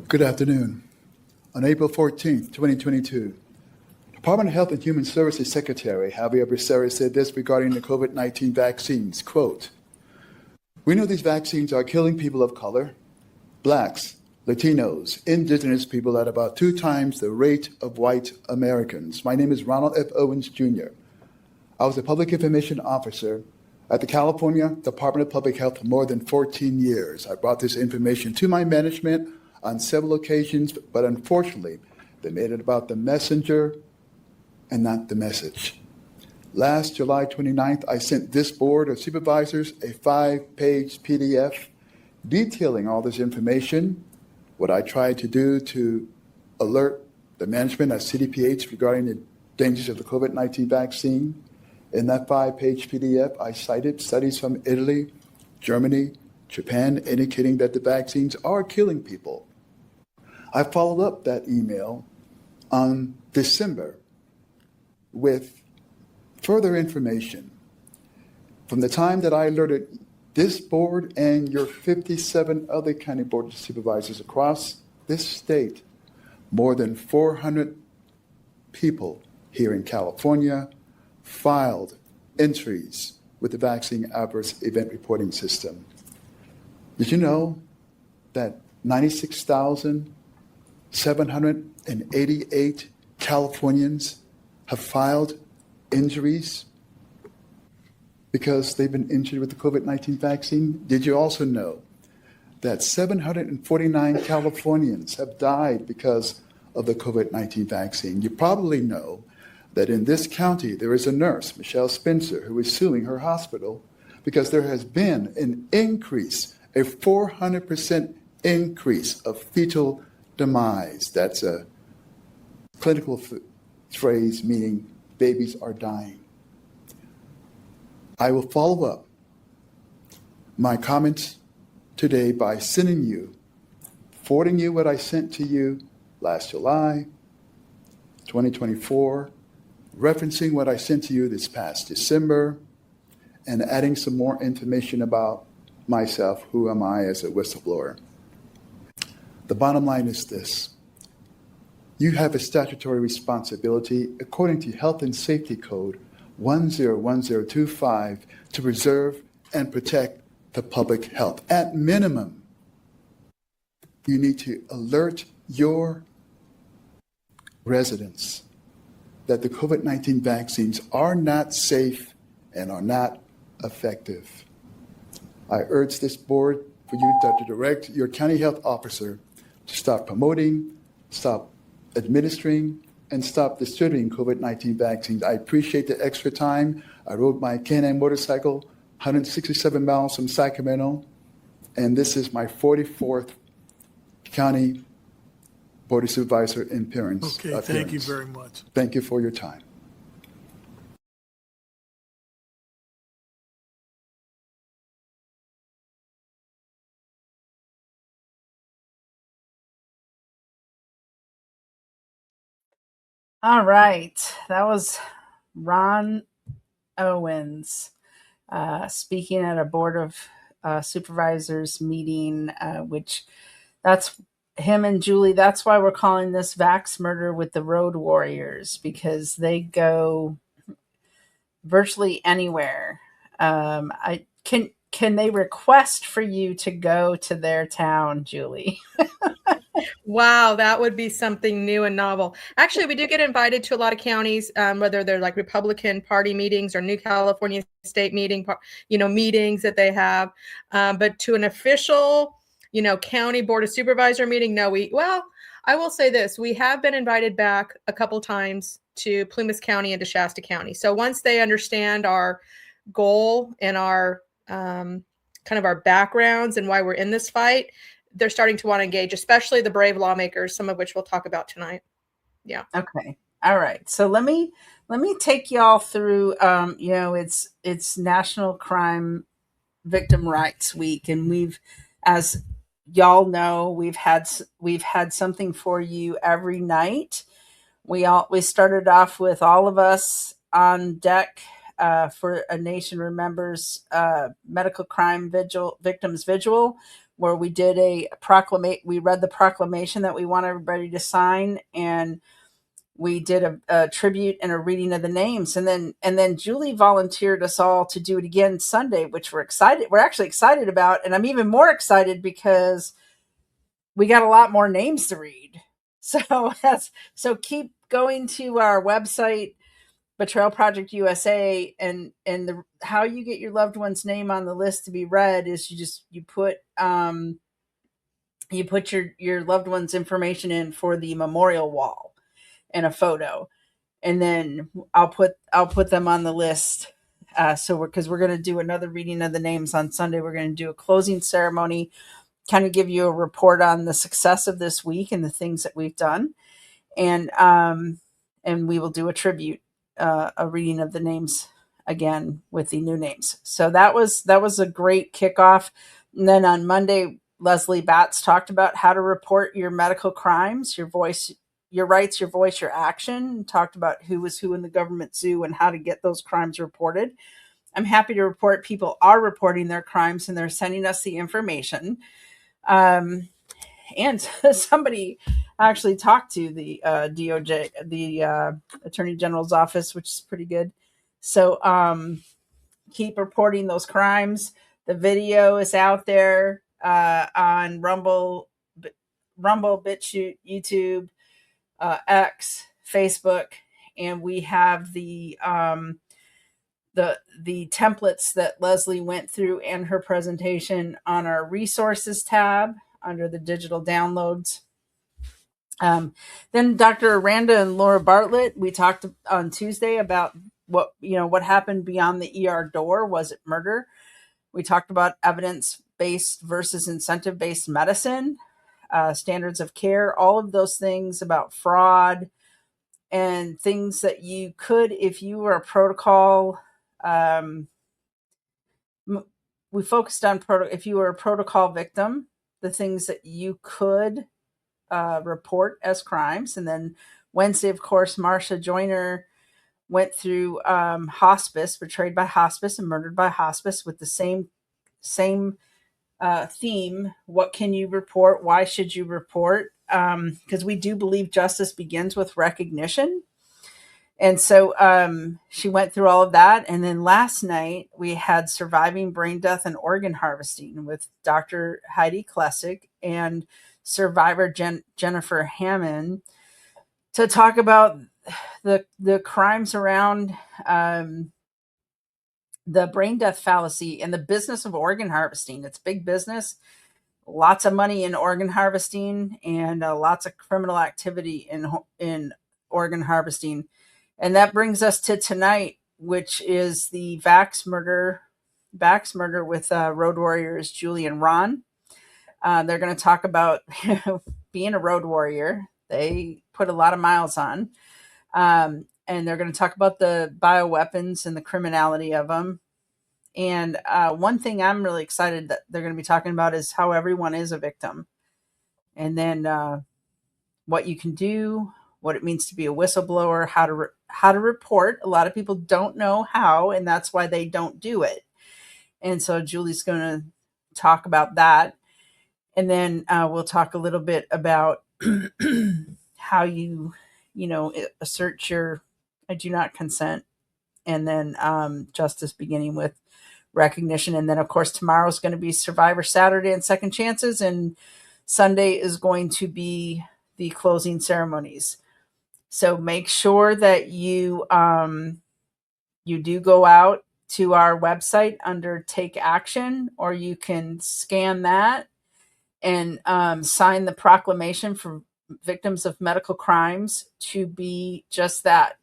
Good afternoon. On April 14th, 2022, Department of Health and Human Services Secretary Javier Becerra said this regarding the COVID-19 vaccines, quote, "We know these vaccines are killing people of color, blacks, Latinos, indigenous people at about 2 times the rate of white Americans. My name is Ronald F. Owens, Jr. I was a public information officer at the California Department of Public Health for more than 14 years. I brought this information to my management on several occasions, but unfortunately, they made it about the messenger and not the message. Last July 29th, I sent this board of supervisors a 5-page PDF detailing all this information, what I tried to do to alert the management at CDPH regarding the dangers of the COVID-19 vaccine. In that 5-page PDF, I cited studies from Italy, Germany, Japan, indicating that the vaccines are killing people. I followed up that email on December with further information. From the time that I alerted this board and your 57 other county board of supervisors across this state, more than 400 people here in California filed entries with the Vaccine Adverse Event Reporting System. Did you know that 96,788 Californians have filed injuries because they've been injured with the COVID-19 vaccine? Did you also know that 749 Californians have died because of the COVID-19 vaccine? You probably know that in this county there is a nurse, Michelle Spencer, who is suing her hospital because there has been an increase, a 400% increase of fetal demise. That's a clinical phrase meaning babies are dying. I will follow up my comments today by forwarding you what I sent to you last July 2024, referencing what I sent to you this past December, and adding some more information about myself, who am I as a whistleblower. The bottom line is this. You have a statutory responsibility, according to Health and Safety Code 101025, to preserve and protect the public health. At minimum, you need to alert your residents that the COVID-19 vaccines are not safe and are not effective. I urge this board for you to direct your county health officer to stop promoting, stop administering, and stop distributing COVID-19 vaccines. I appreciate the extra time. I rode my Can-Am motorcycle 167 miles from Sacramento, and this is my 44th county board of supervisor appearance. Okay, thank you very much. Thank you for your time. All right, that was Ron Owens speaking at a board of supervisors meeting, which that's him and Julie. That's why we're calling this Vax Murder with the Road Warriors, because they go virtually anywhere. Can they request for you to go to their town, Julie? Wow, that would be something new and novel. Actually, we do get invited to a lot of counties, whether they're like Republican Party meetings or New California State meetings that they have. But to an official, county board of supervisor meeting, no. I will say this: we have been invited back a couple times to Plumas County and to Shasta County. So once they understand our goal and our kind of our backgrounds and why we're in this fight, they're starting to want to engage, especially the brave lawmakers, some of which we'll talk about tonight. Yeah. Okay. All right. So let me take y'all through. It's National Crime Victim Rights Week, and we've, as y'all know, we've had something for you every night. We started off with all of us on deck for A Nation Remembers Medical Crime Victims Vigil. where we did we read the proclamation that we want everybody to sign, and we did a tribute and a reading of the names, and then Julie volunteered us all to do it again Sunday, which we're actually excited about, and I'm even more excited because we got a lot more names to read. So keep going to our website, Betrayal Project USA, and how you get your loved one's name on the list to be read is you put your loved one's information in for the memorial wall and a photo, and then I'll put them on the list. Because we're going to do another reading of the names on Sunday. We're going to do a closing ceremony, kind of give you a report on the success of this week and the things that we've done, and we will do a tribute, a reading of the names again with the new names. So that was a great kickoff. And then on Monday, Leslie Batts talked about how to report your medical crimes, your voice, your rights, your voice, your action. Talked about who was who in the government zoo and how to get those crimes reported. I'm happy to report people are reporting their crimes and they're sending us the information. And somebody actually talked to the DOJ, the Attorney General's office, which is pretty good. So keep reporting those crimes. The video is out there on Rumble, BitChute, YouTube, X, Facebook, and we have the templates that Leslie went through in her presentation on our resources tab under the digital downloads. Then Dr. Aranda and Laura Bartlett, we talked on Tuesday about what happened beyond the ER door. Was it murder? We talked about evidence-based versus incentive-based medicine, standards of care, all of those things about fraud and things that you could, if you were a protocol. We focused on if you were a protocol victim, the things that you could report as crimes. And then Wednesday, of course, Marcia Joyner went through hospice, betrayed by hospice and murdered by hospice, with the same theme. What can you report? Why should you report? Because we do believe justice begins with recognition. And so she went through all of that. And then last night we had Surviving Brain Death and Organ Harvesting with Dr. Heidi Klessig and survivor Jennifer Hammond to talk about the crimes around the brain death fallacy and the business of organ harvesting. It's big business, lots of money in organ harvesting, and lots of criminal activity in organ harvesting. And that brings us to tonight, which is the Vax murder with road warriors Julie and Ron. They're going to talk about being a road warrior. They put a lot of miles on. And they're going to talk about the bioweapons and the criminality of them. And one thing I'm really excited that they're going to be talking about is how everyone is a victim. And then what you can do, what it means to be a whistleblower, how to report. A lot of people don't know how, and that's why they don't do it. And so Julie's going to talk about that. And then we'll talk a little bit about how you assert your I do not consent, and then justice beginning with recognition. And then, of course, tomorrow's going to be Survivor Saturday and Second Chances, and Sunday is going to be the closing ceremonies. So make sure that you do go out to our website under Take Action, or you can scan that and sign the proclamation for victims of medical crimes to be just that,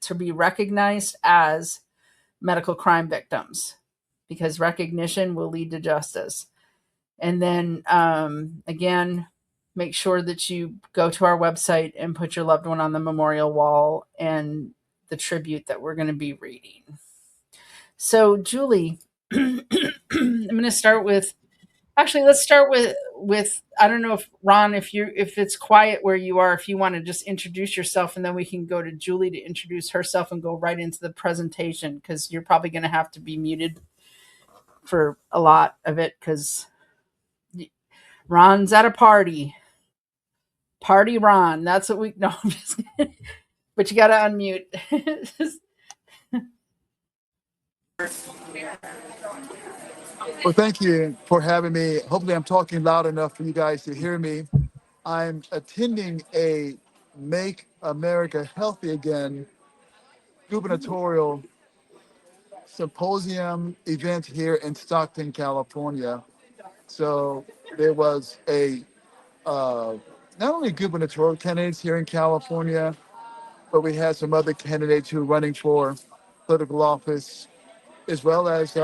to be recognized as medical crime victims, because recognition will lead to justice. And then again, make sure that you go to our website and put your loved one on the memorial wall and the tribute that we're going to be reading. So Julie, I'm going to start with, actually, let's start with I don't know if Ron, if it's quiet where you are, if you want to just introduce yourself, and then we can go to Julie to introduce herself and go right into the presentation, because you're probably going to have to be muted for a lot of it because Ron's at a party. Party Ron. That's what we. No, I'm just kidding. But you got to unmute. Well, thank you for having me. Hopefully, I'm talking loud enough for you guys to hear me. I'm attending a Make America Healthy Again gubernatorial symposium event here in Stockton, California. So there was a not only gubernatorial candidates here in California, but we had some other candidates who are running for political office, as well as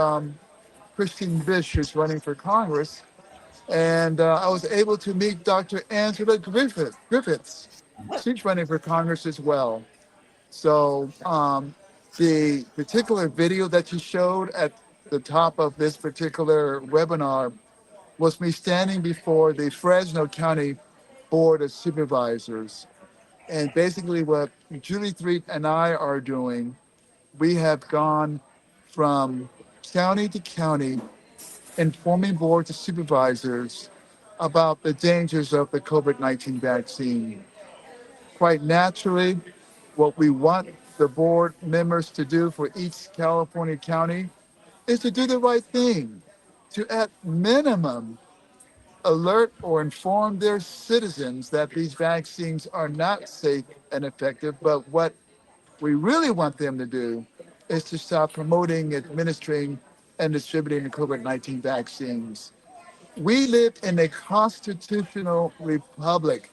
Christine Bish, who's running for Congress. And I was able to meet Dr. Angela Griffiths. She's running for Congress as well. So the particular video that you showed at the top of this particular webinar was me standing before the Fresno County Board of Supervisors. And basically what Julie Threet and I are doing, we have gone from county to county informing boards of supervisors about the dangers of the COVID-19 vaccine. Quite naturally, what we want the board members to do for each California county is to do the right thing, to at minimum alert or inform their citizens that these vaccines are not safe and effective. But what we really want them to do is to stop promoting, administering, and distributing the COVID-19 vaccines. We live in a constitutional republic.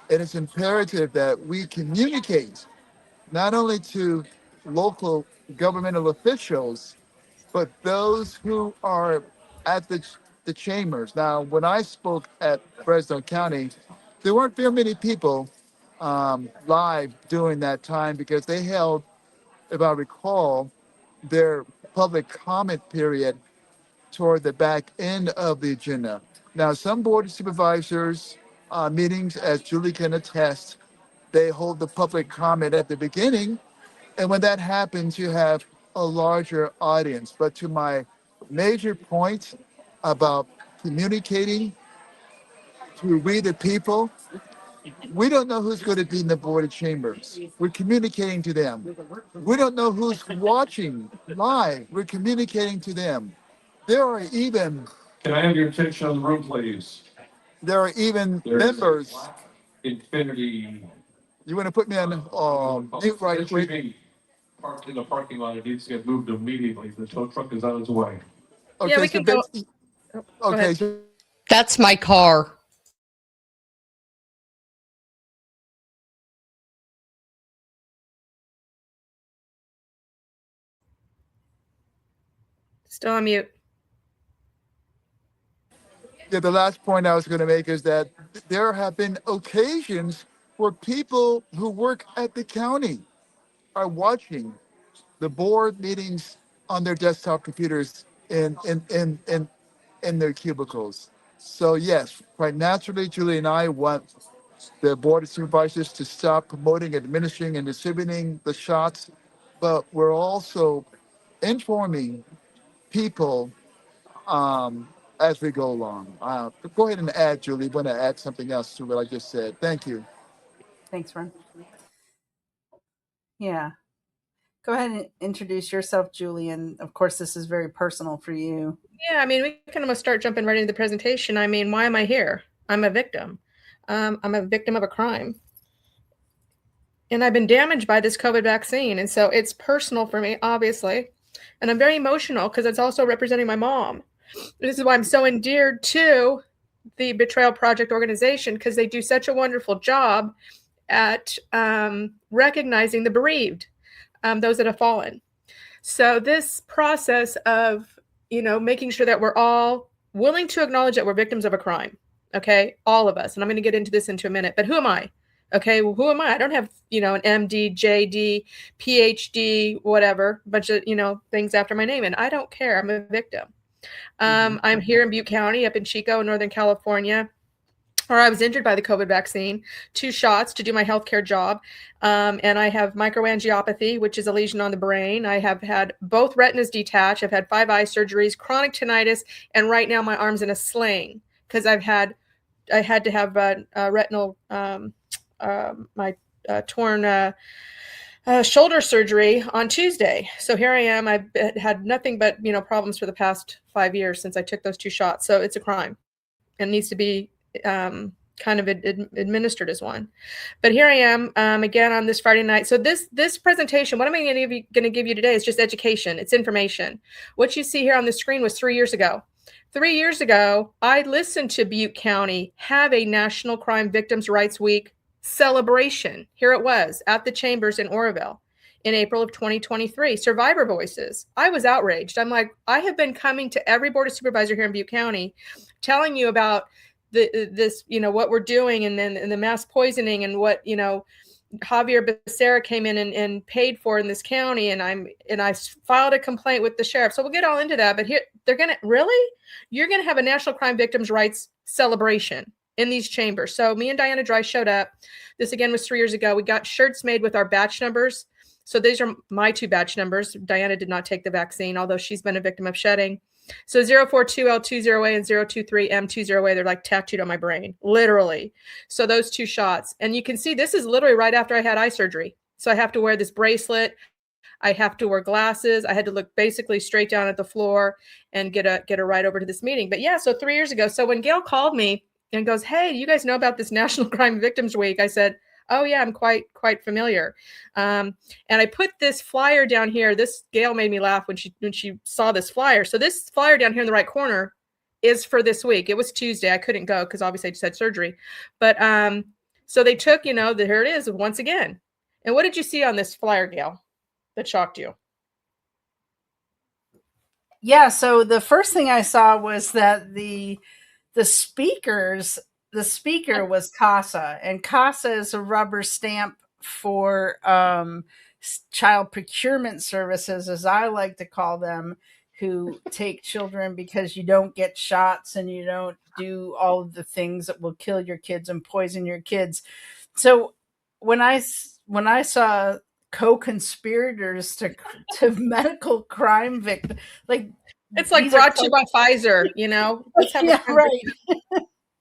It is imperative that we communicate not only to local governmental officials, but those who are at the chambers. Now, when I spoke at Fresno County, there weren't very many people live during that time because they held, if I recall, their public comment period toward the back end of the agenda. Now, some board of supervisors meetings, as Julie can attest, they hold the public comment at the beginning. And when that happens, you have a larger audience. But to my major point about communicating to we the people, we don't know who's going to be in the board of chambers. We're communicating to them. We don't know who's watching live. We're communicating to them. There are even Can I have your attention on the room, please? there are even There's members. Infinity. You want to put me on mute right It's quick? being parked in the parking lot. It needs to get moved immediately. The tow truck is on its way. Okay, Yeah, we so can go. basically, Oh, go okay, ahead. so That's my car. Still on mute. yeah, the last point I was going to make is that there have been occasions where people who work at the county are watching the board meetings on their desktop computers in their cubicles. So yes, quite naturally, Julie and I want the board of supervisors to stop promoting, administering, and distributing the shots, but we're also informing people as we go along. Go ahead and add, Julie. Want to add something else to what I just said? Thank you. Thanks, Ron. Yeah. Go ahead and introduce yourself, Julie. And of course, this is very personal for you. Yeah, I mean, we can almost start jumping right into the presentation. I mean, why am I here? I'm a victim. I'm a victim of a crime. And I've been damaged by this COVID vaccine. And so it's personal for me, obviously. And I'm very emotional because it's also representing my mom. This is why I'm so endeared to the Betrayal Project organization, because they do such a wonderful job at recognizing the bereaved, those that have fallen. So this process of, making sure that we're all willing to acknowledge that we're victims of a crime. Okay. All of us. And I'm going to get into this into a minute, but who am I? Okay. Well, who am I? I don't have, an MD, JD, PhD, whatever, a bunch of, things after my name. And I don't care. I'm a victim. I'm here in Butte County up in Chico, Northern California, where I was injured by the COVID vaccine, 2 shots to do my healthcare job. And I have microangiopathy, which is a lesion on the brain. I have had both retinas detached. I've had 5 eye surgeries, chronic tinnitus, and right now my arm's in a sling because I had to have retinal my torn shoulder surgery on Tuesday. So here I am. I've had nothing but problems for the past 5 years since I took those 2 shots. So it's a crime and needs to be kind of administered as one. But here I am again on this Friday night. So this presentation, what I'm going to give you today is just education. It's information. What you see here on the screen was 3 years ago. 3 years ago, I listened to Butte County have a National Crime Victims' Rights Week celebration. Here it was at the Chambers in Oroville in April of 2023. Survivor Voices. I was outraged. I'm like, I have been coming to every board of supervisor here in Butte County telling you about this, what we're doing, and then the mass poisoning, and what, Javier Becerra came in and paid for in this county. And I filed a complaint with the sheriff. So we'll get all into that. But here, you're going to have a National Crime Victims' Rights celebration in these chambers. So me and Diana Dry showed up. This again was 3 years ago. We got shirts made with our batch numbers. So these are my 2 batch numbers. Diana did not take the vaccine, although she's been a victim of shedding. So 042L20A and 023M20A, they're like tattooed on my brain, literally. So those 2 shots. And you can see this is literally right after I had eye surgery. So I have to wear this bracelet. I have to wear glasses. I had to look basically straight down at the floor and get a ride over to this meeting. But yeah, so 3 years ago. So when Gail called me and goes, "Hey, you guys know about this National Crime Victims Week?" I said, "Oh yeah, I'm quite familiar." And I put this flyer down here. This Gail made me laugh when she saw this flyer. So this flyer down here in the right corner is for this week. It was Tuesday. I couldn't go because obviously I just had surgery. But so they took, here it is once again. And what did you see on this flyer, Gail, that shocked you? Yeah, so the first thing I saw was that the speaker was CASA, and CASA is a rubber stamp for child procurement services, as I like to call them, who take children because you don't get shots and you don't do all of the things that will kill your kids and poison your kids. So when I saw co-conspirators to medical crime victims, like, it's like brought to you by Pfizer, Let's have yeah, right.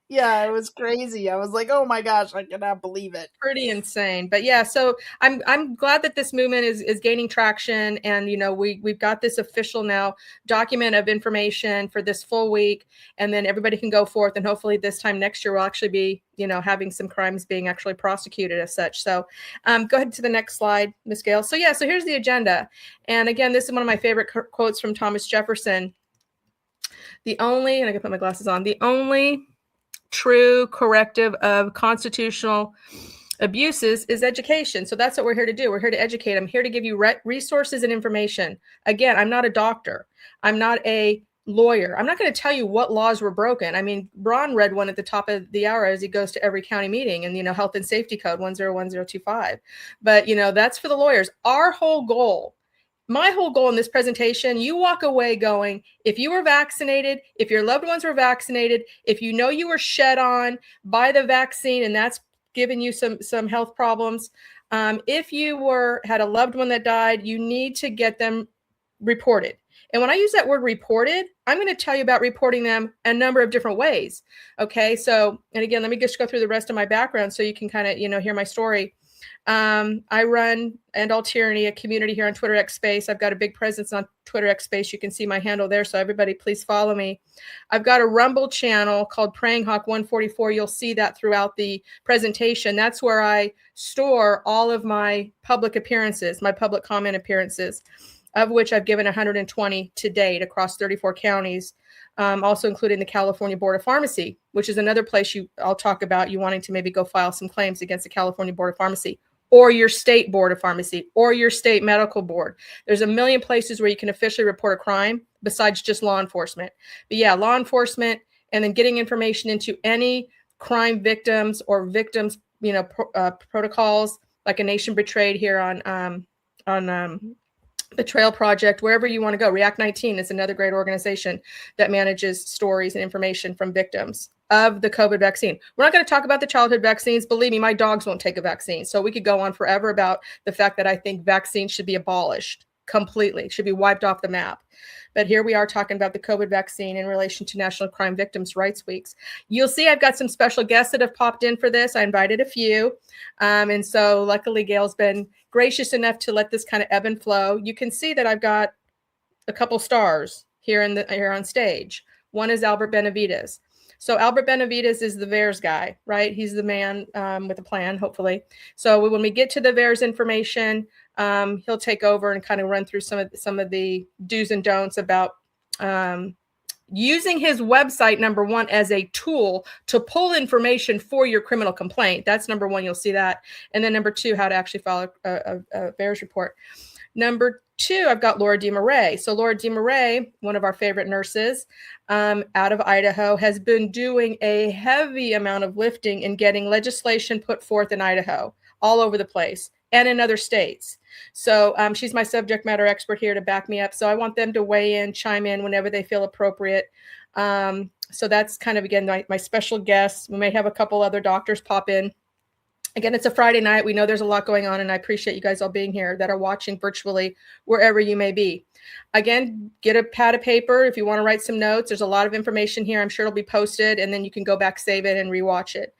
Yeah, it was crazy. I was like, oh my gosh, I cannot believe it. Pretty insane. But yeah, so I'm glad that this movement is gaining traction, and we've got this official now document of information for this full week, and then everybody can go forth, and hopefully this time next year we'll actually be having some crimes being actually prosecuted as such. So go ahead to the next slide, Ms. Gail. So yeah, so here's the agenda. And again, this is one of my favorite quotes from Thomas Jefferson. And I can put my glasses on, the only true corrective of constitutional abuses is education. So that's what we're here to do. We're here to educate. I'm here to give you resources and information. Again, I'm not a doctor. I'm not a lawyer. I'm not going to tell you what laws were broken. I mean, Ron read one at the top of the hour as he goes to every county meeting, and health and safety code 101025. But that's for the lawyers. My whole goal in this presentation, you walk away going, if you were vaccinated, if your loved ones were vaccinated, if you were shed on by the vaccine and that's given you some health problems, if you had a loved one that died, you need to get them reported. And when I use that word reported, I'm going to tell you about reporting them a number of different ways. Okay, so, and again, let me just go through the rest of my background so you can kind of, hear my story. I run End All Tyranny, a community here on Twitter X Space. I've got a big presence on Twitter X Space. You can see my handle there. So everybody, please follow me. I've got a Rumble channel called Praying Hawk 144. You'll see that throughout the presentation. That's where I store all of my public appearances, my public comment appearances, of which I've given 120 to date across 34 counties, also including the California Board of Pharmacy, which is another place I'll talk about you wanting to maybe go file some claims against the California Board of Pharmacy, or your state board of pharmacy, or your state medical board. There's a million places where you can officially report a crime besides just law enforcement. But yeah, law enforcement, and then getting information into any crime victims or victims, protocols, like A Nation Betrayed here on the Trail Project, wherever you want to go. React 19 is another great organization that manages stories and information from victims of the COVID vaccine. We're not going to talk about the childhood vaccines. Believe me, my dogs won't take a vaccine. So we could go on forever about the fact that I think vaccines should be abolished. completely. It should be wiped off the map. But here we are talking about the COVID vaccine in relation to National Crime Victims' Rights Weeks. You'll see I've got some special guests that have popped in for this. I invited a few. And so luckily, Gail's been gracious enough to let this kind of ebb and flow. You can see that I've got a couple stars here on stage. One is Albert Benavides. So Albert Benavides is the VAERS guy, right? He's the man with a plan, hopefully. So when we get to the VAERS information, he'll take over and kind of run through some of the do's and don'ts about using his website, number one, as a tool to pull information for your criminal complaint. That's number one. You'll see that. And then number two, how to actually file a VAERS report. Number two, I've got Laura DeMarais. So Laura DeMarais, one of our favorite nurses out of Idaho, has been doing a heavy amount of lifting in getting legislation put forth in Idaho, all over the place, and in other states. So she's my subject matter expert here to back me up. So I want them to weigh in, chime in whenever they feel appropriate. So that's kind of, again, my special guests. We may have a couple other doctors pop in. Again, it's a Friday night. We know there's a lot going on, and I appreciate you guys all being here that are watching virtually wherever you may be. Again, get a pad of paper if you want to write some notes. There's a lot of information here. I'm sure it'll be posted, and then you can go back, save it, and rewatch it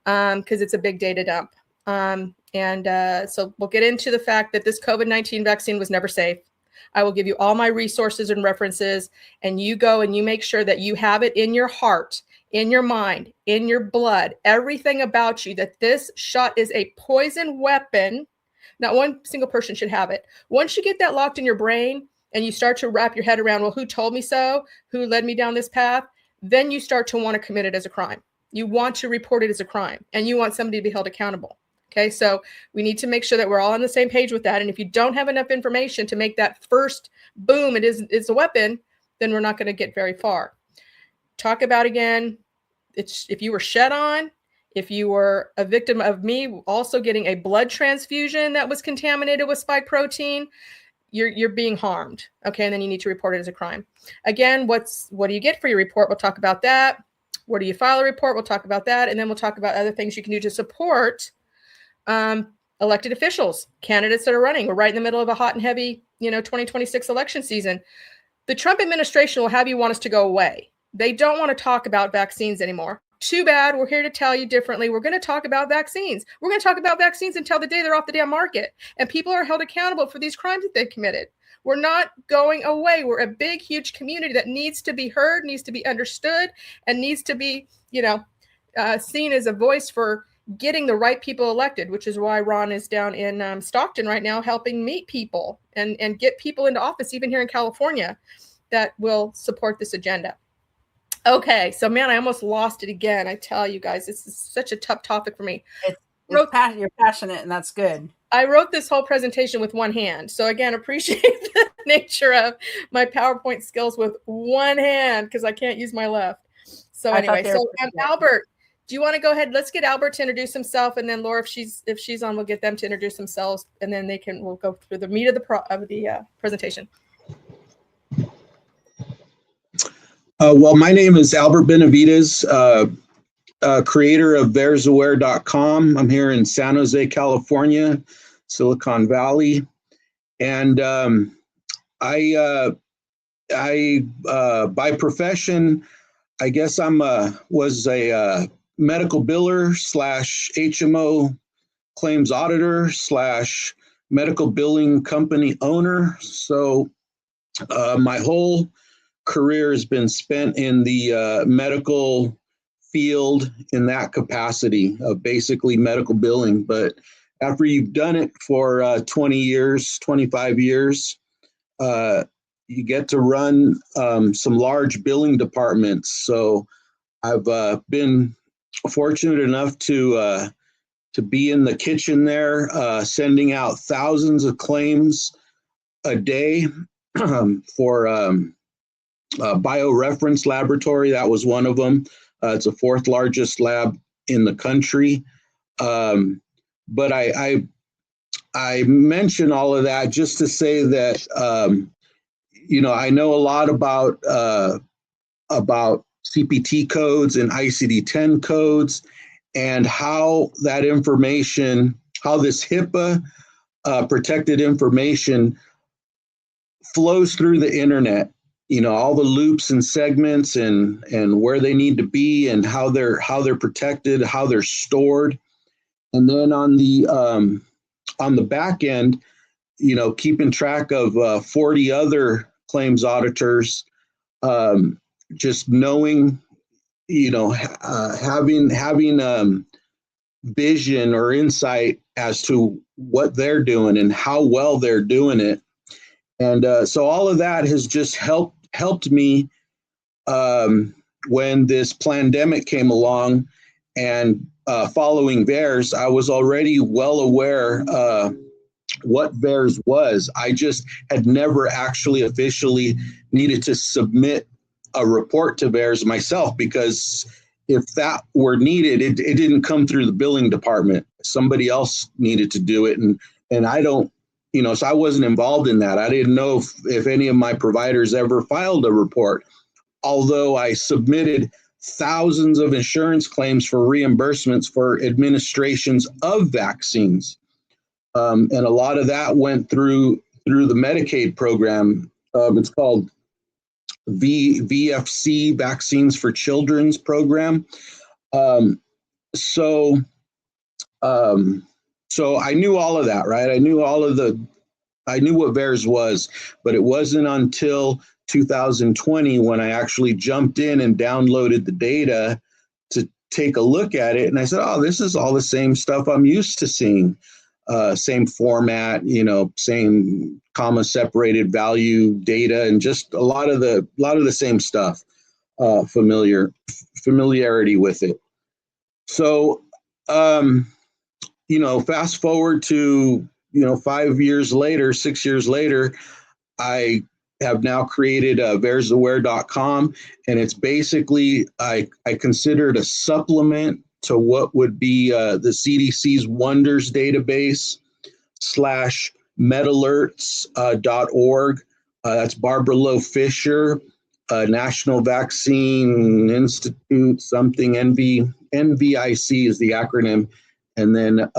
because it's a big data dump. So we'll get into the fact that this COVID-19 vaccine was never safe. I will give you all my resources and references, and you go and you make sure that you have it in your heart, in your mind, in your blood, everything about you, that this shot is a poison weapon. Not one single person should have it. Once you get that locked in your brain and you start to wrap your head around, well, who told me so? Who led me down this path? Then you start to want to commit it as a crime. You want to report it as a crime, and you want somebody to be held accountable. Okay, so we need to make sure that we're all on the same page with that. And if you don't have enough information to make that first boom, it's a weapon, then we're not going to get very far. Talk about, again, if you were shed on, if you were a victim of me also getting a blood transfusion that was contaminated with spike protein, you're being harmed. Okay, and then you need to report it as a crime. Again, what do you get for your report? We'll talk about that. Where do you file a report? We'll talk about that. And then we'll talk about other things you can do to support elected officials, candidates that are running. We're right in the middle of a hot and heavy, 2026 election season. The Trump administration will have you want us to go away. They don't want to talk about vaccines anymore. Too bad. We're here to tell you differently. We're going to talk about vaccines. We're going to talk about vaccines until the day they're off the damn market. And people are held accountable for these crimes that they've committed. We're not going away. We're a big, huge community that needs to be heard, needs to be understood, and needs to be, seen as a voice for getting the right people elected, which is why Ron is down in Stockton right now helping meet people and get people into office, even here in California, that will support this agenda. Okay, so man, I almost lost it again. I tell you guys, this is such a tough topic for me. You're passionate, and that's good. I wrote this whole presentation with one hand. So again, appreciate the nature of my PowerPoint skills with one hand because I can't use my left. So anyway, Albert, do you want to go ahead? Let's get Albert to introduce himself, and then Laura, if she's on, we'll get them to introduce themselves, and then we'll go through the meat of the presentation. Well, my name is Albert Benavides, creator of VAERSaware.com. I'm here in San Jose, California, Silicon Valley, and I by profession, I guess was a medical biller / HMO claims auditor / medical billing company owner. So my whole career has been spent in the medical field in that capacity of basically medical billing. But after you've done it for 20 years, 25 years, you get to run some large billing departments. So I've been fortunate enough to be in the kitchen there, sending out thousands of claims a day for Bioweapons laboratory. That was one of them. It's the fourth largest lab in the country. But I mention all of that just to say that I know a lot about CPT codes and ICD-10 codes and how that information, how this HIPAA protected information flows through the internet. All the loops and segments and where they need to be and how they're protected, how they're stored. And then on the back end, keeping track of 40 other claims auditors, just knowing, having vision or insight as to what they're doing and how well they're doing it. And so all of that has just helped me when this pandemic came along. And following VAERS, I was already well aware what VAERS was. I just had never actually officially needed to submit a report to VAERS myself, because if that were needed, it didn't come through the billing department. Somebody else needed to do it. And I don't, so I wasn't involved in that. I didn't know if any of my providers ever filed a report, although I submitted thousands of insurance claims for reimbursements for administrations of vaccines. And a lot of that went through the Medicaid program. It's called VFC, Vaccines for Children's program. So I knew all of that, right? I knew what VAERS was, but it wasn't until 2020 when I actually jumped in and downloaded the data to take a look at it. And I said, oh, this is all the same stuff I'm used to seeing. Same format, same comma separated value data, and just a lot of the same stuff, familiarity with it. So, fast forward to, 5 years later, 6 years later, I have now created VAERSaware.com, and it's basically, I consider it a supplement to what would be the CDC's Wonders database / metalerts.org. That's Barbara Lowe Fisher, National Vaccine Institute, something, NVIC is the acronym. And then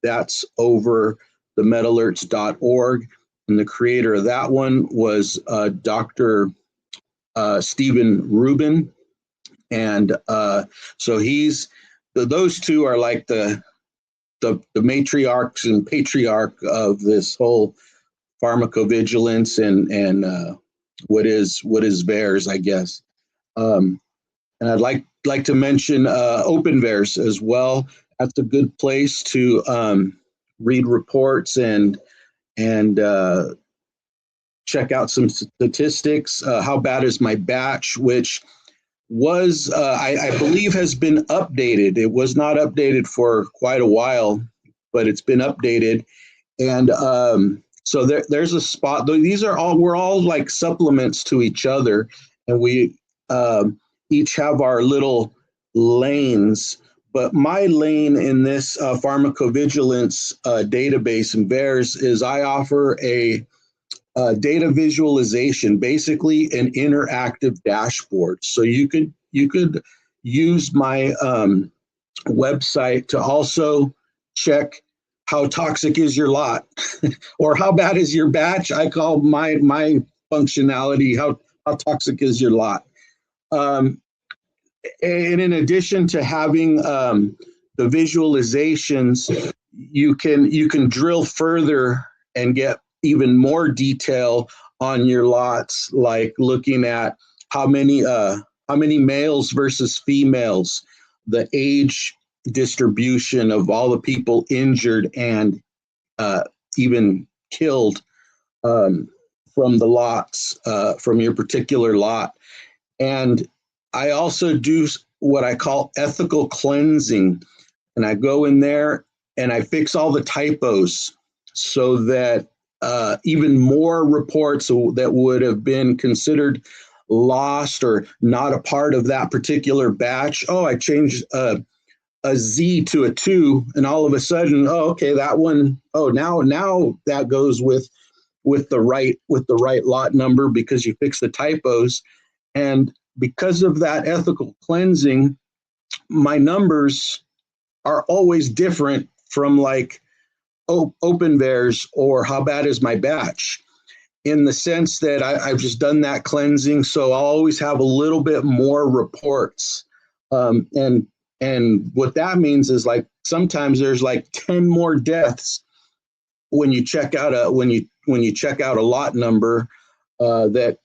that's over the metalerts.org. And the creator of that one was Dr. Stephen Rubin. And so those two are like the matriarchs and patriarch of this whole pharmacovigilance and what is VAERS, I guess. And I'd like to mention Open VAERS as well. That's a good place to read reports and check out some statistics. How bad is my batch, which was, I believe, has been updated. It was not updated for quite a while, but it's been updated. And so there's a spot. We're all like supplements to each other, and we each have our little lanes. But my lane in this pharmacovigilance database in VAERS is I offer a data visualization, basically an interactive dashboard. So you could use my website to also check how toxic is your lot or how bad is your batch. I call my functionality how toxic is your lot. And in addition to having the visualizations, you can drill further and get even more detail on your lots, like looking at how many males versus females, the age distribution of all the people injured and even killed from the lots, from your particular lot. And I also do what I call ethical cleansing, and I go in there and I fix all the typos so that even more reports that would have been considered lost or not a part of that particular batch. Oh, I changed a Z to a 2, and all of a sudden, oh, okay, that one. Oh, now that goes with the right lot number because you fix the typos, and because of that ethical cleansing, my numbers are always different from like Open VAERS or how bad is my batch. in the sense that I've just done that cleansing, so I'll always have a little bit more reports. And what that means is like sometimes there's like 10 more deaths when you check out a check out a lot number that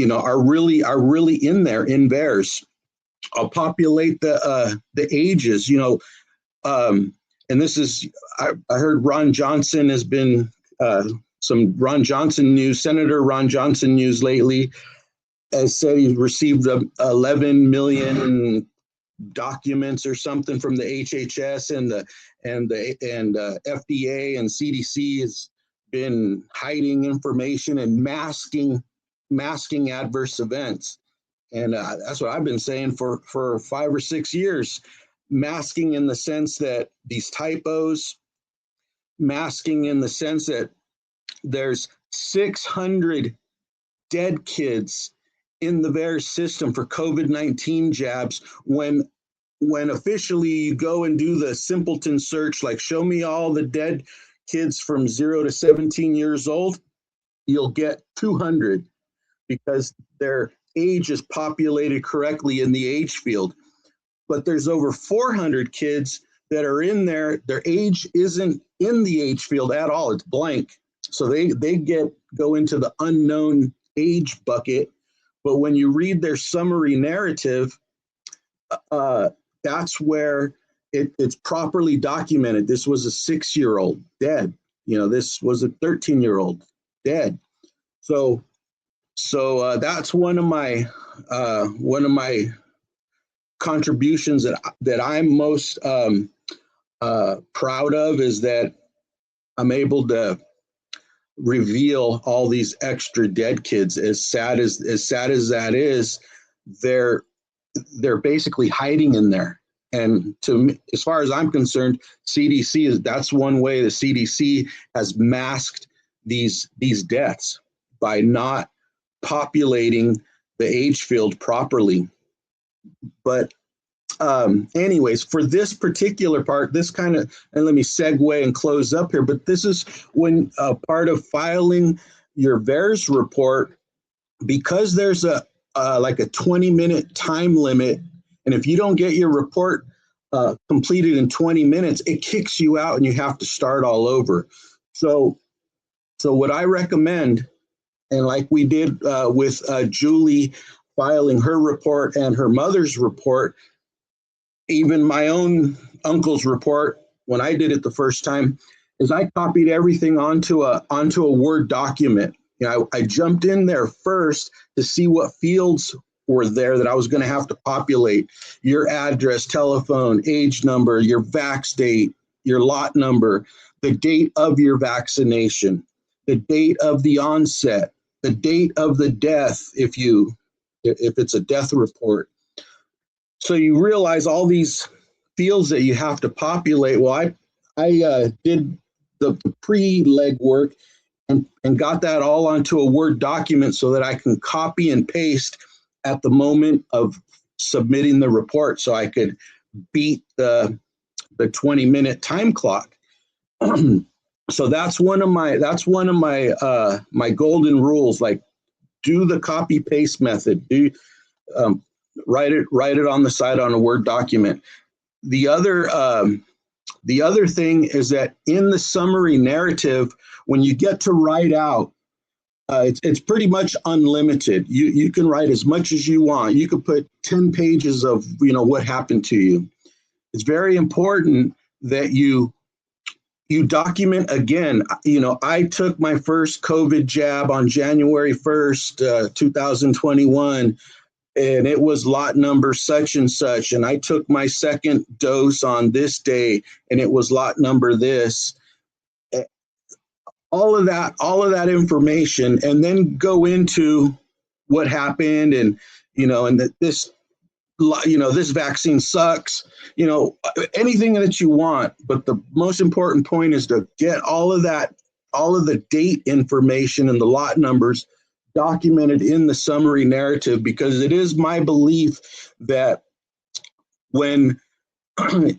are really in there in VAERS. I'll populate the ages, and this is I heard Ron Johnson has been some Ron Johnson news. Senator Ron Johnson news lately has said he received 11 million documents or something from the HHS and the FDA and CDC has been hiding information and masking adverse events. And that's what I've been saying for 5 or 6 years, masking in the sense that these typos, masking in the sense that there's 600 dead kids in the VAERS system for COVID-19 jabs when officially you go and do the simpleton search, like show me all the dead kids from 0 to 17 years old, you'll get 200 because their age is populated correctly in the age field. But there's over 400 kids that are in there, their age isn't in the age field at all, it's blank. So they go into the unknown age bucket. But when you read their summary narrative, that's where it's properly documented. This was a 6-year-old dead. This was a 13-year-old dead. So that's one of my contributions that I'm most proud of, is that I'm able to reveal all these extra dead kids. As sad as that is, they're basically hiding in there. And to me, as far as I'm concerned, that's one way the CDC has masked these deaths, by not populating the age field properly. But anyways, for this particular part, and let me segue and close up here, but this is when part of filing your VAERS report, because there's like a 20-minute time limit, and if you don't get your report completed in 20 minutes, it kicks you out and you have to start all over. So what I recommend, and like we did with Julie filing her report and her mother's report, even my own uncle's report, when I did it the first time, is I copied everything onto a Word document. I jumped in there first to see what fields were there that I was going to have to populate: your address, telephone, age number, your vax date, your lot number, the date of your vaccination, the date of the onset, the date of the death, if it's a death report. So you realize all these fields that you have to populate. Well, I did the pre-leg work and got that all onto a Word document so that I can copy and paste at the moment of submitting the report, so I could beat the 20-minute time clock. So that's one of my my golden rules. Like, do the copy paste method. Write it on the side on a Word document. The other thing is that in the summary narrative, when you get to write out, it's pretty much unlimited. You can write as much as you want. You could put 10 pages of what happened to you. It's very important that you document. Again, I took my first COVID jab on January 1st, 2021, and it was lot number such and such. And I took my second dose on this day, and it was lot number this. All of that information, and then go into what happened, and and that this vaccine sucks, anything that you want. But the most important point is to get all of the date information and the lot numbers documented in the summary narrative, because it is my belief that when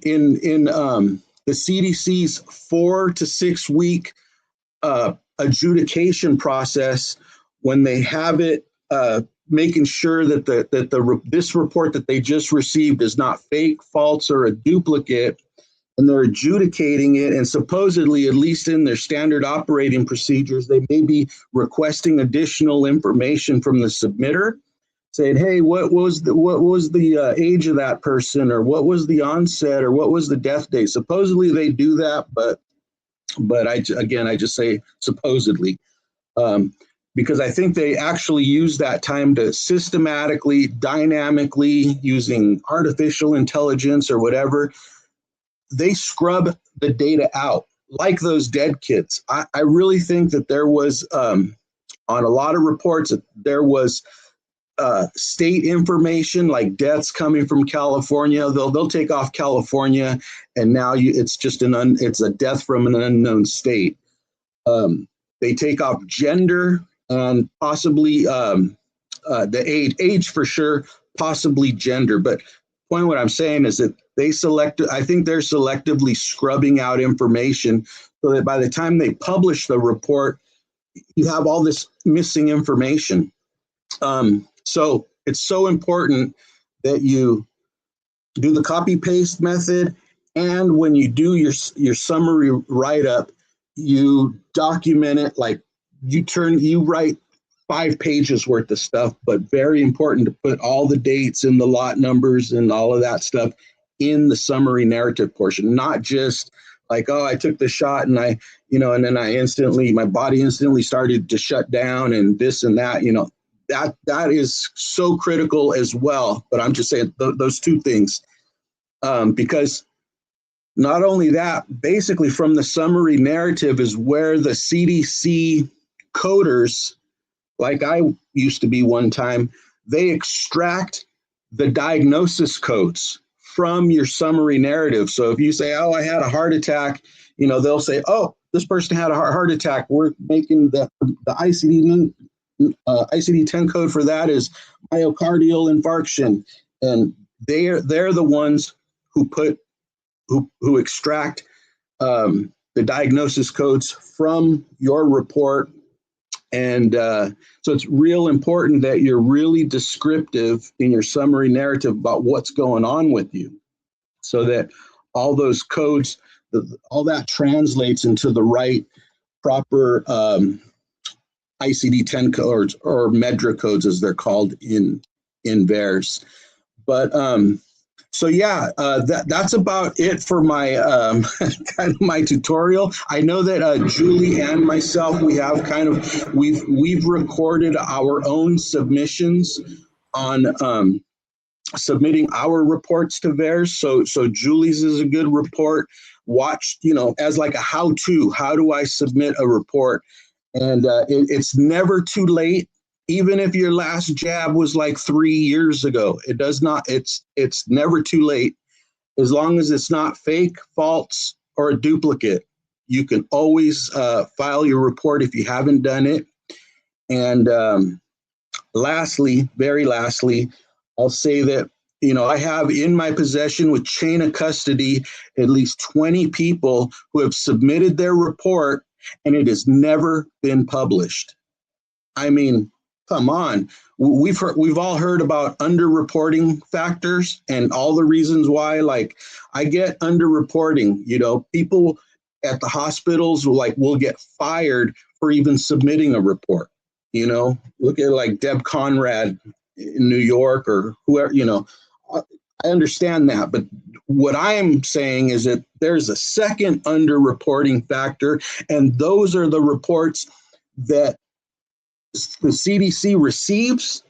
in the CDC's 4 to 6 week adjudication process, when they have it, making sure that this report that they just received is not fake, false, or a duplicate, and they're adjudicating it, and supposedly, at least in their standard operating procedures, they may be requesting additional information from the submitter, saying, "Hey, what was the age of that person, or what was the onset, or what was the death date?" Supposedly, they do that, but I just say supposedly, because I think they actually use that time to systematically, dynamically, using artificial intelligence or whatever, they scrub the data out like those dead kids. I really think that there was, on a lot of reports, there was state information like deaths coming from California. They'll take off California, and now it's just it's a death from an unknown state. They take off gender and possibly the age for sure, possibly gender. But point what I'm saying is that I think they're selectively scrubbing out information so that by the time they publish the report, you have all this missing information. So it's so important that you do the copy paste method, and when you do your summary write up, you document it. Like you write 5 pages worth of stuff, but very important to put all the dates and the lot numbers and all of that stuff in the summary narrative portion, not just like, oh, I took the shot and and then my body instantly started to shut down and this and that, that is so critical as well. But I'm just saying those 2 things, because not only that, basically from the summary narrative is where the CDC coders, like I used to be one time, they extract the diagnosis codes from your summary narrative. So if you say, oh, I had a heart attack, they'll say, oh, this person had a heart attack. We're making the ICD-10 code for that is myocardial infarction. And they're the ones who extract the diagnosis codes from your report. And so it's real important that you're really descriptive in your summary narrative about what's going on with you, so that all those codes, all that translates into the right, proper ICD-10 codes or MEDRA codes, as they're called in VAERS. But so yeah, that's about it for my kind of my tutorial. I know that Julie and myself, we've recorded our own submissions on submitting our reports to VAERS. So Julie's is a good report. Watched, as like a how-to. How do I submit a report? And it's never too late. Even if your last jab was like 3 years ago, it's never too late. As long as it's not fake, false, or a duplicate, you can always file your report if you haven't done it. And very lastly, I'll say that, I have in my possession with chain of custody at least 20 people who have submitted their report and it has never been published. I mean, come on. We've all heard about underreporting factors and all the reasons why. Like, I get underreporting. People at the hospitals will get fired for even submitting a report. Look at like Deb Conrad in New York or whoever. I understand that, but what I am saying is that there's a second underreporting factor, and those are the reports that the CDC receives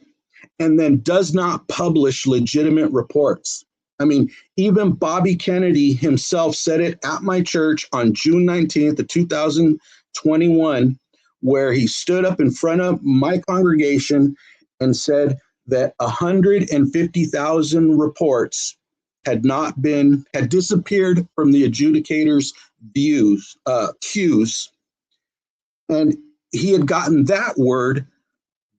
and then does not publish legitimate reports. I mean, even Bobby Kennedy himself said it at my church on June 19th of 2021, where he stood up in front of my congregation and said that 150,000 reports had disappeared from the adjudicators' queues. And he had gotten that word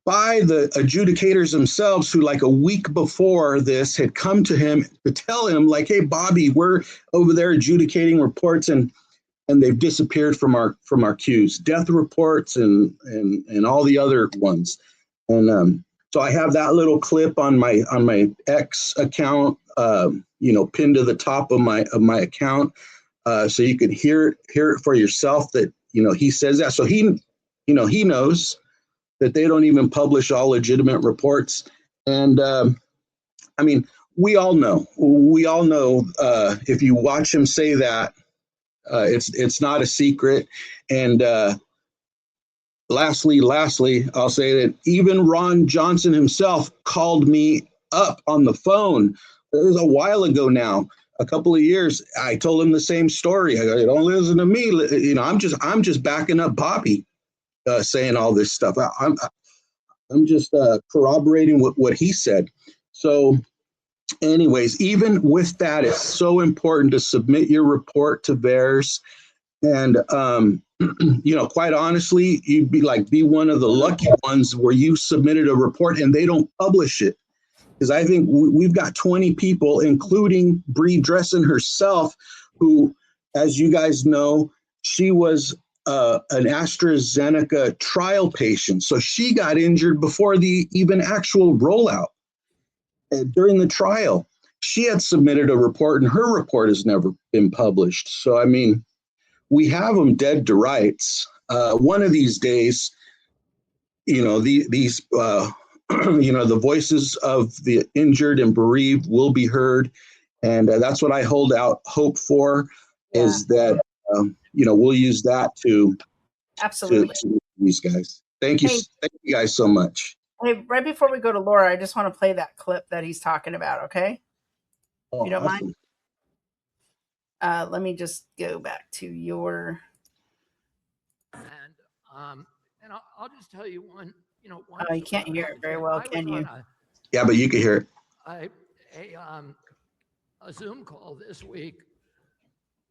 by the adjudicators themselves, who like a week before this had come to him to tell him like, hey, Bobby, we're over there adjudicating reports and and they've disappeared from our queues, death reports and all the other ones. And so I have that little clip on my X account, pinned to the top of my account, so you can hear it for yourself. That he says that, so he knows that they don't even publish all legitimate reports. And I mean, we all know. If you watch him say that, it's not a secret. And lastly, I'll say that even Ron Johnson himself called me up on the phone. It was a while ago now, a couple of years. I told him the same story. I go, don't listen to me. I'm just backing up Bobby, saying all this stuff. I'm just corroborating what he said. So anyways, even with that, it's so important to submit your report to VAERS. And, quite honestly, you'd be one of the lucky ones where you submitted a report and they don't publish it. Because I think we've got 20 people, including Bree Dressen herself, who, as you guys know, she was an AstraZeneca trial patient. So she got injured before the even actual rollout. During the trial, she had submitted a report and her report has never been published. So, I mean, we have them dead to rights. One of these days, these the voices of the injured and bereaved will be heard. And that's what I hold out hope for, is that, we'll use that to these guys. Thank you guys so much. Hey, right before we go to Laura, I just want to play that clip that he's talking about, okay? Oh, you don't awesome. mind? Let me just go back to your... And I'll just tell you one. Oh, you can't hear it very well, can you? Yeah, but you can hear it. A Zoom call this week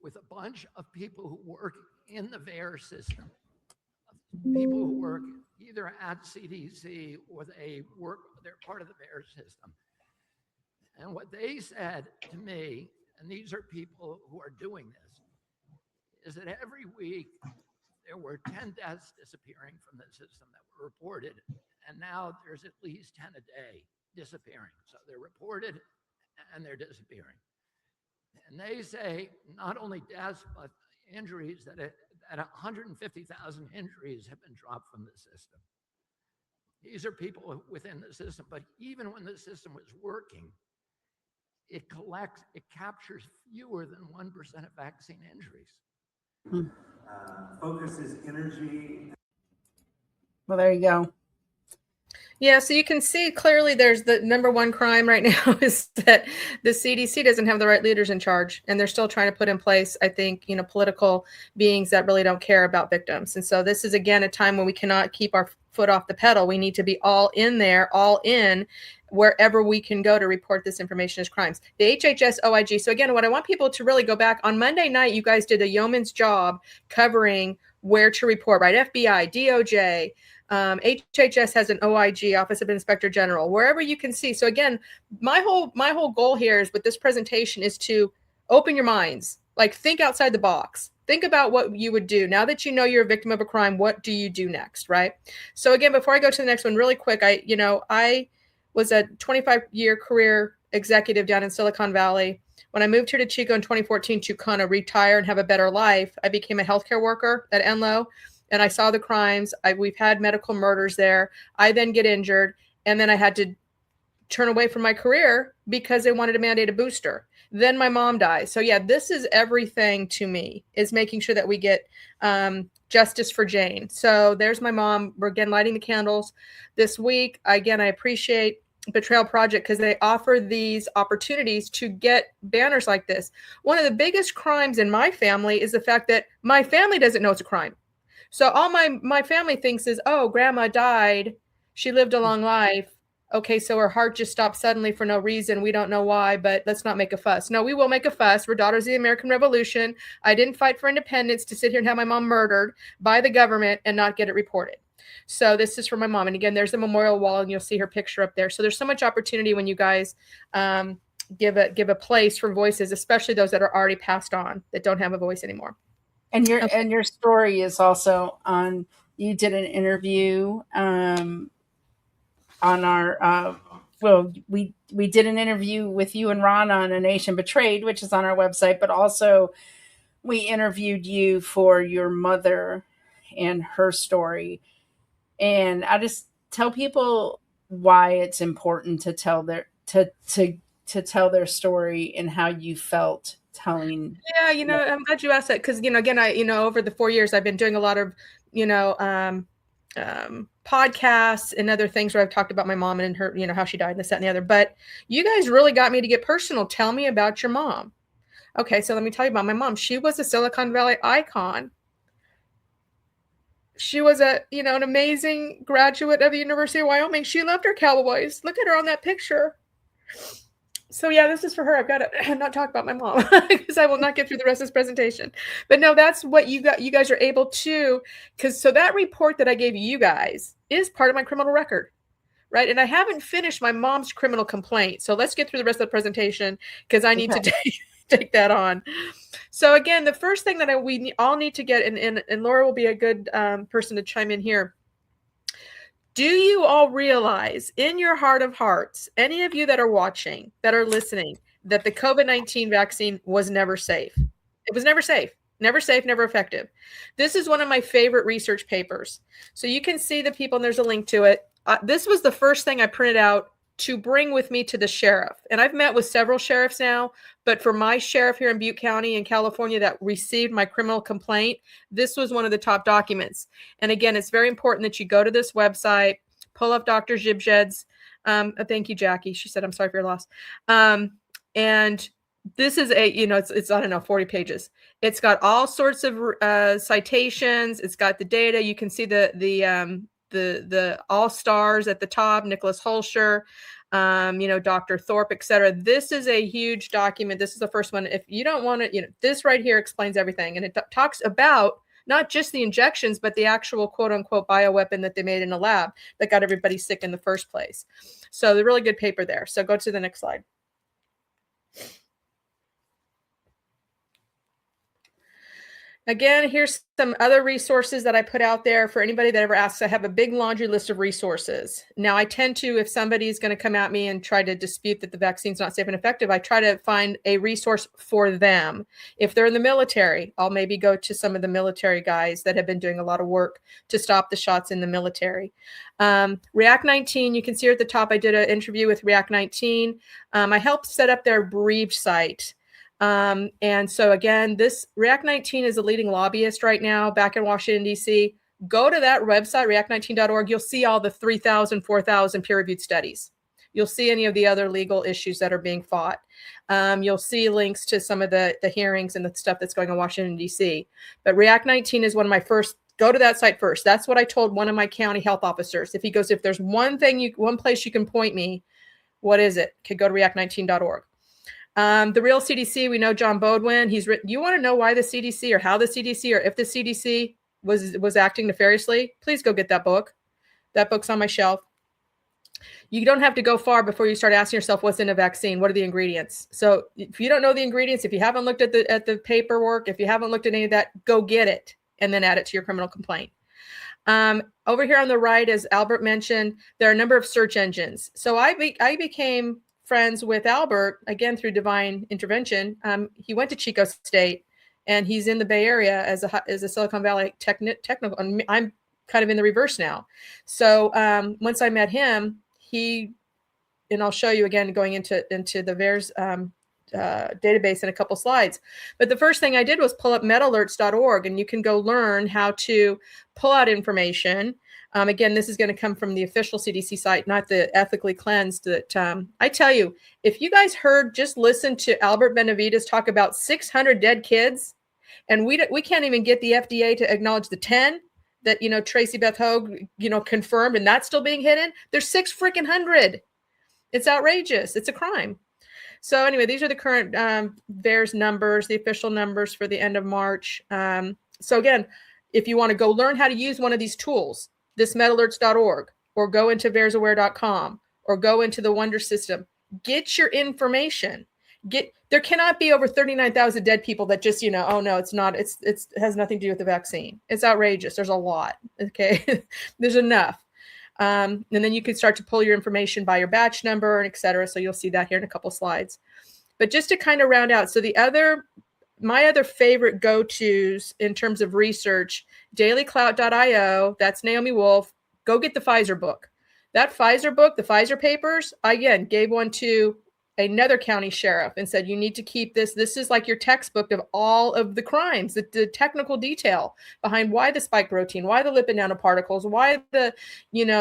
with a bunch of people who work in the VAERS system, people who work either at CDC or they're part of the VAERS system. And what they said to me, and these are people who are doing this, is that every week there were 10 deaths disappearing from the system that were reported, and now there's at least 10 a day disappearing. So they're reported and they're disappearing. And they say not only deaths, but injuries, that 150,000 injuries have been dropped from the system. These are people within the system, but even when the system was working, it captures fewer than 1% of vaccine injuries. Focuses energy. Well, there you go. Yeah, so you can see clearly there's the number one crime right now is that the CDC doesn't have the right leaders in charge, and they're still trying to put in place, I think, political beings that really don't care about victims. And so this is, again, a time when we cannot keep our foot off the pedal. We need to be all in there, all in, wherever we can go to report this information as crimes. The HHS OIG. So again, what I want people to really go back on Monday night, you guys did a yeoman's job covering where to report, right? FBI, DOJ, HHS has an OIG, Office of Inspector General, wherever you can see. So again, my whole goal here is with this presentation is to open your minds, like think outside the box. Think about what you would do. Now that you know you're a victim of a crime, what do you do next, right? So again, before I go to the next one, really quick, I was a 25-year career executive down in Silicon Valley. When I moved here to Chico in 2014 to kind of retire and have a better life, I became a healthcare worker at Enloe, and I saw the crimes. We've had medical murders there. I then get injured, and then I had to turn away from my career because they wanted to mandate a booster. Then my mom dies. So yeah, this is everything to me, is making sure that we get justice for Jane. So there's my mom. We're again lighting the candles this week. Again, I appreciate Betrayal Project because they offer these opportunities to get banners like this. One of the biggest crimes in my family is the fact that my family doesn't know it's a crime. So all my family thinks is, oh, grandma died. She lived a long life. Okay, so her heart just stopped suddenly for no reason. We don't know why, but let's not make a fuss. No, we will make a fuss. We're daughters of the American Revolution. I didn't fight for independence to sit here and have my mom murdered by the government and not get it reported. So this is for my mom. And again, there's a memorial wall and you'll see her picture up there. So there's so much opportunity when you guys give a place for voices, especially those that are already passed on, that don't have a voice anymore. And your story is also on. You did an interview on our. Well, we did an interview with you and Ron on A Nation Betrayed, which is on our website, but also we interviewed you for your mother and her story. And I just tell people why it's important to tell their to tell their story and how you felt telling. Yeah, I'm glad you asked that because, again, over the 4 years, I've been doing a lot of, podcasts and other things where I've talked about my mom and her, how she died and this, that, and the other. But you guys really got me to get personal. Tell me about your mom. Okay, so let me tell you about my mom. She was a Silicon Valley icon. She was an amazing graduate of the University of Wyoming. She loved her Cowboys. Look at her on that picture. So yeah, this is for her. I've got to not talk about my mom because I will not get through the rest of this presentation. But no, that's what you guys are able to, so that report that I gave you guys is part of my criminal record, right? And I haven't finished my mom's criminal complaint. So let's get through the rest of the presentation because I need to take that on. So again, the first thing that we all need to get, and Laura will be a good person to chime in here. Do you all realize in your heart of hearts, any of you that are watching, that are listening, that the COVID-19 vaccine was never safe? It was never safe, never effective. This is one of my favorite research papers. So you can see the people, and there's a link to it. This was the first thing I printed out to bring with me to the sheriff. And I've met with several sheriffs now, but for my sheriff here in Butte County in California that received my criminal complaint, this was one of the top documents. And again, it's very important that you go to this website, pull up Dr. Zibjed's. Thank you, Jackie. She said, I'm sorry for your loss. And this is it's I don't know, 40 pages. It's got all sorts of citations. It's got the data. You can see the all stars at the top, Nicholas Holscher, Dr. Thorpe, etc. This is a huge document. This is the first one. If you don't want to, this right here explains everything. And it talks about not just the injections, but the actual quote unquote bioweapon that they made in a lab that got everybody sick in the first place. So the really good paper there. So go to the next slide. Again, here's some other resources that I put out there for anybody that ever asks. I have a big laundry list of resources. Now, I tend to, if somebody's going to come at me and try to dispute that the vaccine's not safe and effective, I try to find a resource for them. If they're in the military, I'll maybe go to some of the military guys that have been doing a lot of work to stop the shots in the military. React 19, you can see here at the top, I did an interview with React 19. I helped set up their Breach site. And so again, this React 19 is a leading lobbyist right now back in Washington, D.C. Go to that website, react19.org. You'll see all the 3,000, 4,000 peer-reviewed studies. You'll see any of the other legal issues that are being fought. You'll see links to some of the hearings and the stuff that's going on in Washington, D.C. But React 19 is one of my first. Go to that site first. That's what I told one of my county health officers. If he goes, if there's one place you can point me, what is it? Could go to react19.org. The real CDC, we know John Bodwin. He's written. You want to know why the CDC or how the CDC or if the CDC was acting nefariously? Please go get that book. That book's on my shelf. You don't have to go far before you start asking yourself what's in a vaccine. What are the ingredients? So if you don't know the ingredients, if you haven't looked at the paperwork, if you haven't looked at any of that, go get it and then add it to your criminal complaint. Over here on the right, as Albert mentioned, there are a number of search engines. So I became friends with Albert, again, through divine intervention. He went to Chico State, and he's in the Bay Area as a Silicon Valley technical. And I'm kind of in the reverse now. So once I met him, and I'll show you again going into the VAERS database in a couple slides. But the first thing I did was pull up metalerts.org, and you can go learn how to pull out information. Again, this is going to come from the official CDC site, not the ethically cleansed. That I tell you, if you guys just listen to Albert Benavides talk about 600 dead kids, and we can't even get the FDA to acknowledge the 10 that Tracy Beth Hogue confirmed, and that's still being hidden. There's 600. It's outrageous. It's a crime. So anyway, these are the current VAERS numbers, the official numbers for the end of March. So again, if you want to go learn how to use one of these tools, this metalerts.org, or go into vaersaware.com, or go into the Wonder System, get your information. There cannot be over 39,000 dead people that just, oh no, it's not, it has nothing to do with the vaccine. It's outrageous. There's a lot. Okay. There's enough. And then you can start to pull your information by your batch number and et cetera. So you'll see that here in a couple slides. But just to kind of round out, so my other favorite go-tos in terms of research, dailyclout.io, that's Naomi Wolf. Go get the Pfizer book. That Pfizer book, the Pfizer papers, I, again, gave one to another county sheriff and said, you need to keep this. This is like your textbook of all of the crimes, the technical detail behind why the spike protein, why the lipid nanoparticles, why the,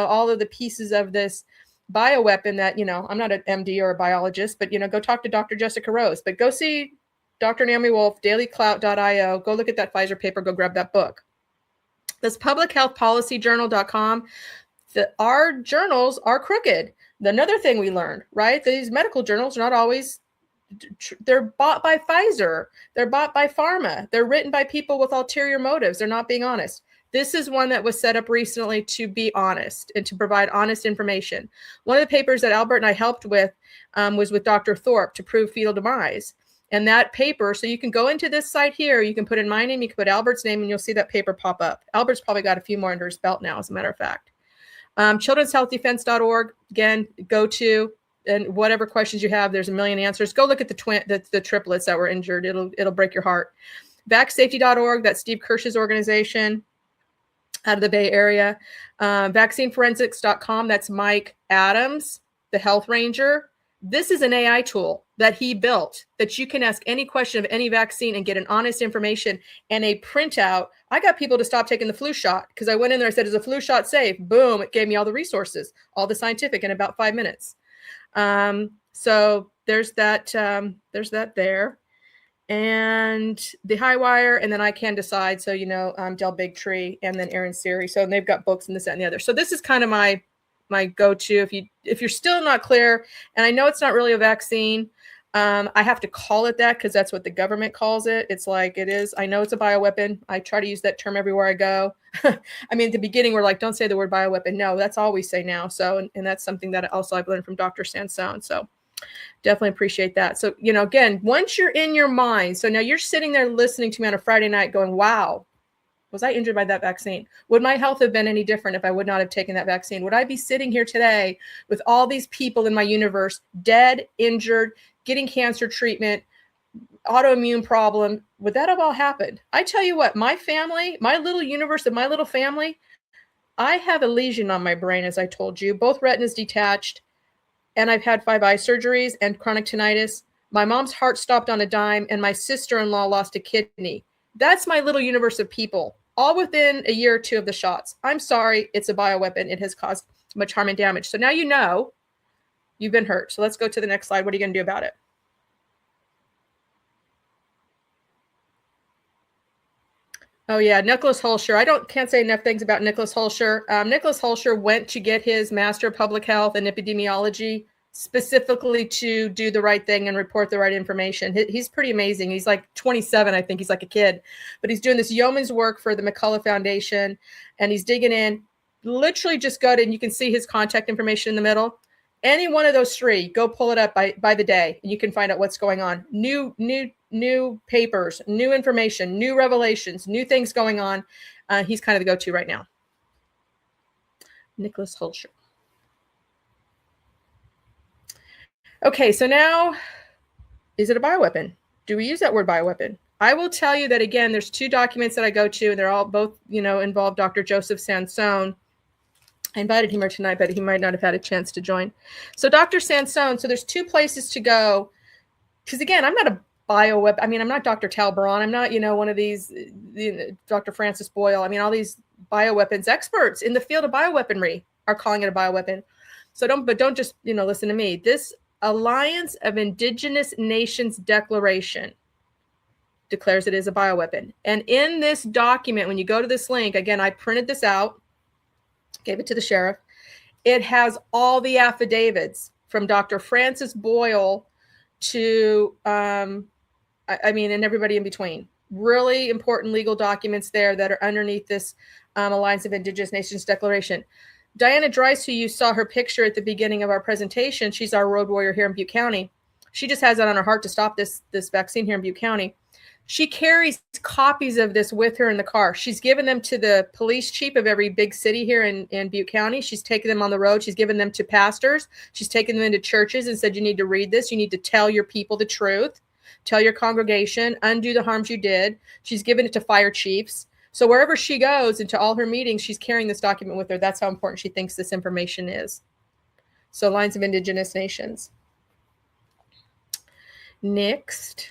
all of the pieces of this bioweapon that, I'm not an MD or a biologist, but, go talk to Dr. Jessica Rose, but go see Dr. Naomi Wolf, dailyclout.io. Go look at that Pfizer paper. Go grab that book. This publichealthpolicyjournal.com. Our journals are crooked. Another thing we learned, right? These medical journals are not always, they're bought by Pfizer. They're bought by pharma. They're written by people with ulterior motives. They're not being honest. This is one that was set up recently to be honest and to provide honest information. One of the papers that Albert and I helped with was with Dr. Thorpe to prove fetal demise. And that paper, so you can go into this site here, you can put in my name, you can put Albert's name, and you'll see that paper pop up. Albert's probably got a few more under his belt now, as a matter of fact. childrenshealthdefense.org, again, go to, and whatever questions you have, there's a million answers. Go look at the triplets that were injured. It'll break your heart. Vacsafety.org, that's Steve Kirsch's organization out of the Bay Area. Vaccineforensics.com, that's Mike Adams, the health ranger. This is an AI tool that he built that you can ask any question of any vaccine and get an honest information and a printout. I got people to stop taking the flu shot because I went in there and said, is a flu shot safe? Boom. It gave me all the resources, all the scientific in about 5 minutes. So there's that there. And the Highwire, and then I Can Decide. So, Del Bigtree and then Aaron Siri. So they've got books and this, that, and the other. So this is kind of my go-to if you're still not clear, and I know it's not really a vaccine. I have to call it that because that's what the government calls it. It's like it is. I know it's a bioweapon. I try to use that term everywhere I go. I mean, at the beginning, we're like, don't say the word bioweapon. No, that's all we say now. So, and that's something that also I've learned from Dr. Sansone. So definitely appreciate that. So, again, once you're in your mind, so now you're sitting there listening to me on a Friday night going, wow, was I injured by that vaccine? Would my health have been any different if I would not have taken that vaccine? Would I be sitting here today with all these people in my universe, dead, injured, getting cancer treatment, autoimmune problem? Would that have all happened? I tell you what, my family, my little universe of my little family, I have a lesion on my brain, as I told you, both retinas detached, and I've had 5 eye surgeries and chronic tinnitus. My mom's heart stopped on a dime, and my sister-in-law lost a kidney. That's my little universe of people, all within a year or two of the shots. I'm sorry, it's a bioweapon. It has caused much harm and damage. So now you've been hurt. So let's go to the next slide. What are you going to do about it? Oh yeah, Nicholas Hulsher. Can't say enough things about Nicholas Hulsher. Nicholas Hulsher went to get his Master of Public Health and Epidemiology specifically to do the right thing and report the right information. He's pretty amazing. He's like 27, I think. He's like a kid, but he's doing this yeoman's work for the McCullough Foundation, and he's digging in. Literally just go to, and you can see his contact information in the middle. Any one of those 3, go pull it up by the day, and you can find out what's going on. New papers, new information, new revelations, new things going on. He's kind of the go-to right now. Nicholas Hulsher. Okay, so now, is it a bioweapon? Do we use that word bioweapon? I will tell you that, again, there's 2 documents that I go to, and they're all both, involve Dr. Joseph Sansone. I invited him here tonight, but he might not have had a chance to join. So Dr. Sansone, so there's 2 places to go, because, again, I'm not a bioweapon. I mean, I'm not Dr. Talbaron. I'm not, one of these, Dr. Francis Boyle. I mean, all these bioweapons experts in the field of bioweaponry are calling it a bioweapon. So don't just, listen to me. This Alliance of Indigenous Nations Declaration declares it is a bioweapon. And in this document, when you go to this link, again, I printed this out, gave it to the sheriff. It has all the affidavits from Dr. Francis Boyle to, and everybody in between. Really important legal documents there that are underneath this Alliance of Indigenous Nations Declaration. Diana Dreiss, who you saw her picture at the beginning of our presentation, she's our road warrior here in Butte County. She just has it on her heart to stop this vaccine here in Butte County. She carries copies of this with her in the car. She's given them to the police chief of every big city here in Butte County. She's taken them on the road. She's given them to pastors. She's taken them into churches and said, you need to read this. You need to tell your people the truth. Tell your congregation, undo the harms you did. She's given it to fire chiefs. So wherever she goes into all her meetings, she's carrying this document with her. That's how important she thinks this information is. So lines of indigenous nations. Next.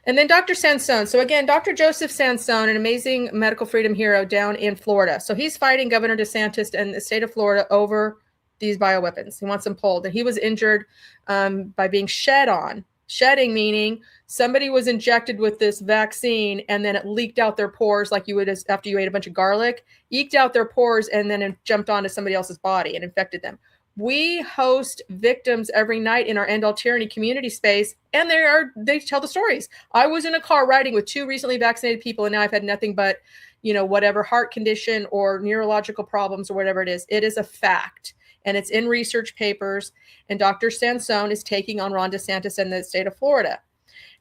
And then Dr. Sansone. So again, Dr. Joseph Sansone, an amazing medical freedom hero down in Florida. So he's fighting Governor DeSantis and the state of Florida over these bioweapons. He wants them pulled. And he was injured by being shed on. Shedding meaning somebody was injected with this vaccine and then it leaked out their pores like you would after you ate a bunch of garlic, eked out their pores and then it jumped onto somebody else's body and infected them. We host victims every night in our End All Tyranny community space, and they tell the stories. I was in a car riding with 2 recently vaccinated people, and now I've had nothing but, whatever heart condition or neurological problems or whatever it is. It is a fact, and it's in research papers. And Dr. Sansone is taking on Ron DeSantis in the state of Florida.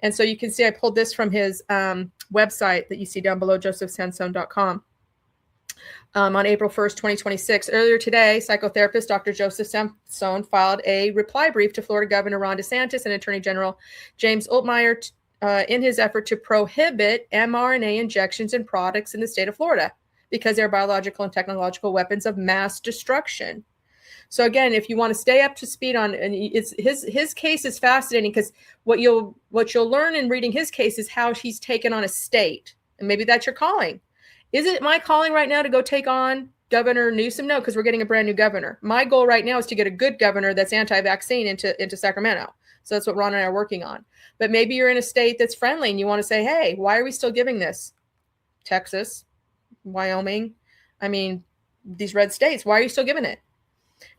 And so you can see I pulled this from his website that you see down below, josephsansone.com. On April 1st, 2026. Earlier today, psychotherapist Dr. Joseph Sansone filed a reply brief to Florida Governor Ron DeSantis and Attorney General James Altmaier in his effort to prohibit mRNA injections and products in the state of Florida because they're biological and technological weapons of mass destruction. So again, if you want to stay up to speed on, and it's his case is fascinating because what you'll learn in reading his case is how he's taken on a state, and maybe that's your calling. Is it my calling right now to go take on Governor Newsom? No, because we're getting a brand new governor. My goal right now is to get a good governor that's anti-vaccine into Sacramento. So that's what Ron and I are working on. But maybe you're in a state that's friendly and you want to say, hey, why are we still giving this? Texas, Wyoming, these red states, why are you still giving it?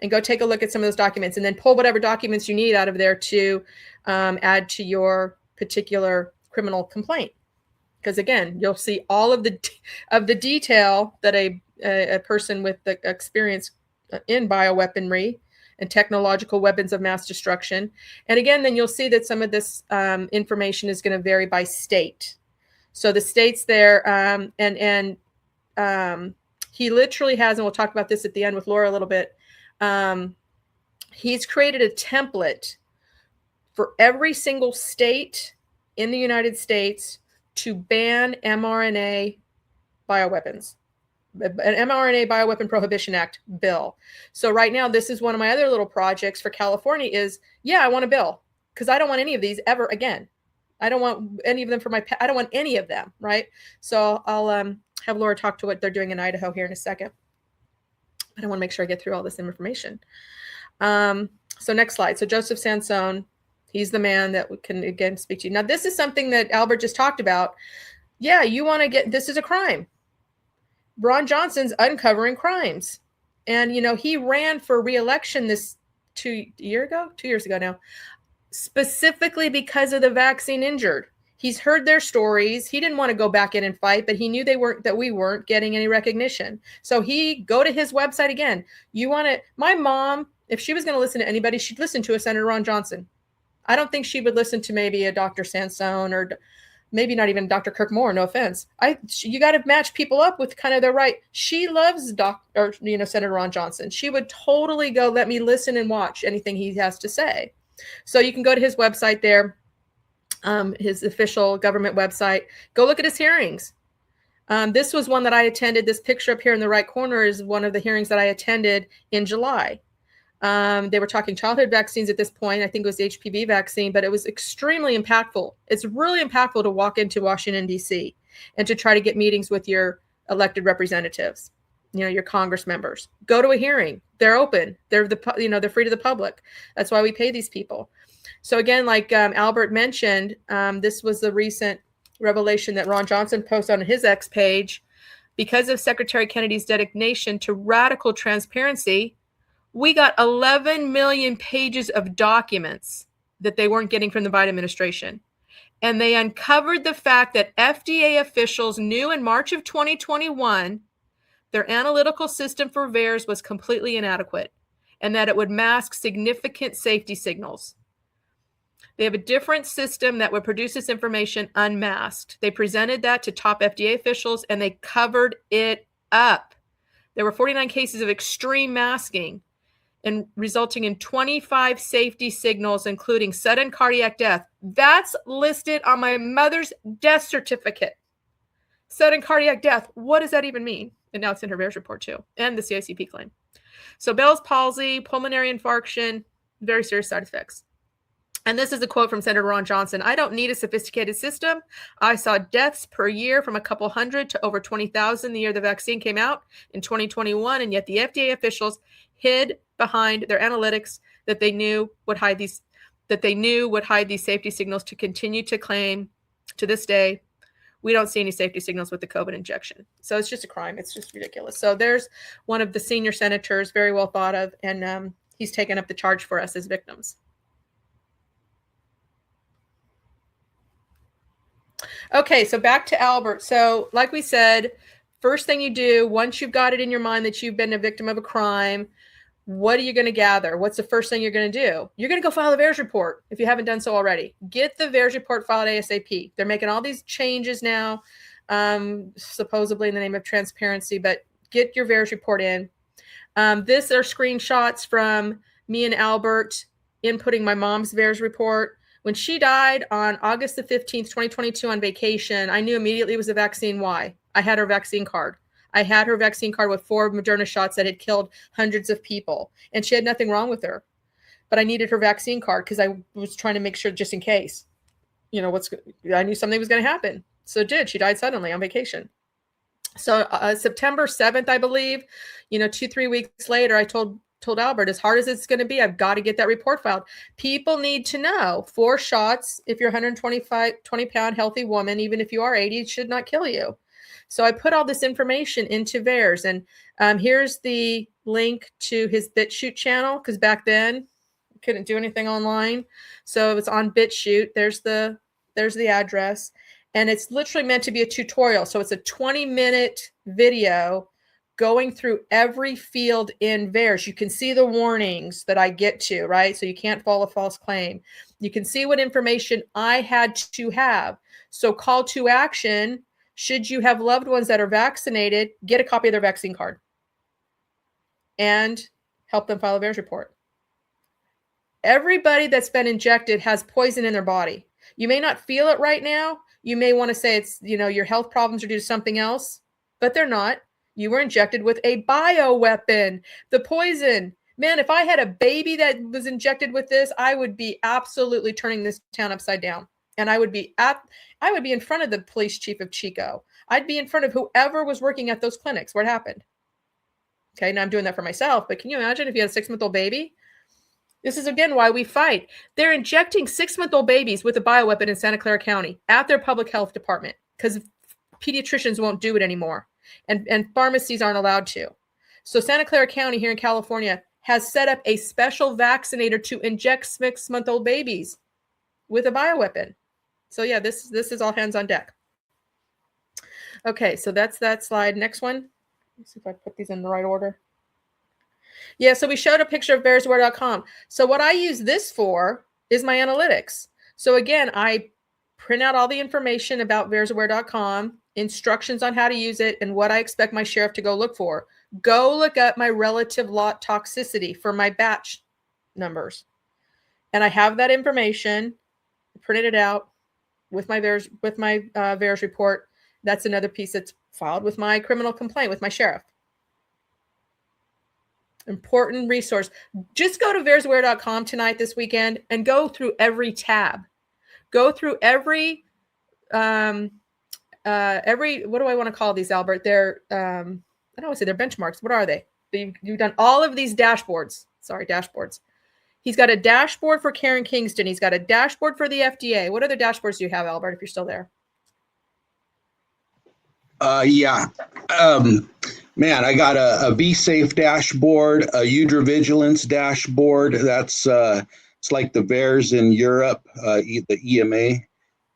And go take a look at some of those documents and then pull whatever documents you need out of there to add to your particular criminal complaint. Because again, you'll see all of the detail that a person with the experience in bioweaponry and technological weapons of mass destruction. And again, then you'll see that some of this information is going to vary by state. So the states there, he literally has, and we'll talk about this at the end with Laura a little bit. He's created a template for every single state in the United States to ban mRNA bioweapons, an mRNA Bioweapon Prohibition Act bill. So right now, this is one of my other little projects for California is, I want a bill because I don't want any of these ever again. I don't want any of them for I don't want any of them, right? So I'll have Laura talk to what they're doing in Idaho here in a second. But I want to make sure I get through all this information. So next slide. So Joseph Sansone, he's the man that can, again, speak to you. Now, this is something that Albert just talked about. Yeah, you want to this is a crime. Ron Johnson's uncovering crimes. And, he ran for re-election 2 years ago now, specifically because of the vaccine injured. He's heard their stories. He didn't want to go back in and fight, but he knew we weren't getting any recognition. So go to his website again. My mom, if she was going to listen to anybody, she'd listen to a Senator Ron Johnson. I don't think she would listen to maybe a Dr. Sansone or maybe not even Dr. Kirk Moore. No offense. You got to match people up with kind of their right. She loves Senator Ron Johnson. She would totally go, let me listen and watch anything he has to say. So you can go to his website there, his official government website. Go look at his hearings. This was one that I attended. This picture up here in the right corner is one of the hearings that I attended in July. They were talking childhood vaccines at this point. I think it was the HPV vaccine, but it was extremely impactful. It's really impactful to walk into Washington, D.C. and to try to get meetings with your elected representatives, your Congress members. Go to a hearing. They're open. They're they're free to the public. That's why we pay these people. So again, like Albert mentioned, this was the recent revelation that Ron Johnson posted on his X page. Because of Secretary Kennedy's dedication to radical transparency, we got 11 million pages of documents that they weren't getting from the Biden administration. And they uncovered the fact that FDA officials knew in March of 2021 their analytical system for VAERS was completely inadequate and that it would mask significant safety signals. They have a different system that would produce this information unmasked. They presented that to top FDA officials and they covered it up. There were 49 cases of extreme masking and resulting in 25 safety signals, including sudden cardiac death. That's listed on my mother's death certificate. Sudden cardiac death. What does that even mean? And now it's in her VAERS report too, and the CICP claim. So Bell's palsy, pulmonary infarction, very serious side effects. And this is a quote from Senator Ron Johnson. I don't need a sophisticated system. I saw deaths per year from a couple hundred to over 20,000 the year the vaccine came out in 2021. And yet the FDA officials hid behind their analytics that they knew would hide these safety signals to continue to claim to this day, we don't see any safety signals with the COVID injection. So it's just a crime. It's just ridiculous. So there's one of the senior senators, very well thought of, and he's taken up the charge for us as victims. Okay, so back to Albert. So like we said, first thing you do, once you've got it in your mind that you've been a victim of a crime, what are you going to gather? What's the first thing you're going to do? You're going to go file a VAERS report if you haven't done so already. Get the VAERS report filed ASAP. They're making all these changes now, supposedly in the name of transparency, but get your VAERS report in. This are screenshots from me and Albert inputting my mom's VAERS report. When she died on August the 15th, 2022 on vacation, I knew immediately it was a vaccine. Why? I had her vaccine card. I had her vaccine card with 4 Moderna shots that had killed hundreds of people. And she had nothing wrong with her. But I needed her vaccine card because I was trying to make sure just in case. You know, I knew something was going to happen. So it did. She died suddenly on vacation. So September 7th, I believe, 2-3 weeks later, I told Albert, as hard as it's going to be, I've got to get that report filed. People need to know 4 shots, if you're a 20-pound healthy woman, even if you are 80, it should not kill you. So I put all this information into VAERS, and here's the link to his BitChute channel, because back then I couldn't do anything online. So it's on BitChute. There's the address, and it's literally meant to be a tutorial. So it's a 20-minute video going through every field in VAERS. You can see the warnings that I get to, right? So you can't file a false claim. You can see what information I had to have. So call to action, should you have loved ones that are vaccinated, get a copy of their vaccine card and help them file a VAERS report. Everybody that's been injected has poison in their body. You may not feel it right now. You may want to say it's, your health problems are due to something else, but they're not. You were injected with a bioweapon, the poison. Man, if I had a baby that was injected with this, I would be absolutely turning this town upside down. And I would be in front of the police chief of Chico. I'd be in front of whoever was working at those clinics where it happened. Okay, now I'm doing that for myself, but can you imagine if you had a 6-month-old baby? This is, again, why we fight. They're injecting 6-month-old babies with a bioweapon in Santa Clara County at their public health department because pediatricians won't do it anymore. And pharmacies aren't allowed to. So Santa Clara County here in California has set up a special vaccinator to inject 6-month-old babies with a bioweapon. So yeah, this is all hands on deck. Okay, so that's that slide. Next one. Let's see if I put these in the right order. Yeah, so we showed a picture of bearswear.com. So what I use this for is my analytics. So again, I print out all the information about bearswear.com, instructions on how to use it, and what I expect my sheriff to go look for. Go look up my relative lot toxicity for my batch numbers. And I have that information, printed it out with my VAERS report. That's another piece that's filed with my criminal complaint with my sheriff. Important resource. Just go to bearswear.com tonight, this weekend, and go through every tab. Go through every what do I want to call these, Albert? They're I don't want to say they're benchmarks. What are they? You've done all of these dashboards. Sorry, dashboards. He's got a dashboard for Karen Kingston. He's got a dashboard for the FDA. What other dashboards do you have, Albert, if you're still there? Yeah. Man, I got a Be Safe dashboard, a Udra Vigilance dashboard. That's it's like the VAERS in Europe, the EMA.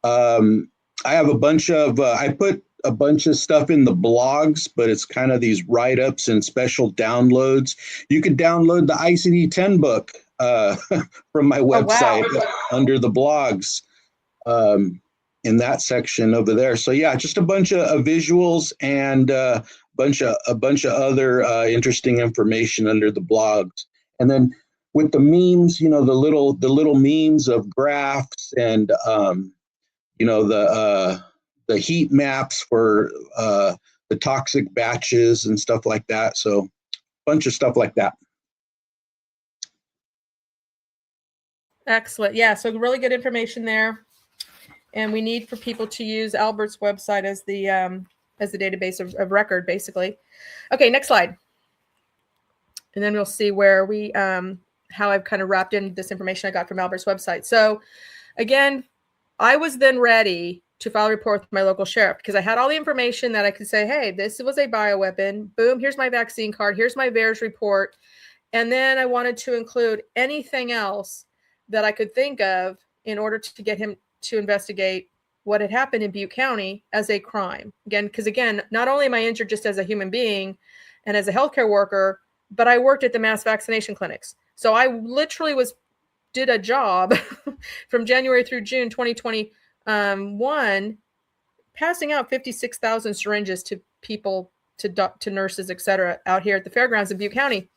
I have a bunch of, I put a bunch of stuff in the blogs, but it's kind of these write-ups and special downloads. You could download the ICD-10 book from my website under the blogs in that section over there. So yeah, just a bunch of visuals and a bunch of other interesting information under the blogs. And then with the memes, the little memes of graphs and the heat maps for the toxic batches and stuff like that. So a bunch of stuff like that. Excellent. Yeah, so really good information there. And we need for people to use Albert's website as the database of record, basically. Okay, next slide. And then we'll see where we how I've kind of wrapped in this information I got from Albert's website. So again, I was then ready to file a report with my local sheriff because I had all the information that I could say, hey, this was a bioweapon. Boom, here's my vaccine card. Here's my VAERS report. And then I wanted to include anything else that I could think of in order to get him to investigate what had happened in Butte County as a crime. Because not only am I injured just as a human being and as a healthcare worker, but I worked at the mass vaccination clinics. So I literally did a job from January through June 2021, passing out 56,000 syringes to people, to nurses, et cetera, out here at the fairgrounds in Butte County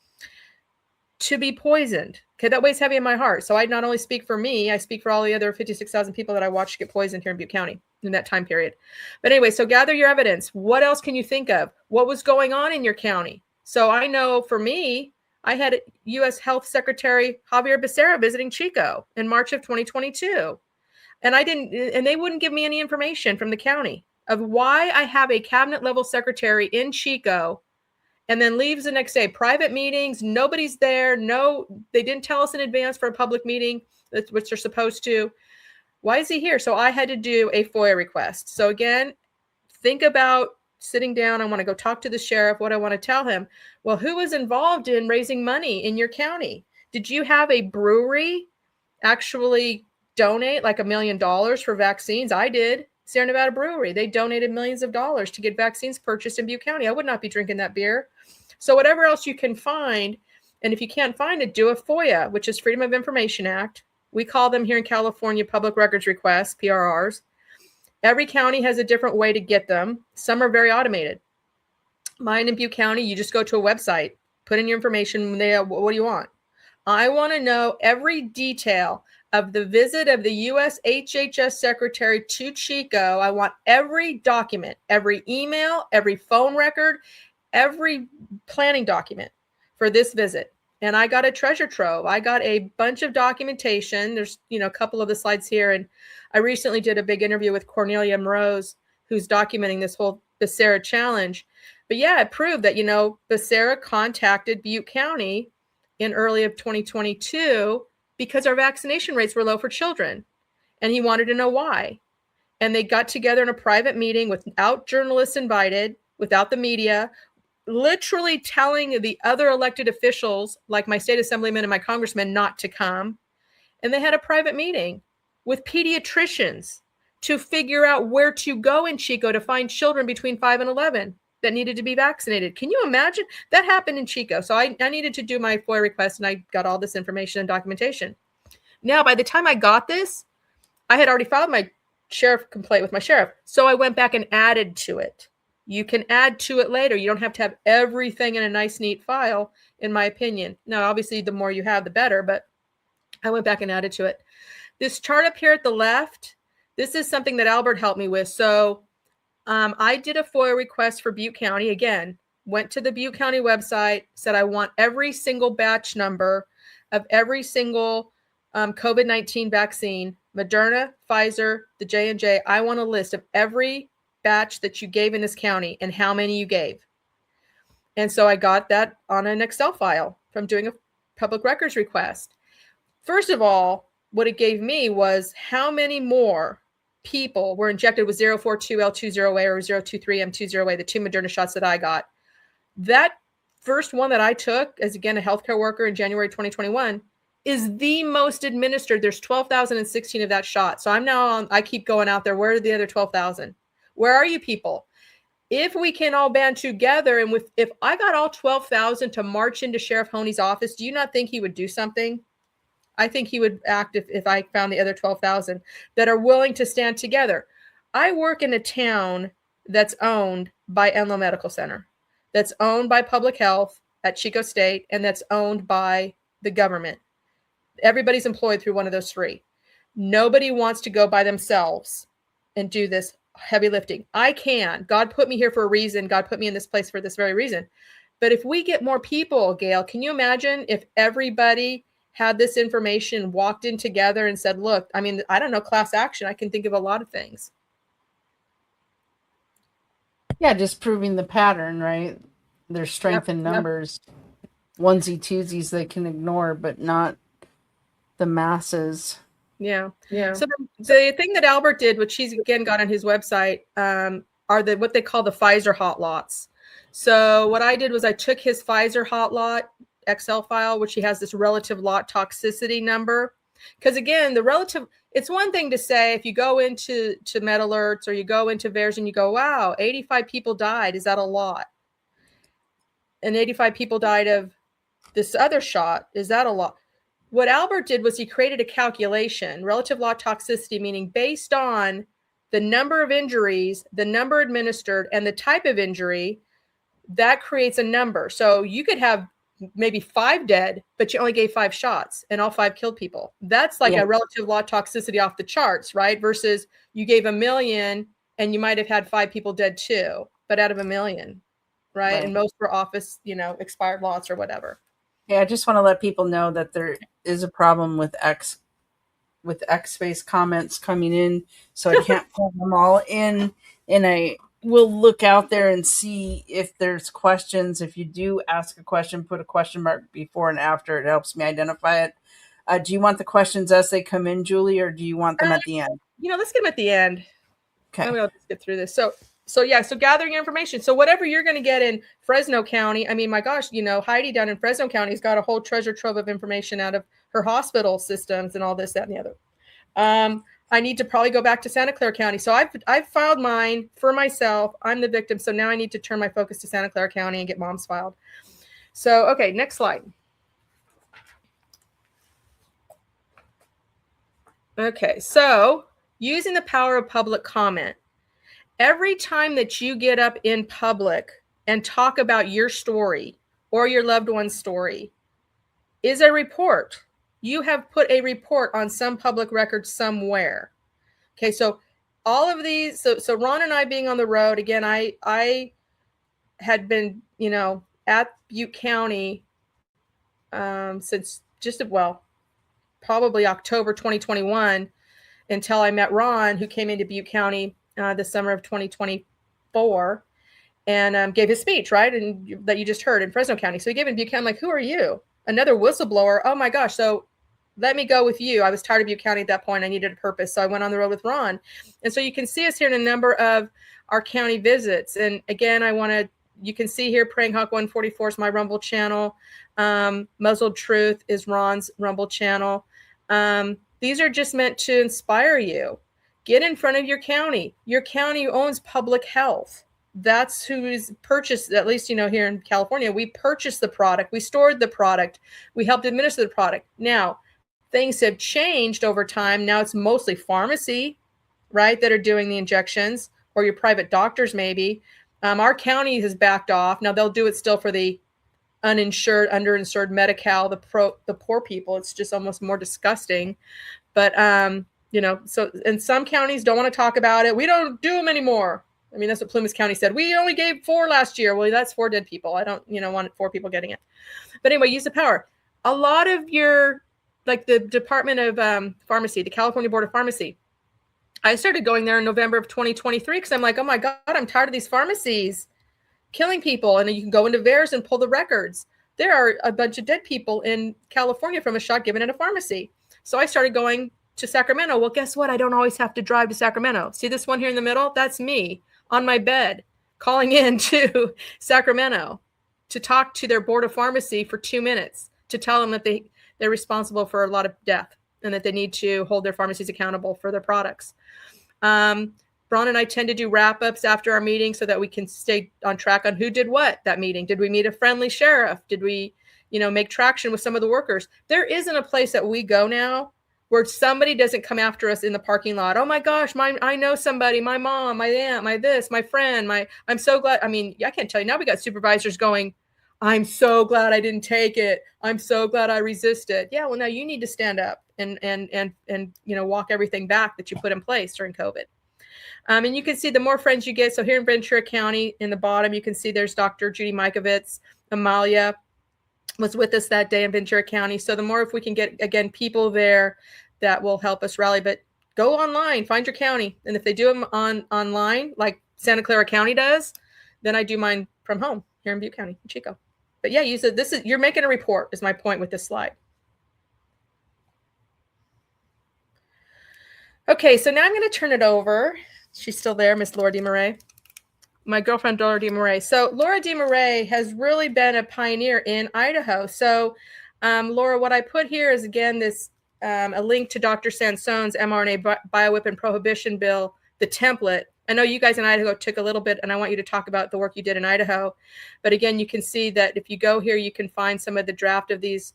to be poisoned. Okay, that weighs heavy in my heart. So I not only speak for me, I speak for all the other 56,000 people that I watched get poisoned here in Butte County in that time period. But anyway, so gather your evidence. What else can you think of? What was going on in your county? So I know for me, I had U.S. Health Secretary Javier Becerra visiting Chico in March of 2022. And they wouldn't give me any information from the county of why I have a cabinet level secretary in Chico and then leaves the next day. Private meetings, nobody's there. No, they didn't tell us in advance for a public meeting, which they're supposed to. Why is he here? So I had to do a FOIA request. So again, think about sitting down. I want to go talk to the sheriff. What I want to tell him. Well, who was involved in raising money in your county? Did you have a brewery actually donate like $1 million for vaccines? I did. Sierra Nevada Brewery. They donated millions of dollars to get vaccines purchased in Butte County. I would not be drinking that beer. So whatever else you can find, and if you can't find it, do a FOIA, which is Freedom of Information Act. We call them here in California public records requests, PRRs. Every county has a different way to get them. Some are very automated. Mine in Butte County, you just go to a website, put in your information. What do you want? I want to know every detail of the visit of the U.S. HHS Secretary to Chico. I want every document, every email, every phone record, every planning document for this visit. And I got a treasure trove. I got a bunch of documentation. There's, a couple of the slides here. And I recently did a big interview with Cornelia Moroz, who's documenting this whole Becerra challenge. But yeah, it proved that, Becerra contacted Butte County in early of 2022 because our vaccination rates were low for children. And he wanted to know why. And they got together in a private meeting without journalists invited, without the media, literally telling the other elected officials, like my state assemblyman and my congressman, not to come. And they had a private meeting with pediatricians to figure out where to go in Chico to find children between 5 and 11 that needed to be vaccinated. Can you imagine? That happened in Chico. So I needed to do my FOIA request, and I got all this information and documentation. Now, by the time I got this, I had already filed my sheriff complaint with my sheriff. So I went back and added to it. You can add to it later. You don't have to have everything in a nice, neat file, in my opinion. Now, obviously, the more you have, the better, but I went back and added to it. This chart up here at the left, this is something that Albert helped me with. So I did a FOIA request for Butte County. Again, went to the Butte County website, said I want every single batch number of every single COVID-19 vaccine, Moderna, Pfizer, the J&J. I want a list of every batch that you gave in this county and how many you gave. And so I got that on an Excel file from doing a public records request. First of all, what it gave me was how many more people were injected with 042L20A or 023M20A, the 2 Moderna shots that I got. That first one that I took as, again, a healthcare worker in January 2021 is the most administered. There's 12,016 of that shot. So I keep going out there. Where are the other 12,000? Where are you people? if we can all band together, and if I got all 12,000 to march into Sheriff Honey's office, do you not think he would do something? I think he would act if I found the other 12,000 that are willing to stand together. I work in a town that's owned by Enloe Medical Center, that's owned by Public Health at Chico State, and that's owned by the government. Everybody's employed through one of those three. Nobody wants to go by themselves and do this heavy lifting. I can. God put me here for a reason. God put me in this place for this very reason. But if we get more people, Gail, can you imagine if everybody had this information, walked in together and said, look, I mean, I don't know, class action. I can think of a lot of things. Yeah, just proving the pattern, right? There's strength in numbers. Onesie twosies they can ignore, but not the masses. Yeah. So the thing that Albert did, which he's again got on his website, are what they call the Pfizer hot lots. So what I did was I took his Pfizer hot lot Excel file, which he has this relative lot toxicity number. Because again, it's one thing to say if you go into MedAlerts or you go into VAERS and you go, wow, 85 people died. Is that a lot? And 85 people died of this other shot. Is that a lot? What Albert did was he created a calculation, relative lot toxicity, meaning based on the number of injuries, the number administered, and the type of injury, that creates a number. So you could have maybe 5 dead, but you only gave 5 shots and all 5 killed people. That's like a relative lot toxicity off the charts, right? Versus you gave 1 million and you might have had 5 people dead too, but out of 1 million, right? And most were office, expired lots or whatever. Yeah, I just want to let people know that there is a problem with X-space comments coming in, so I can't pull them all in. And we'll look out there and see if there's questions. If you do ask a question, put a question mark before and after. It helps me identify it. Do you want the questions as they come in, Julie, or do you want them at the end? Let's get them at the end. Okay. I'm going to just get through this. So gathering information. So whatever you're going to get in Fresno County, I mean, my gosh, Heidi down in Fresno County has got a whole treasure trove of information out of her hospital systems and all this, that, and the other. I need to probably go back to Santa Clara County. So I've filed mine for myself. I'm the victim. So now I need to turn my focus to Santa Clara County and get mom's filed. So, okay, next slide. Okay, so using the power of public comment. Every time that you get up in public and talk about your story or your loved one's story is a report. You have put a report on some public record somewhere. Okay, so all of these, so Ron and I being on the road, again, I had been, at Butte County since probably October 2021 until I met Ron, who came into Butte County the summer of 2024 and gave his speech, right? And that you just heard in Fresno County. So he gave it in Butte County. I'm like, who are you? Another whistleblower. Oh my gosh. So let me go with you. I was tired of Butte County at that point. I needed a purpose. So I went on the road with Ron. And so you can see us here in a number of our county visits. And again, you can see here, Praying Hawk 144 is my Rumble channel. Muzzled Truth is Ron's Rumble channel. These are just meant to inspire you. Get in front of your county. Your county owns public health. That's who is purchased, at least, here in California, we purchased the product. We stored the product. We helped administer the product. Now, things have changed over time. Now it's mostly pharmacy, right, that are doing the injections, or your private doctors maybe. Our county has backed off. Now they'll do it still for the uninsured, underinsured Medi-Cal, the poor people. It's just almost more disgusting. But, so in some counties don't want to talk about it. We don't do them anymore. I mean, that's what Plumas County said. We only gave 4 last year. Well, that's 4 dead people. I don't, want 4 people getting it. But anyway, use the power. A lot of like the Department of Pharmacy, the California Board of Pharmacy, I started going there in November of 2023 because I'm like, oh my God, I'm tired of these pharmacies killing people. And you can go into VAERS and pull the records. There are a bunch of dead people in California from a shot given at a pharmacy. So I started going to Sacramento. Well, guess what? I don't always have to drive to Sacramento. See this one here in the middle? That's me on my bed calling in to Sacramento to talk to their board of pharmacy for 2 minutes to tell them that they're responsible for a lot of death and that they need to hold their pharmacies accountable for their products. Ron and I tend to do wrap-ups after our meeting so that we can stay on track on who did what that meeting. Did we meet a friendly sheriff? Did we, make traction with some of the workers? There isn't a place that we go now where somebody doesn't come after us in the parking lot. Oh my gosh, I know somebody, my mom, my aunt, my this, my friend, I'm so glad. I mean, I can't tell you now, we got supervisors going, I'm so glad I didn't take it. I'm so glad I resisted. Yeah, well, now you need to stand up and walk everything back that you put in place during COVID. And you can see the more friends you get. So here in Ventura County, in the bottom, you can see there's Dr. Judy Mikovits. Amalia was with us that day in Ventura County. So the more, if we can get, again, people there, that will help us rally. But go online, find your county. And if they do them online, like Santa Clara County does, then I do mine from home here in Butte County, in Chico. But yeah, you're making a report is my point with this slide. Okay, so now I'm going to turn it over. She's still there, Miss Laura DeMarais. My girlfriend, Laura DeMarais. So Laura DeMarais has really been a pioneer in Idaho. So Laura, what I put here is, again, this a link to Dr. Sansone's mRNA bioweapon prohibition bill, the template. I know you guys in Idaho took a little bit, and I want you to talk about the work you did in Idaho. But again, you can see that if you go here, you can find some of the draft of these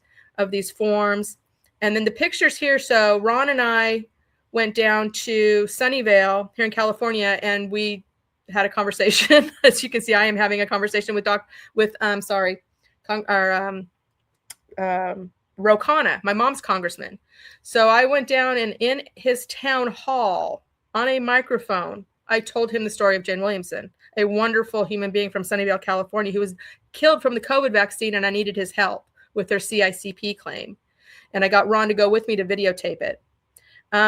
forms. And then the pictures here. So Ron and I went down to Sunnyvale here in California, and we had a conversation. As you can see, I am having a conversation with Ro Khanna, my mom's congressman. So I went down, and in his town hall on a microphone, I told him the story of Jen Williamson, a wonderful human being from Sunnyvale, California, who was killed from the COVID vaccine, and I needed his help with their CICP claim. And I got Ron to go with me to videotape it.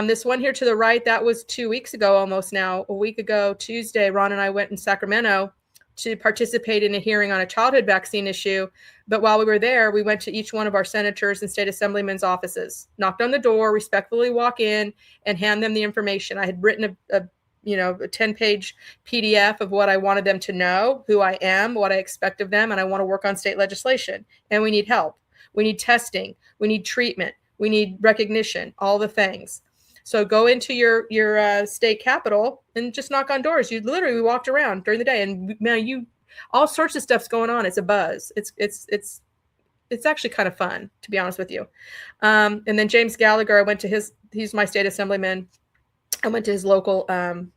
This one here to the right, that was 2 weeks ago, almost now, a week ago, Tuesday. Ron and I went in Sacramento to participate in a hearing on a childhood vaccine issue. But while we were there, we went to each one of our senators and state assemblymen's offices, knocked on the door, respectfully walk in, and hand them the information. I had written a 10-page PDF of what I wanted them to know, who I am, what I expect of them, and I want to work on state legislation. And we need help. We need testing. We need treatment. We need recognition, all the things. So go into your state capital and just knock on doors. We walked around during the day, and man, all sorts of stuff's going on. It's a buzz. It's actually kind of fun, to be honest with you. And then James Gallagher, I went to he's my state assemblyman. I went to his local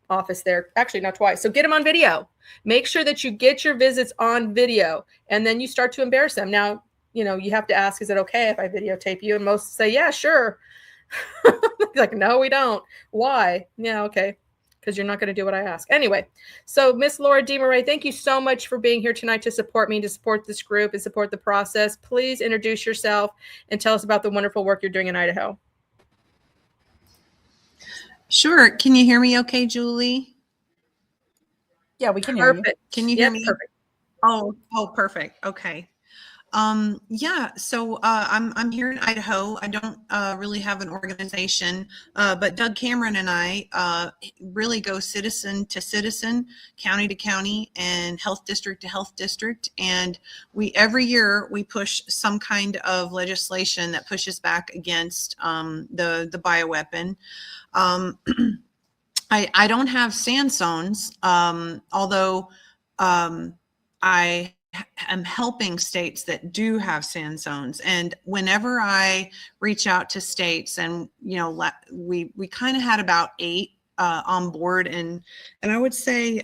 office there. Actually, not twice. So get him on video. Make sure that you get your visits on video, and then you start to embarrass them. Now, you have to ask, is it okay if I videotape you? And most say, yeah, sure. Like, no, we don't. Why? Yeah, okay. Because you're not going to do what I ask. Anyway, so Miss Laura DeMarais, thank you so much for being here tonight to support me, to support this group, and support the process. Please introduce yourself and tell us about the wonderful work you're doing in Idaho. Sure. Can you hear me okay, Julie? Yeah, we can hear you. Perfect. Can you hear me? Perfect. Oh, perfect. Okay. Yeah, so I'm here in Idaho. I don't really have an organization, but Doug Cameron and I really go citizen to citizen, county to county, and health district to health district. And every year we push some kind of legislation that pushes back against the bioweapon. I don't have sand zones, although I am helping states that do have sand zones. And whenever I reach out to states, and we kind of had about 8 on board, and I would say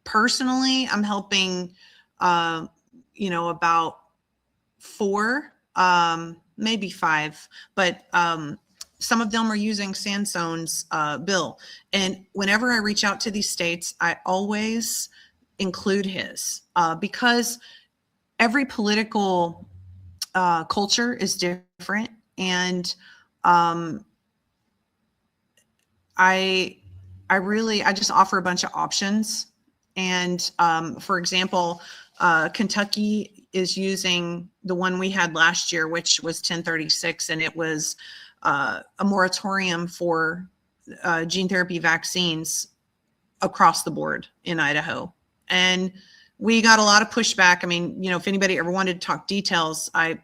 personally I'm helping about 4, maybe 5, but some of them are using sand zones bill. And whenever I reach out to these states, I always include his because every political culture is different, and I just offer a bunch of options. And for example, Kentucky is using the one we had last year, which was 1036, and it was a moratorium for gene therapy vaccines across the board in Idaho. And we got a lot of pushback. I mean, if anybody ever wanted to talk details, I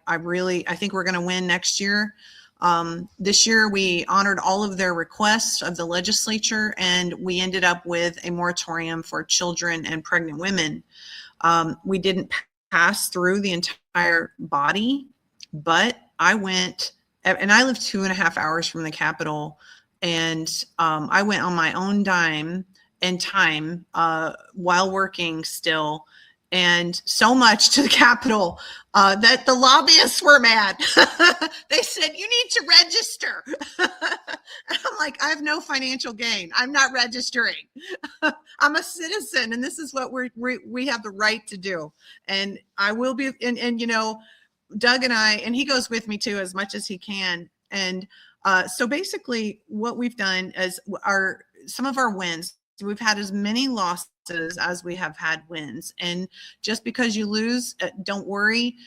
think we're going to win next year. This year, we honored all of their requests of the legislature, and we ended up with a moratorium for children and pregnant women. We didn't pass through the entire body, but I went, and I live 2.5 hours from the Capitol, and I went on my own dime and time while working still, and so much to the Capitol that the lobbyists were mad. They said, you need to register. I'm like, I have no financial gain. I'm not registering. I'm a citizen, and this is what we have the right to do. And I will be, and you know, Doug and I, and he goes with me too as much as he can. And so basically what we've done is some of our wins, we've had as many losses as we have had wins. And just because you lose, don't worry.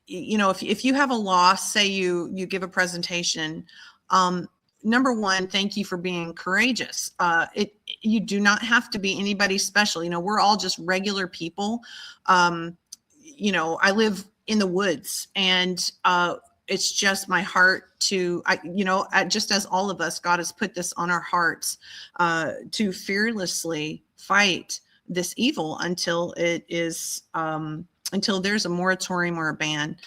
You know, if you have a loss, say you give a presentation, number one, thank you for being courageous. You do not have to be anybody special. You know, we're all just regular people. You know, I live in the woods, and it's just my heart to, just as all of us, God has put this on our hearts to fearlessly fight this evil until it is, until there's a moratorium or a ban.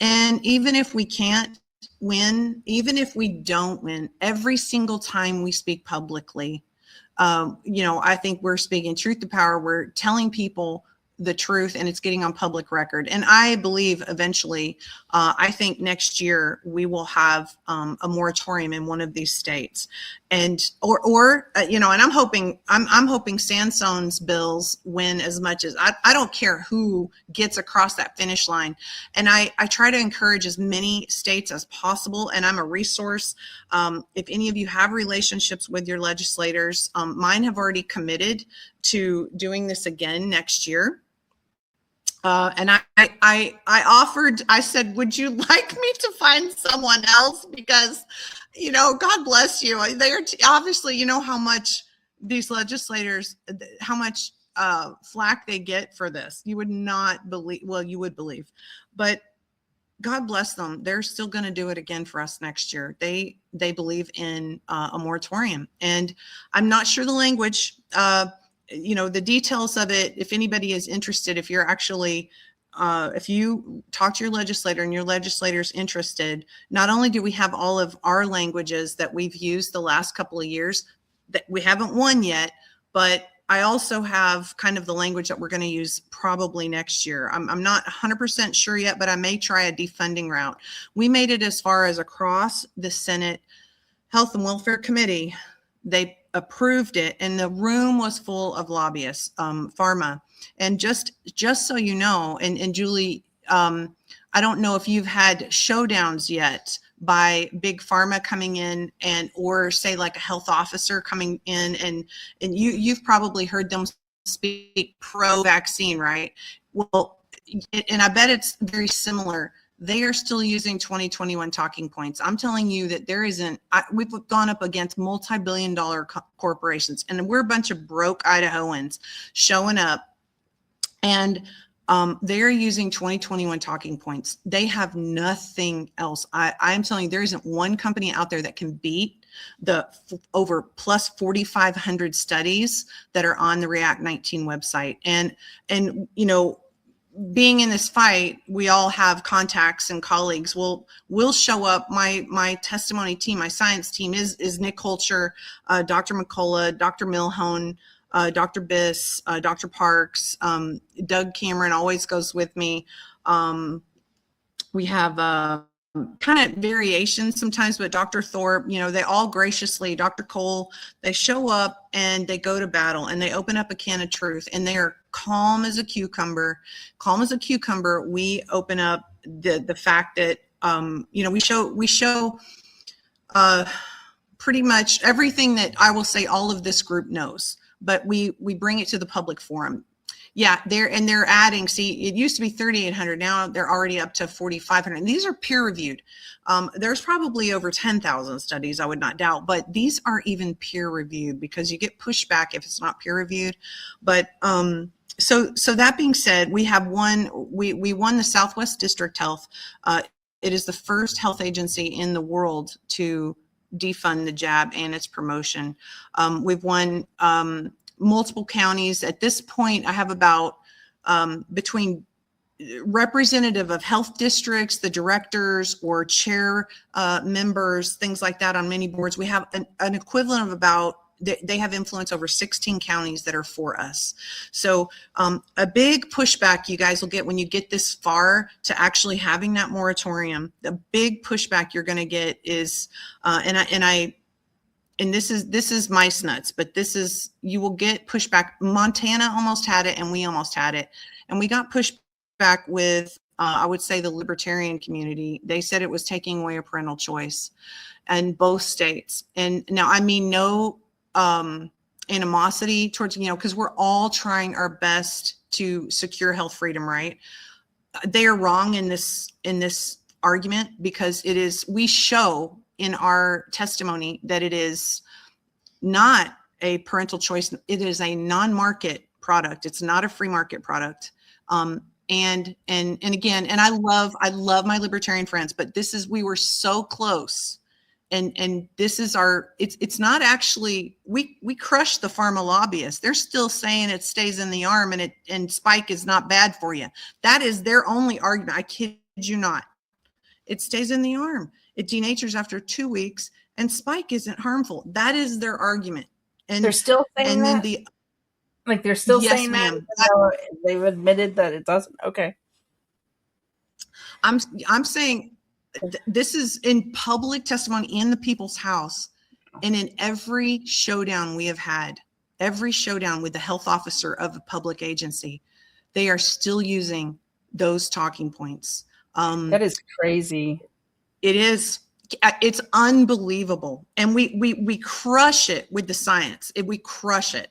And even if we can't win, even if we don't win, every single time we speak publicly, I think we're speaking truth to power. We're telling people the truth, and it's getting on public record. And I believe eventually, I think next year we will have a moratorium in one of these states, and and I'm hoping Sansone's bills win as much as I don't care who gets across that finish line. And I try to encourage as many states as possible, and I'm a resource. If any of you have relationships with your legislators, mine have already committed to doing this again next year. And I offered, I said, would you like me to find someone else? Because, God bless you. They're obviously, how much these legislators, how much flack they get for this. You would not believe, well, you would believe, but God bless them. They're still going to do it again for us next year. They believe in a moratorium, and I'm not sure the language, the details of it. If anybody is interested, if you're actually, if you talk to your legislator and your legislator's interested, not only do we have all of our languages that we've used the last couple of years that we haven't won yet, but I also have kind of the language that we're going to use probably next year. I'm not 100% sure yet, but I may try a defunding route. We made it as far as across the Senate Health and Welfare Committee. They approved it, and the room was full of lobbyists, pharma. And just so you know, and Julie, I don't know if you've had showdowns yet by big pharma coming in, or say like a health officer coming in, and you've probably heard them speak pro-vaccine, right? Well, and I bet it's very similar. They are still using 2021 talking points. I'm telling you that there isn't, we've gone up against multi-billion-dollar corporations, and we're a bunch of broke Idahoans showing up, and they're using 2021 talking points. They have nothing else. I'm telling you, there isn't one company out there that can beat the over plus 4,500 studies that are on the React 19 website. And being in this fight, we all have contacts and colleagues. We'll show up. My testimony team, my science team is Nick Holcher, Dr. McCullough, Dr. Milhone, Dr. Biss, Dr. Parks, Doug Cameron always goes with me. We have kind of variations sometimes, but Dr. Thorpe, they all graciously, Dr. Cole, they show up and they go to battle, and they open up a can of truth, and they are calm as a cucumber. We open up the fact that, we show pretty much everything that I will say all of this group knows, but we bring it to the public forum. Yeah, they're adding, see, it used to be 3,800. Now they're already up to 4,500. And these are peer reviewed. There's probably over 10,000 studies, I would not doubt, but these are even peer reviewed because you get pushback if it's not peer reviewed. But so that being said, we have we won the Southwest District Health it is the first health agency in the world to defund the jab and its promotion. We've won multiple counties. At this point, I have about between representative of health districts, the directors or chair members, things like that on many boards. We have an equivalent of about, they have influence over 16 counties that are for us. So a big pushback you guys will get when you get this far to actually having that moratorium. The big pushback you're going to get is, and this is mice nuts, but you will get pushback. Montana almost had it, and we almost had it, and we got pushback with, I would say, the libertarian community. They said it was taking away a parental choice in both states. And now, I mean, no animosity towards, because we're all trying our best to secure health freedom, right? They are wrong in this argument, because we show in our testimony that it is not a parental choice. It is a non-market product. It's not a free market product. And again, and I love my libertarian friends, but we were so close. And this is it's not actually, we crushed the pharma lobbyists. They're still saying it stays in the arm and spike is not bad for you. That is their only argument. I kid you not. It stays in the arm. It denatures after 2 weeks, and spike isn't harmful. That is their argument. And they're still saying and that? then They're still yes, saying ma'am. that, even though they've admitted that it doesn't. Okay. I'm saying this is in public testimony in the people's house, and in every showdown we have had, every showdown with the health officer of a public agency, they are still using those talking points. That is crazy. It is. It's unbelievable. And we crush it with the science. We crush it.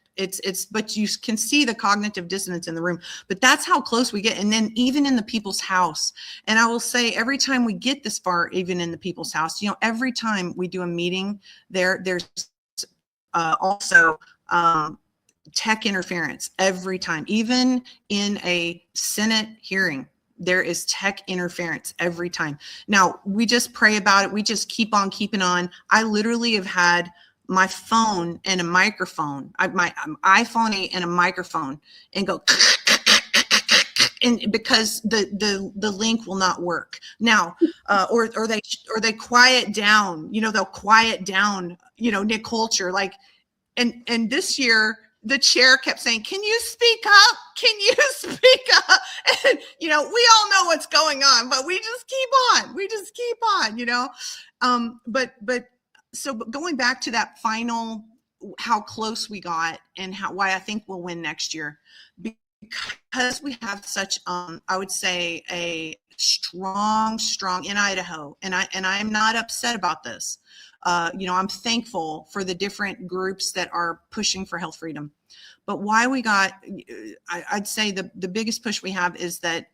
But you can see the cognitive dissonance in the room, but that's how close we get. And then even in the people's house, and I will say every time we get this far, even in the people's house, every time we do a meeting there's also tech interference every time, even in a Senate hearing. There is tech interference every time. Now, we just pray about it. We just keep on keeping on. I literally have had my phone and a microphone, my iPhone and a microphone, and go, and because the link will not work now, or they quiet down. They'll quiet down. Nick Holcher, and this year, the chair kept saying, "Can you speak up? Can you speak up?" And, we all know what's going on, but we just keep on. We just keep on, But going back to that final, how close we got and why I think we'll win next year, because we have such, I would say, a strong in Idaho. And I'm not upset about this. I'm thankful for the different groups that are pushing for health freedom. But why we got, I'd say the biggest push we have is that,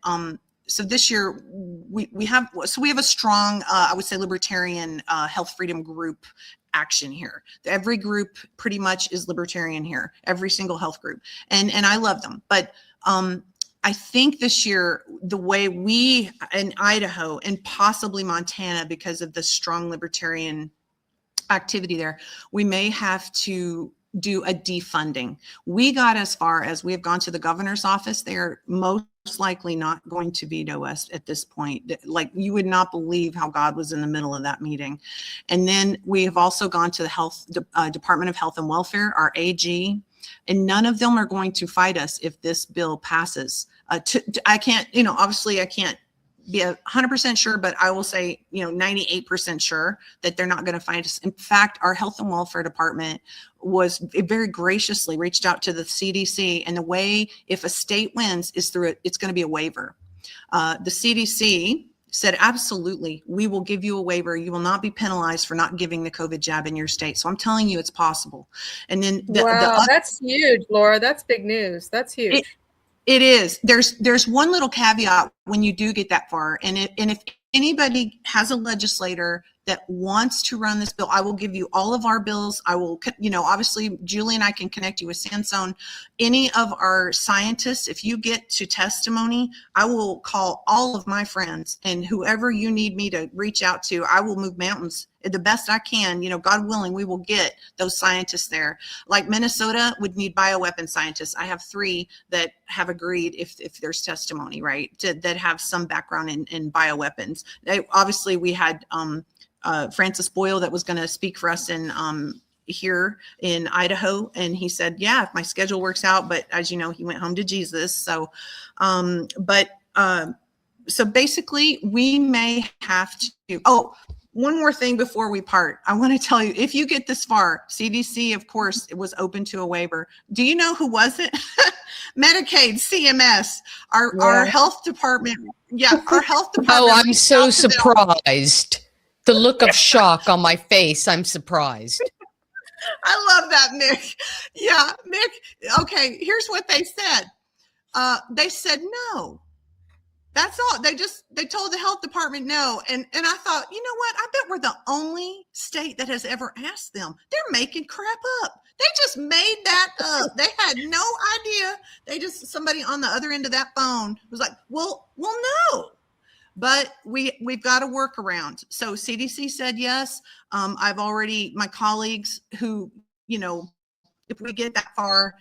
so this year we have a strong, I would say, libertarian health freedom group action here. Every group pretty much is libertarian here, every single health group. And I love them. But I think this year, the way we in Idaho and possibly Montana, because of the strong libertarian activity there, we may have to do a defunding. We got as far as we have gone to the governor's office. They are most likely not going to veto us at this point. Like, you would not believe how God was in the middle of that meeting. And then we have also gone to the Department of Health and Welfare, our AG, and none of them are going to fight us if this bill passes. I can't, obviously I can't be 100% sure, but I will say, 98% sure that they're not going to find us. In fact, our health and welfare department was very graciously reached out to the CDC, and the way, if a state wins, is through it's going to be a waiver. The CDC said, absolutely, we will give you a waiver. You will not be penalized for not giving the COVID jab in your state. So I'm telling you, it's possible. And then that's huge, Laura. That's big news. That's huge. It is. There's one little caveat when you do get that far, and if anybody has a legislator that wants to run this bill, I will give you all of our bills. I will, obviously Julie and I can connect you with Sansone. Any of our scientists, if you get to testimony, I will call all of my friends, and whoever you need me to reach out to, I will move mountains the best I can. God willing, we will get those scientists there. Like Minnesota would need bioweapon scientists. I have 3 that have agreed, if there's testimony, right, that have some background in bioweapons. Obviously, we had Francis Boyle that was going to speak for us in here in Idaho, and he said, yeah, if my schedule works out, but as you know, he went home to Jesus. So so basically we may have to, one more thing before we part. I want to tell you, if you get this far, CDC, of course, it was open to a waiver. Do you know who was it? Medicaid, CMS, our health department. Yeah, our health department. Oh, I'm so surprised. The look of shock on my face. I'm surprised. I love that, Mick. Yeah, Mick. Okay, here's what they said. They said no. That's all. They told the health department no. And I thought, you know what? I bet we're the only state that has ever asked them. They're making crap up. They just made that up. They had no idea. Somebody on the other end of that phone was like, well, no. But we've got a workaround. So CDC said yes. My colleagues who, if we get that far,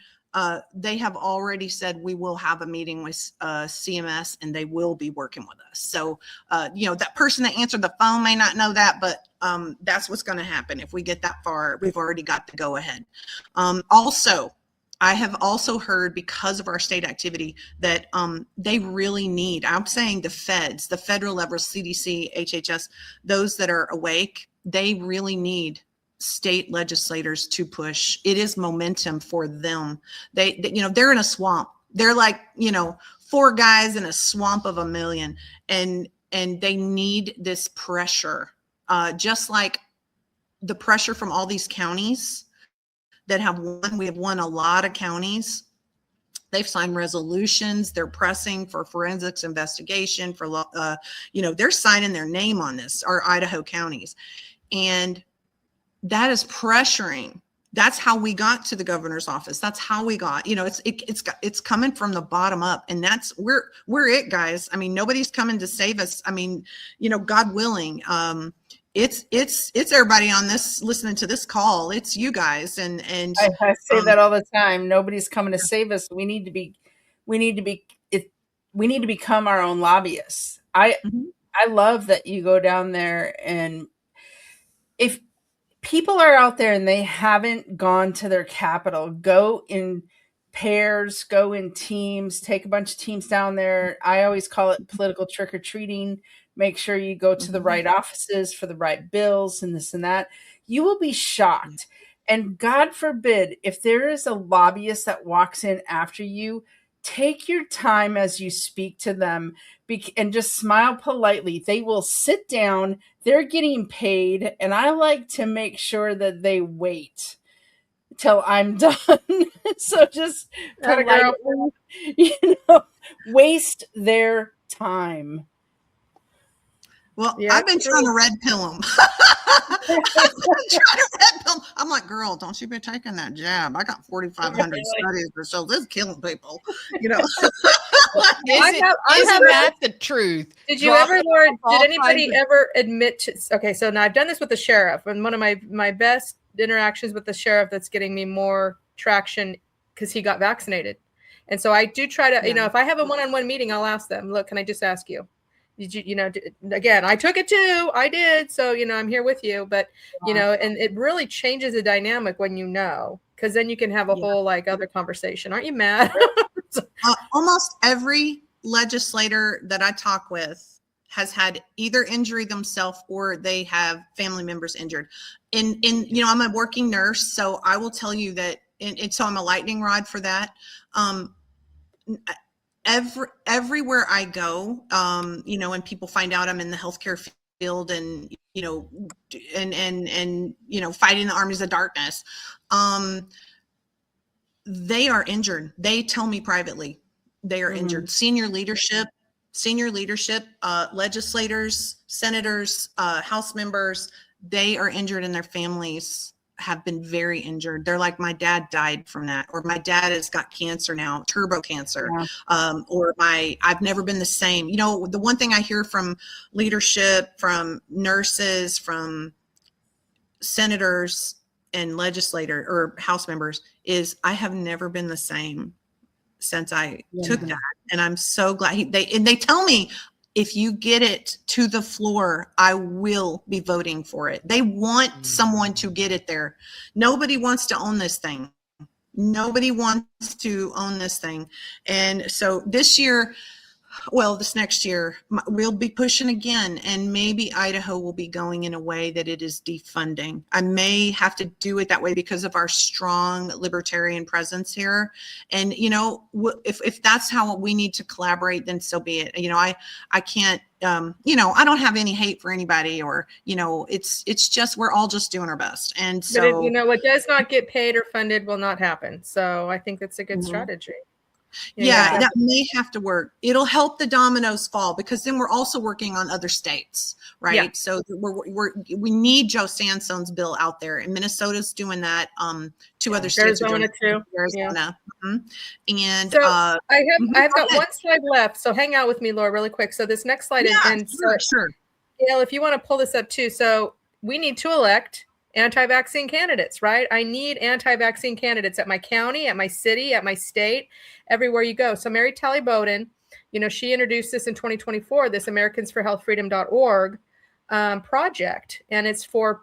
they have already said we will have a meeting with CMS, and they will be working with us. So, that person that answered the phone may not know that, but that's what's going to happen. If we get that far, we've already got the go ahead. Also, I have also heard, because of our state activity, that they really need, I'm saying the feds, the federal level, CDC, HHS, those that are awake, they really need state legislators to push. It is momentum for them. They they're in a swamp. They're like, 4 guys in a swamp of a million, and they need this pressure, just like the pressure from all these counties that have won. We have won a lot of counties. They've signed resolutions. They're pressing for forensics investigation for, they're signing their name on this, our Idaho counties. And that is pressuring. That's how we got to the governor's office. That's how we got, it's coming from the bottom up, and that's, we're it, guys. I mean, nobody's coming to save us. I mean, God willing, it's everybody on this, listening to this call. It's you guys. And I say that all the time. Nobody's coming to save us. We need to become our own lobbyists. I love that you go down there, and if people are out there and they haven't gone to their capital, go in pairs, go in teams, take a bunch of teams down there. I always call it political trick-or-treating. Make sure you go to the right offices for the right bills and this and that. You will be shocked. And God forbid, if there is a lobbyist that walks in after you, take your time as you speak to them and just smile politely. They will sit down. They're getting paid. And I like to make sure that they wait till I'm done. So just politely, waste their time. Well, yeah, I've been trying to red pill them. I'm like, girl, don't you be taking that jab. I got 4,500 studies or so. This is killing people. Isn't that the truth? Did you ever, Lord, did anybody ever admit to, okay, so now I've done this with the sheriff, and one of my best interactions with the sheriff that's getting me more traction because he got vaccinated. And so I do try to, if I have a one-on-one meeting, I'll ask them, look, can I just ask you? Did you, again, I took it too. I did. So, I'm here with you. But, and it really changes the dynamic when because then you can have a whole other conversation. Aren't you mad? Almost every legislator that I talk with has had either injury themselves or they have family members injured. And I'm a working nurse, so I will tell you that, and so I'm a lightning rod for that. Everywhere I go, and people find out I'm in the healthcare field and, fighting the armies of darkness, they are injured. They tell me privately they are injured. Senior leadership senior leadership, legislators, senators, House members, they are injured and their families have been very injured. They're like, my dad died from that, or my dad has got cancer now, turbo cancer, or I've never been the same. You know, the one thing I hear from leadership, from nurses, from senators and legislator or House members is, I have never been the same since I took that. And I'm so glad they tell me, if you get it to the floor, I will be voting for it. They want someone to get it there. Nobody wants to own this thing. Nobody wants to own this thing. And so this year, well, this next year, we'll be pushing again, and maybe Idaho will be going in a way that it is defunding. I may have to do it that way because of our strong libertarian presence here. And, you know, if that's how we need to collaborate, then so be it. You know, I can't, you know, I don't have any hate for anybody, or, you know, it's just, we're all just doing our best. And so, but you know, what does not get paid or funded will not happen. So I think that's a good strategy. Yeah, that may have to work. It'll help the dominoes fall, because then we're also working on other states, right? Yeah. So we need Joe Sansone's bill out there, and Minnesota's doing that. Two other states are doing Arizona too. Arizona. And so I've got ahead. one slide left, so hang out with me, Laura, really quick. So this next slide sure. Gail, if you want to pull this up too. So we need to elect anti-vaccine candidates, right? I need anti-vaccine candidates at my county, at my city, at my state, everywhere you go. So Mary Talley Bowden, you know, she introduced this in 2024, this AmericansForHealthFreedom.org project. And it's for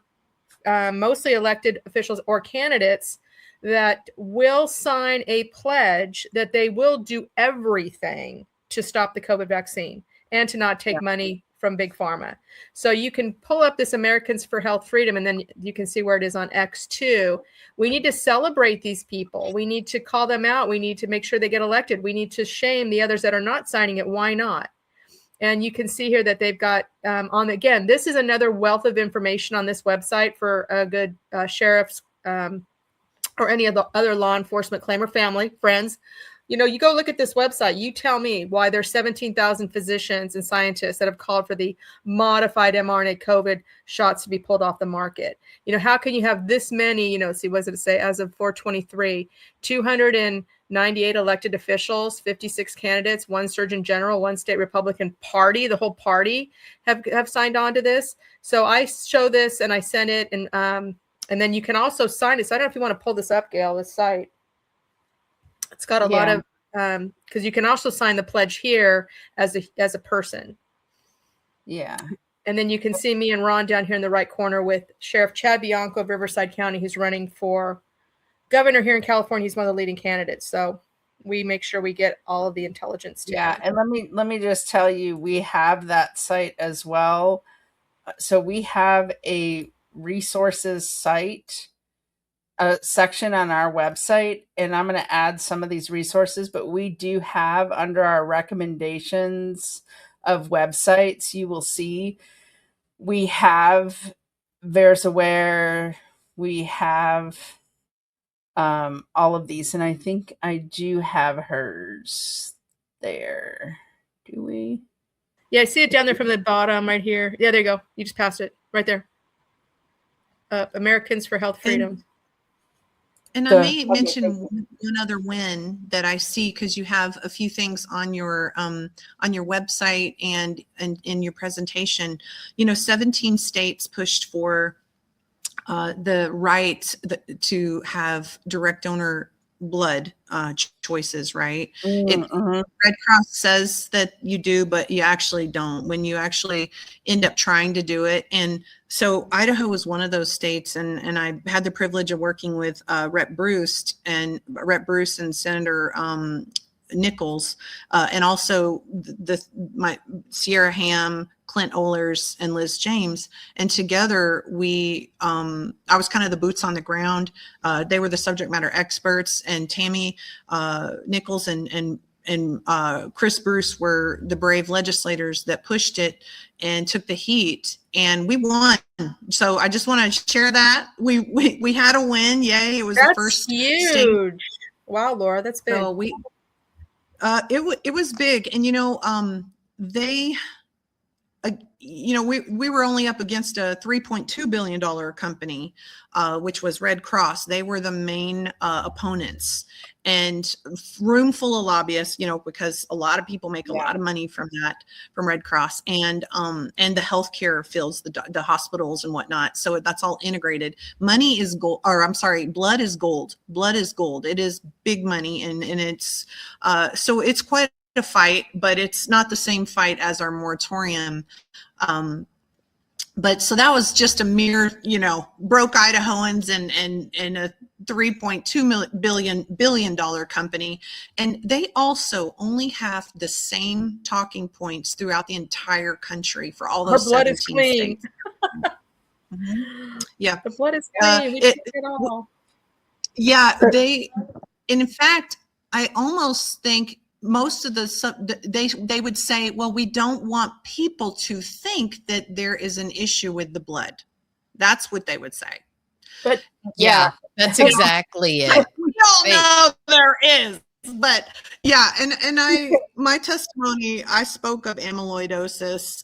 mostly elected officials or candidates that will sign a pledge that they will do everything to stop the COVID vaccine and to not take money from Big Pharma. So you can pull up this Americans for Health Freedom, and then you can see where it is on X2. We need to celebrate these people. We need to call them out. We need to make sure they get elected. We need to shame the others that are not signing it. Why not? And you can see here that they've got again, this is another wealth of information on this website for a good sheriff's or any of the other law enforcement claimer family, friends. You know, you go look at this website, you tell me why there's 17,000 physicians and scientists that have called for the modified mRNA COVID shots to be pulled off the market. You know, how can you have this many, you know, see, what does it say? As of 4/23, 298 elected officials, 56 candidates, one surgeon general, one state Republican party, the whole party have signed on to this. So I show this and I send it, and then you can also sign it. So I don't know if you want to pull this up, Gail, this site. It's got a lot of, because you can also sign the pledge here as a person. Yeah. And then you can see me and Ron down here in the right corner with Sheriff Chad Bianco of Riverside County, who's running for governor here in California. He's one of the leading candidates. So we make sure we get all of the intelligence together. Yeah. And let me just tell you, we have that site as well. So we have a resources site section on our website, and I'm going to add some of these resources, but we do have under our recommendations of websites, you will see we have VersAware, we have all of these, and I think I do have hers there. Do we? Yeah, I see it down there from the bottom right here. Yeah, there you go. You just passed it right there. Americans for Health Freedom. And I may mention one other win that I see, because you have a few things on your website and in your presentation. You know, 17 states pushed for the right to have direct donor blood choices, right? Red Cross says that you do, but you actually don't when you actually end up trying to do it. And so Idaho was one of those states, and I had the privilege of working with Rep. Bruce and Senator Nichols, and also my Sierra Ham, Clint Ohlers, and Liz James. And together I was kind of the boots on the ground. They were the subject matter experts, and Tammy Nichols and Chris Bruce were the brave legislators that pushed it and took the heat, and we won. So I just want to share that we had a win. Yay. It was the first huge state. Wow, Laura, that's big. So it was big. And, you know, they, we were only up against a $3.2 billion company, which was Red Cross. They were the main opponents, and room full of lobbyists, because a lot of people make a lot of money from Red Cross, and the healthcare fields, the hospitals and whatnot. So that's all integrated. Money is gold, or I'm sorry, blood is gold. Blood is gold. It is big money, and it's so it's quite a fight, but it's not the same fight as our moratorium. But so that was just a mere, broke Idahoans and a $3.2 billion company. And they also only have the same talking points throughout the entire country for all those 17 states. Yeah. The blood is clean. We took it all. Yeah. And in fact, I almost think most of they would say, well, we don't want people to think that there is an issue with the blood. That's what they would say. But Yeah, that's exactly it. We all know there is. But yeah, and my testimony, I spoke of amyloidosis,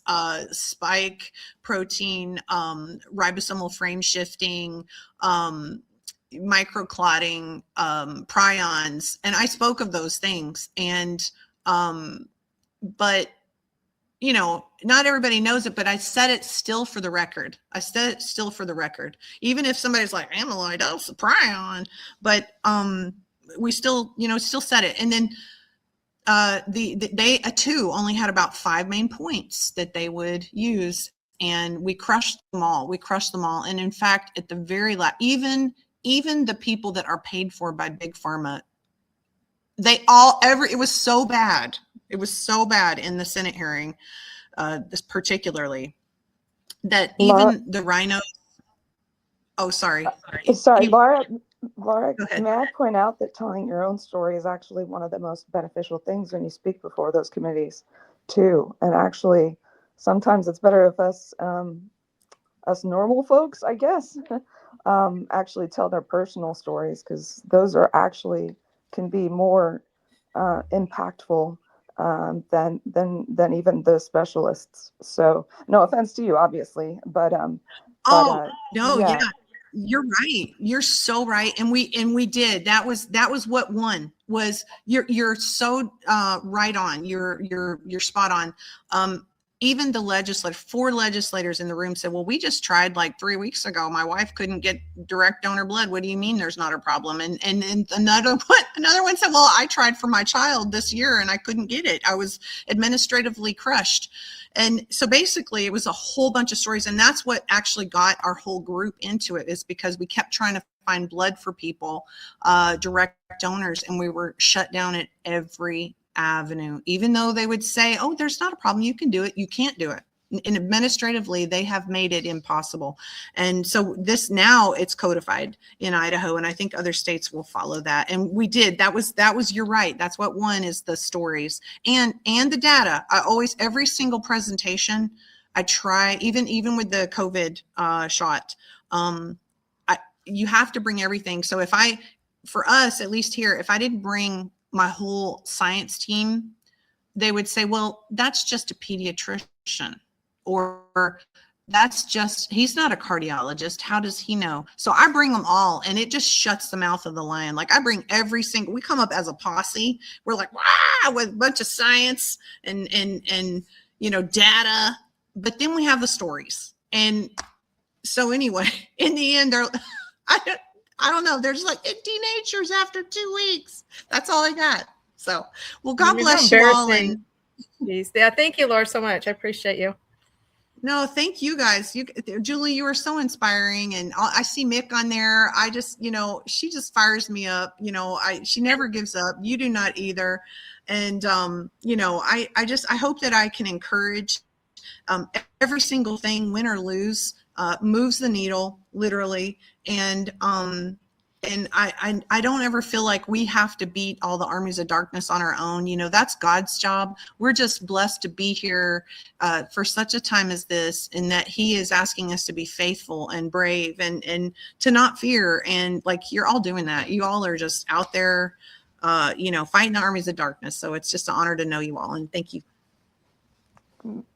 spike protein, ribosomal frame shifting, microclotting, prions, and I spoke of those things. And but not everybody knows it, but I said it still for the record. Even if somebody's like amyloidosis, prion, but we still said it. And then they only had about 5 main points that they would use, and we crushed them all. And in fact, at the very last, even the people that are paid for by big pharma, it was so bad. It was so bad in the Senate hearing, this particularly, that even the rhinos. Oh, sorry. Sorry, Laura, may I point out that telling your own story is actually one of the most beneficial things when you speak before those committees too. And actually, sometimes it's better if us normal folks, I guess, actually tell their personal stories, because those can be more impactful than even the specialists. So no offense to you, obviously, but no, yeah, you're right. You're so right. And we did. That was what won. Was you're so right on. You're spot on. Even the 4 legislators in the room said, well, we just tried like 3 weeks ago. My wife couldn't get direct donor blood. What do you mean there's not a problem? And another one said, well, I tried for my child this year and I couldn't get it. I was administratively crushed. And so basically it was a whole bunch of stories. And that's what actually got our whole group into it, is because we kept trying to find blood for people, direct donors, and we were shut down at every avenue. Even though they would say, oh, there's not a problem, you can do it, you can't do it. And administratively, they have made it impossible. And so now it's codified in Idaho, and I think other states will follow that. And we did. That was you're right. That's what won, is the stories and the data. Every single presentation I try, even with the COVID shot, you have to bring everything. So for us, at least here, if I didn't bring my whole science team, they would say, well, that's just a pediatrician, or he's not a cardiologist. How does he know? So I bring them all, and it just shuts the mouth of the lion. Like, I bring we come up as a posse. We're like, wow, with a bunch of science and data, but then we have the stories. And so anyway, in the end, I don't know. There's like teenagers after 2 weeks. That's all I got. So, well, God bless you all. And yeah, thank you, Laura, so much. I appreciate you. No, thank you guys. Julie, you are so inspiring. And I see Mick on there. I just, she just fires me up. She never gives up. You do not either. And, I hope that I can encourage every single thing, win or lose, moves the needle, literally. And I don't ever feel like we have to beat all the armies of darkness on our own. That's God's job. We're just blessed to be here for such a time as this, and that He is asking us to be faithful and brave and to not fear. And like, you're all doing that. You all are just out there, fighting the armies of darkness. So it's just an honor to know you all. And thank you.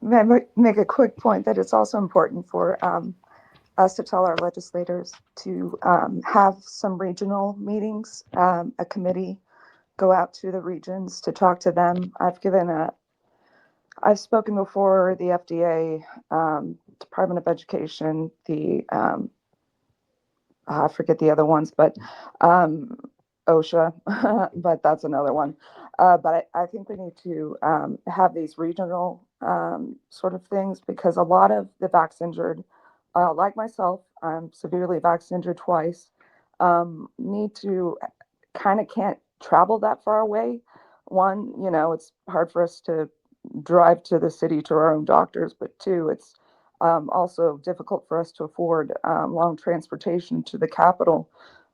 make a quick point that it's also important for us to tell our legislators to have some regional meetings, a committee go out to the regions to talk to them. I've spoken before the FDA, Department of Education, I forget the other ones, but OSHA, but that's another one. But I think we need to have these regional sort of things, because a lot of the vax injured, like myself, I'm severely vax injured twice, need to can't travel that far away. One, it's hard for us to drive to the city to our own doctors, but two, it's also difficult for us to afford long transportation to the capital.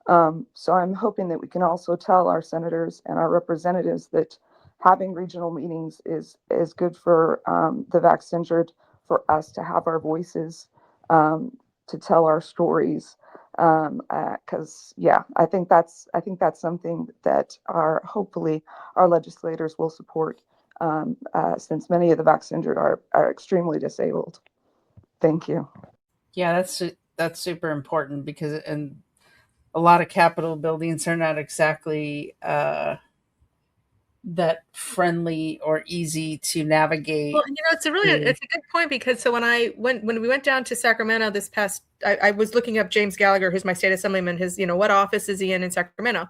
So I'm hoping that we can also tell our senators and our representatives that having regional meetings is good for the vax injured, for us to have our voices, to tell our stories. Because I think that's something that hopefully our legislators will support, since many of the vax injured are extremely disabled. Thank you. Yeah, that's super important, because and a lot of Capitol buildings are not exactly that friendly or easy to navigate. Well, it's a good point, because so when we went down to Sacramento this past, I was looking up James Gallagher, who's my state assemblyman, his, what office is he in Sacramento?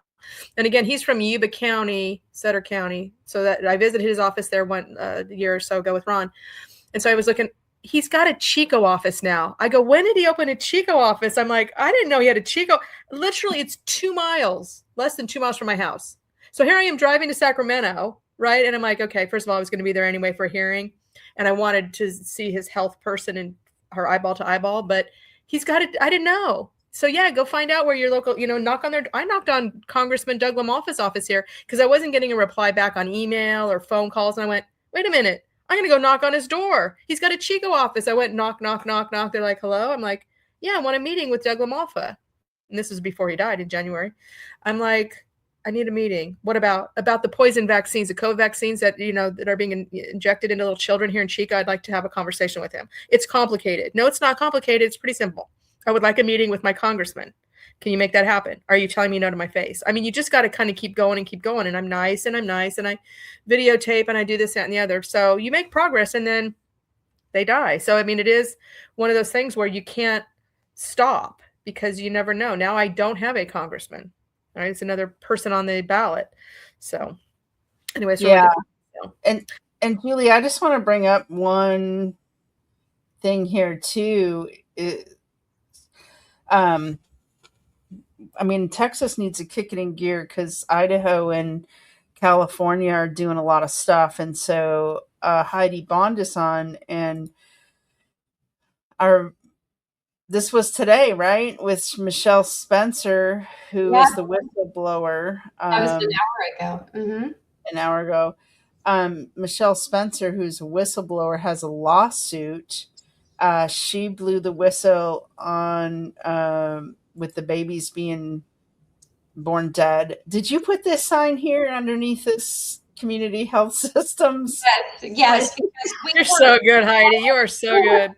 And again, he's from Yuba County, Sutter County. So that I visited his office there a year or so ago with Ron. And so I was looking, he's got a Chico office now. I go, when did he open a Chico office? I'm like, I didn't know he had a Chico. Literally, it's 2 miles, less than 2 miles from my house. So here I am driving to Sacramento, right? And I'm like, okay, first of all, I was going to be there anyway for a hearing. And I wanted to see his health person and her eyeball to eyeball, but he's got it. I didn't know. So yeah, go find out where your local, knock on I knocked on Congressman Doug Lamalfa's office here, because I wasn't getting a reply back on email or phone calls. And I went, wait a minute, I'm going to go knock on his door. He's got a Chico office. I went knock, knock, knock, knock. They're like, hello. I'm like, yeah, I want a meeting with Doug Lamalfa. And this was before he died in January. I'm like, I need a meeting. What about the poison vaccines, the COVID vaccines that, that are being injected into little children here in Chico? I'd like to have a conversation with him. It's complicated. No, it's not complicated. It's pretty simple. I would like a meeting with my congressman. Can you make that happen? Are you telling me no to my face? I mean, you just got to kind of keep going and keep going. And I'm nice and I videotape and I do this, that, and the other. So you make progress and then they die. So, I mean, it is one of those things where you can't stop, because you never know. Now I don't have a congressman. All right, it's another person on the ballot. So, anyways, yeah. Really and Julie, I just want to bring up one thing here too. I mean, Texas needs to kick it in gear, because Idaho and California are doing a lot of stuff, and so Heidi Bond is on, and this was today, right, with Michelle Spencer, who was the whistleblower. That was an hour ago. Mm-hmm. An hour ago. Michelle Spencer, who's a whistleblower, has a lawsuit. She blew the whistle on with the babies being born dead. Did you put this sign here underneath this community health systems? Yes. You're so good, Heidi. You are so good.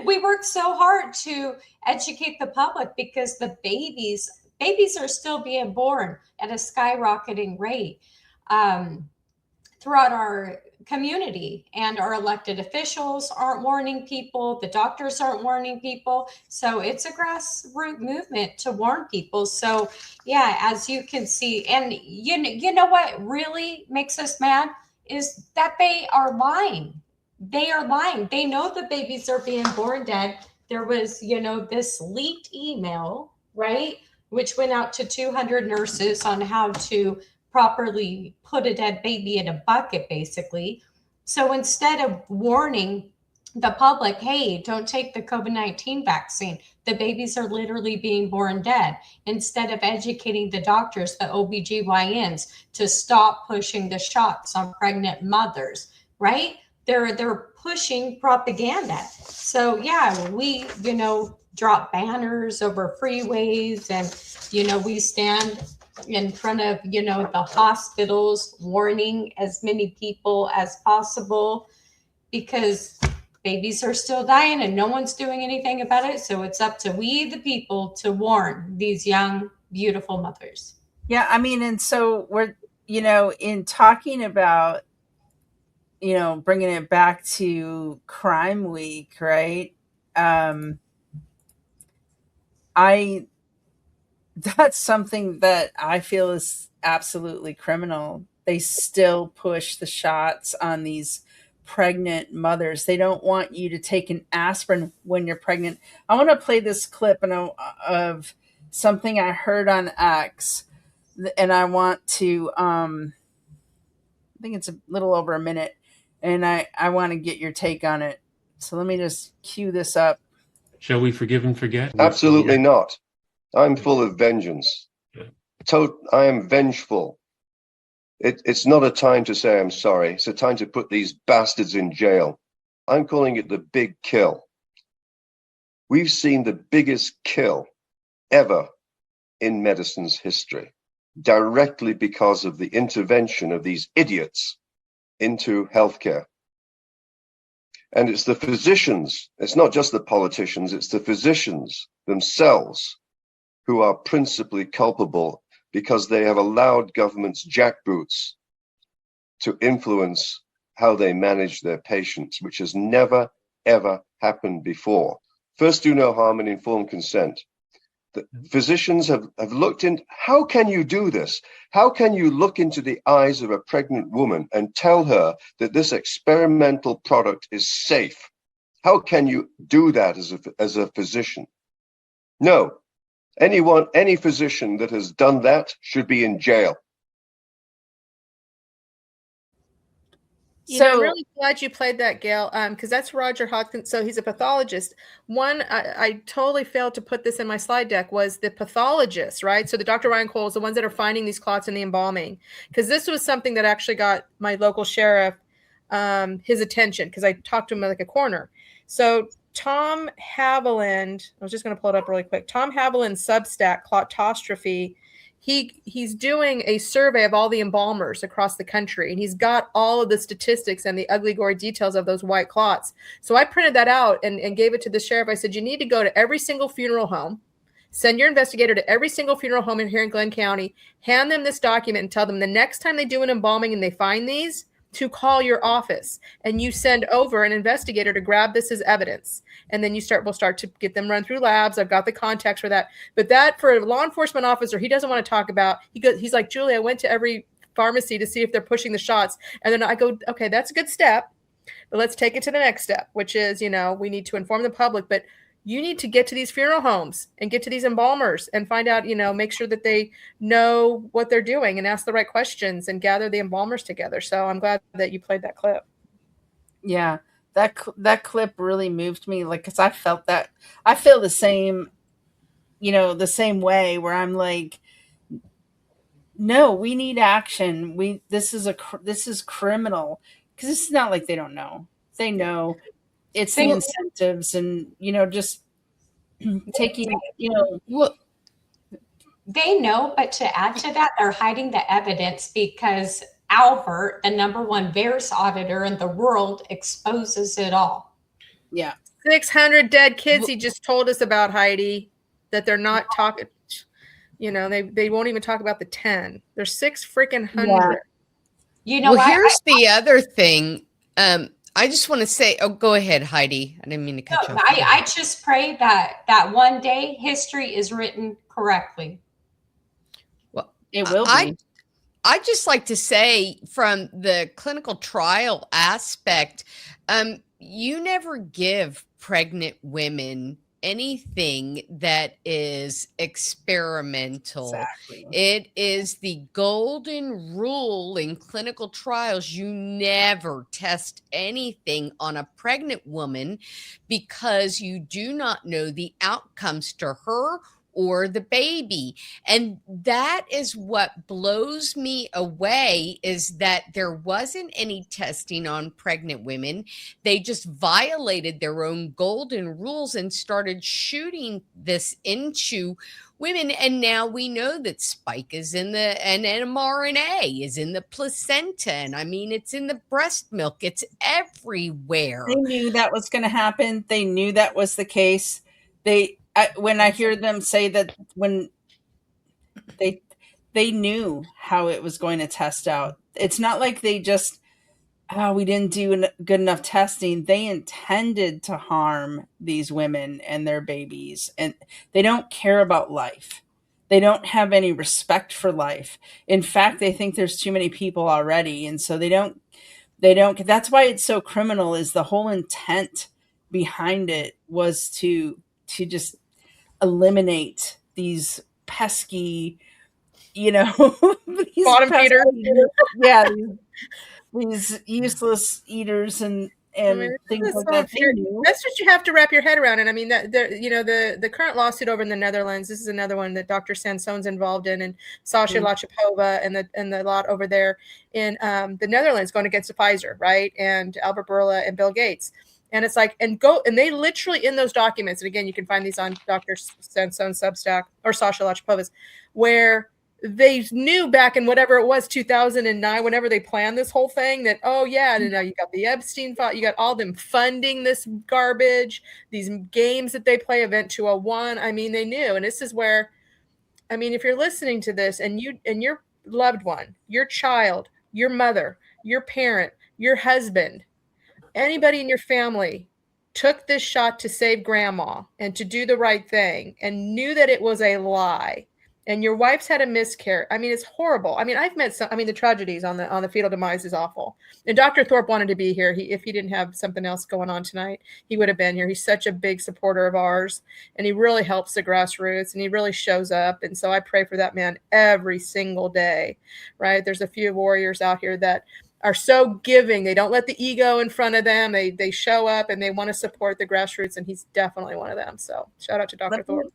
We worked so hard to educate the public, because the babies are still being born at a skyrocketing rate throughout our community, and our elected officials aren't warning people. The doctors aren't warning people. So it's a grassroots movement to warn people. So yeah, as you can see, and you know what really makes us mad is that they are lying. They are lying. They know the babies are being born dead. There was, this leaked email, right, which went out to 200 nurses on how to properly put a dead baby in a bucket, basically. So instead of warning the public, hey, don't take the COVID-19 vaccine, the babies are literally being born dead. Instead of educating the doctors, the OBGYNs, to stop pushing the shots on pregnant mothers, right? They're pushing propaganda. So yeah, we, drop banners over freeways, and, we stand in front of, the hospitals, warning as many people as possible. because babies are still dying and no one's doing anything about it. So it's up to we, the people, to warn these young, beautiful mothers. Yeah, I mean, and so we're, in talking about, bringing it back to Crime Week, right? I That's something that I feel is absolutely criminal. They still push the shots on these pregnant mothers. They don't want you to take an aspirin when you're pregnant. I want to play this clip of something I heard on X, and I want to. I think it's a little over a minute, and I want to get your take on it. So let me just cue this up. Shall we forgive and forget? Absolutely not. I'm full of vengeance. I am vengeful. It's not a time to say I'm sorry. It's a time to put these bastards in jail. I'm calling it the big kill. We've seen the biggest kill ever in medicine's history, directly because of the intervention of these idiots into healthcare. And it's the physicians, it's not just the politicians, it's the physicians themselves who are principally culpable, because they have allowed government's jackboots to influence how they manage their patients, which has never, ever happened before. First, do no harm and informed consent. The physicians have looked in. How can you do this? How can you look into the eyes of a pregnant woman and tell her that this experimental product is safe? How can you do that as a physician? No. Any physician that has done that should be in jail. I'm really glad you played that, Gail, because that's Roger Hodgkin. So he's a pathologist. One, I totally failed to put this in my slide deck, was the pathologist, right? So the Dr. Ryan Coles, the ones that are finding these clots in the embalming, because this was something that actually got my local sheriff his attention, because I talked to him like a coroner. So Tom Haviland, I was just going to pull it up really quick. Tom Haviland's Substack, Clotostrophy, he's doing a survey of all the embalmers across the country, and he's got all of the statistics and the ugly, gory details of those white clots. So I printed that out and gave it to the sheriff. I said, you need to go to every single funeral home, send your investigator to every single funeral home here in Glenn County, hand them this document and tell them the next time they do an embalming and they find these, to call your office, and you send over an investigator to grab this as evidence. And then we'll start to get them run through labs. I've got the contacts for that. But that, for a law enforcement officer, he doesn't want to talk about. He's like, Julie, I went to every pharmacy to see if they're pushing the shots. And then I go, okay, that's a good step, but let's take it to the next step, which is, we need to inform the public, but you need to get to these funeral homes and get to these embalmers and find out, make sure that they know what they're doing and ask the right questions and gather the embalmers together. So I'm glad that you played that clip. Yeah, that clip really moved me, because I felt that. I feel the same, the same way, where I'm like, no, we need action. This is criminal, because it's not like they don't know. They know. It's the incentives and, just taking, Well, they know, but to add to that, they're hiding the evidence because Albert, the #1 VAERS auditor in the world, exposes it all. Yeah. 600 dead kids he just told us about, Heidi, that they're not talking, they won't even talk about the 10. There's 600. Yeah. Here's the other thing. I just want to say, go ahead, Heidi. I didn't mean to cut you off. I just pray that one day history is written correctly. Well, it will be. I just like to say, from the clinical trial aspect, you never give pregnant women anything that is experimental. Exactly. It is the golden rule in clinical trials. You never test anything on a pregnant woman, because you do not know the outcomes to her or the baby. And that is what blows me away, is that there wasn't any testing on pregnant women. They just violated their own golden rules and started shooting this into women. And now we know that spike is in the, and mRNA is in the placenta. And I mean, it's in the breast milk. It's everywhere. They knew that was going to happen. They knew that was the case. When I hear them say that, when they knew how it was going to test out. It's not like they just, we didn't do good enough testing. They intended to harm these women and their babies, and they don't care about life. They don't have any respect for life. In fact, they think there's too many people already, and so they don't. That's why it's so criminal. Is the whole intent behind it was to just eliminate these pesky, these bottom feeders. Yeah, these useless eaters and I mean, things like that. That's what you have to wrap your head around. And I mean, the current lawsuit over in the Netherlands, this is another one that Dr. Sanson's involved in, and Sasha Lachapova and the lot over there in the Netherlands going against Pfizer, right? And Albert Bourla and Bill Gates. And it's like, and they literally in those documents, and again, you can find these on Dr. Sanson's Substack or Sasha Lachapova's, where they knew back in whatever it was, 2009, whenever they planned this whole thing, that, oh yeah, and now you got the Epstein file, you got all them funding this garbage, these games that they play, Event 201. I mean, they knew. And this is where, I mean, if you're listening to this and your loved one, your child, your mother, your parent, your husband, anybody in your family took this shot to save grandma and to do the right thing and knew that it was a lie, and your wife's had a miscarriage. I mean, it's horrible. I mean, I've met some, I mean, the tragedies on the fetal demise is awful. And Dr. Thorpe wanted to be here. If he didn't have something else going on tonight, he would have been here. He's such a big supporter of ours, and he really helps the grassroots, and he really shows up. And so I pray for that man every single day, right? There's a few warriors out here that are so giving. They don't let the ego in front of them. They show up and they want to support the grassroots, and he's definitely one of them. So shout out to Dr. Thorpe.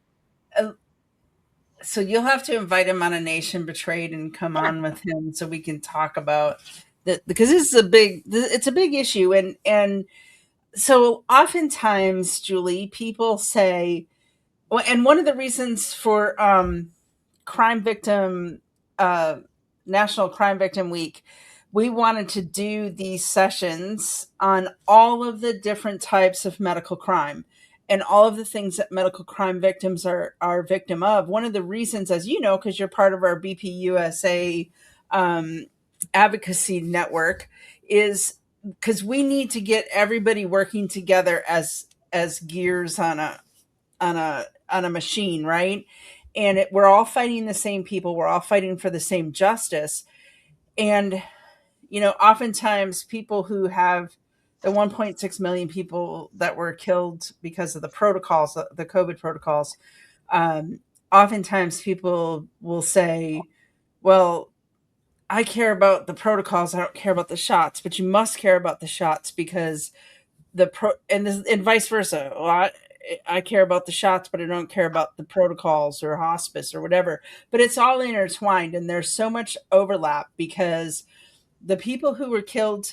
So you'll have to invite him on A Nation Betrayed and come on with him so we can talk about that, because this is it's a big issue. And so oftentimes, Julie, people say, well, and one of the reasons for crime victim, National Crime Victim Week, we wanted to do these sessions on all of the different types of medical crime and all of the things that medical crime victims are victim of. One of the reasons, as you know, because you're part of our BPUSA advocacy network, is because we need to get everybody working together as gears on a machine, right? And we're all fighting the same people. We're all fighting for the same justice. And oftentimes people who have the 1.6 million people that were killed because of the protocols, the COVID protocols, oftentimes people will say, well, I care about the protocols, I don't care about the shots, but you must care about the shots because and vice versa. Well, I care about the shots, but I don't care about the protocols or hospice or whatever. But it's all intertwined, and there's so much overlap because the people who were killed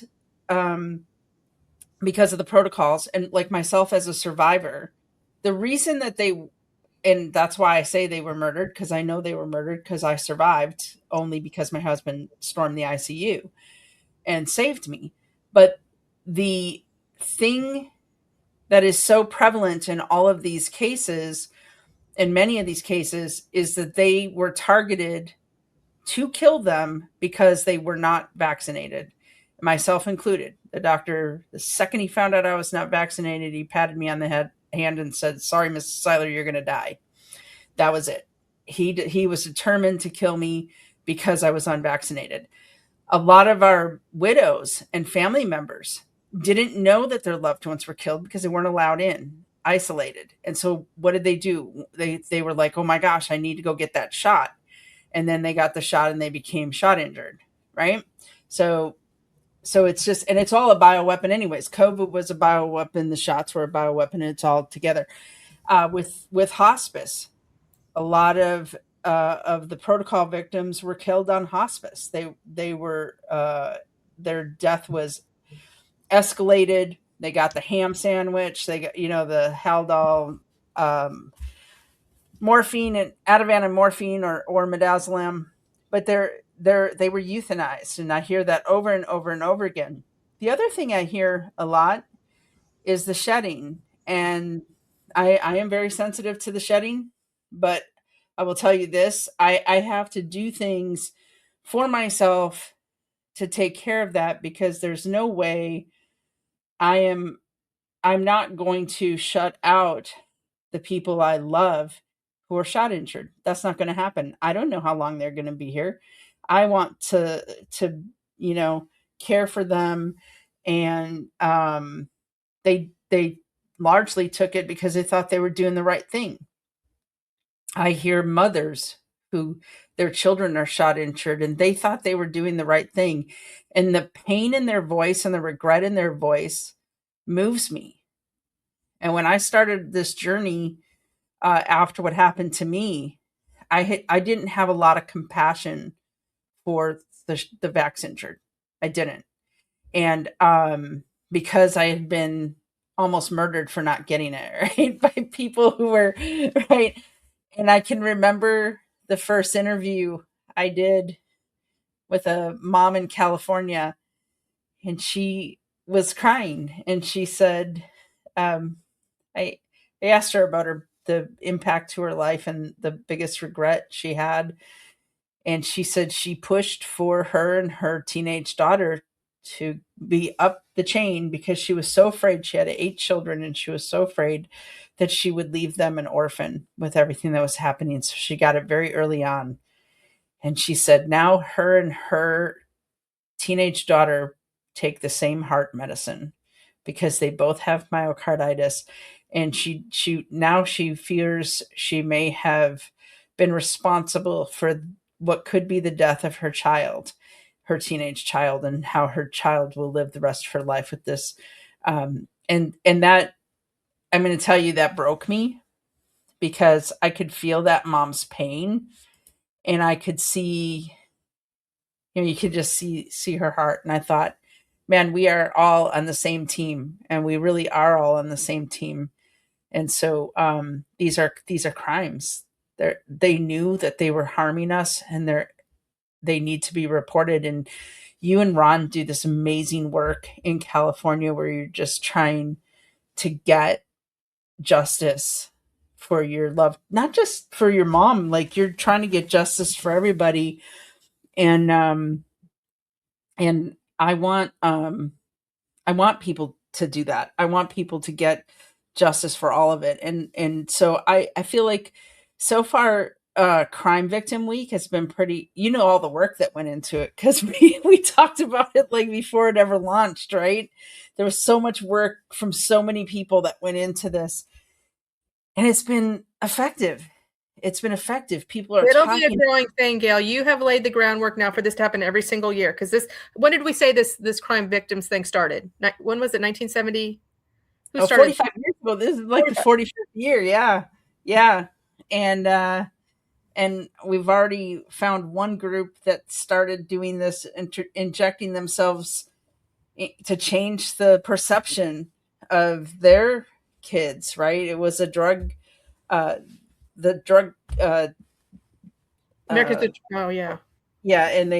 because of the protocols, and like myself as a survivor, the reason that and that's why I say they were murdered, because I know they were murdered because I survived only because my husband stormed the ICU and saved me. But the thing that is so prevalent in all of these cases, in many of these cases, is that they were targeted to kill them because they were not vaccinated, myself included. The doctor, the second he found out I was not vaccinated, he patted me on the hand and said, "Sorry, Mrs. Seiler, you're going to die." That was it. He was determined to kill me because I was unvaccinated. A lot of our widows and family members didn't know that their loved ones were killed because they weren't allowed in, isolated. And so what did they do? They were like, "Oh my gosh, I need to go get that shot." And then they got the shot and they became shot injured, right? So it's just, and it's all a bioweapon anyways. COVID was a bioweapon. The shots were a bioweapon. It's all together. With hospice, a lot of the protocol victims were killed on hospice. They were, their death was escalated. They got the ham sandwich. They got, the Haldol morphine and Ativan and morphine or midazolam, but they were euthanized, and I hear that over and over and over again. The other thing I hear a lot is the shedding, and I am very sensitive to the shedding, but I will tell you this: I have to do things for myself to take care of that, because there's no way I'm not going to shut out the people I love who are shot injured. That's not going to happen. I don't know how long they're going to be here. I want to care for them, and they largely took it because they thought they were doing the right thing. I hear mothers who their children are shot injured and they thought they were doing the right thing, and the pain in their voice and the regret in their voice moves me. And when I started this journey after what happened to me, I didn't have a lot of compassion for the vax injured. I didn't. And because I had been almost murdered for not getting it, right, by people who were, right. And I can remember the first interview I did with a mom in California, and she was crying, and she said, I asked her about the impact to her life and the biggest regret she had. And she said she pushed for her and her teenage daughter to be up the chain because she was so afraid. She had 8 children, and she was so afraid that she would leave them an orphan with everything that was happening. So she got it very early on. And she said now her and her teenage daughter take the same heart medicine because they both have myocarditis. And she now she fears she may have been responsible for what could be the death of her child, her teenage child, and how her child will live the rest of her life with this. And that, I'm going to tell you, that broke me, because I could feel that mom's pain, and I could see, you could just see her heart. And I thought, man, we are all on the same team, and we really are all on the same team. And so these are crimes. They knew that they were harming us, and they need to be reported. And you and Ron do this amazing work in California where you're just trying to get justice for your love, not just for your mom, like you're trying to get justice for everybody. And I want people to do that. I want people to get justice for all of it. And so I feel like so far Crime Victim Week has been pretty, all the work that went into it, because we talked about it like before it ever launched, right? There was so much work from so many people that went into this, and it's been effective. It's been effective. People are It'll talking. be a growing thing, Gail. You have laid the groundwork now for this to happen every single year. Because when did we say this crime victims thing started? When was it? 1970? Who started? 45 years ago. This is like the 45th year. Yeah. And we've already found one group that started doing this, injecting themselves to change the perception of their kids, right? It was a drug, the drug. Oh yeah. Yeah, and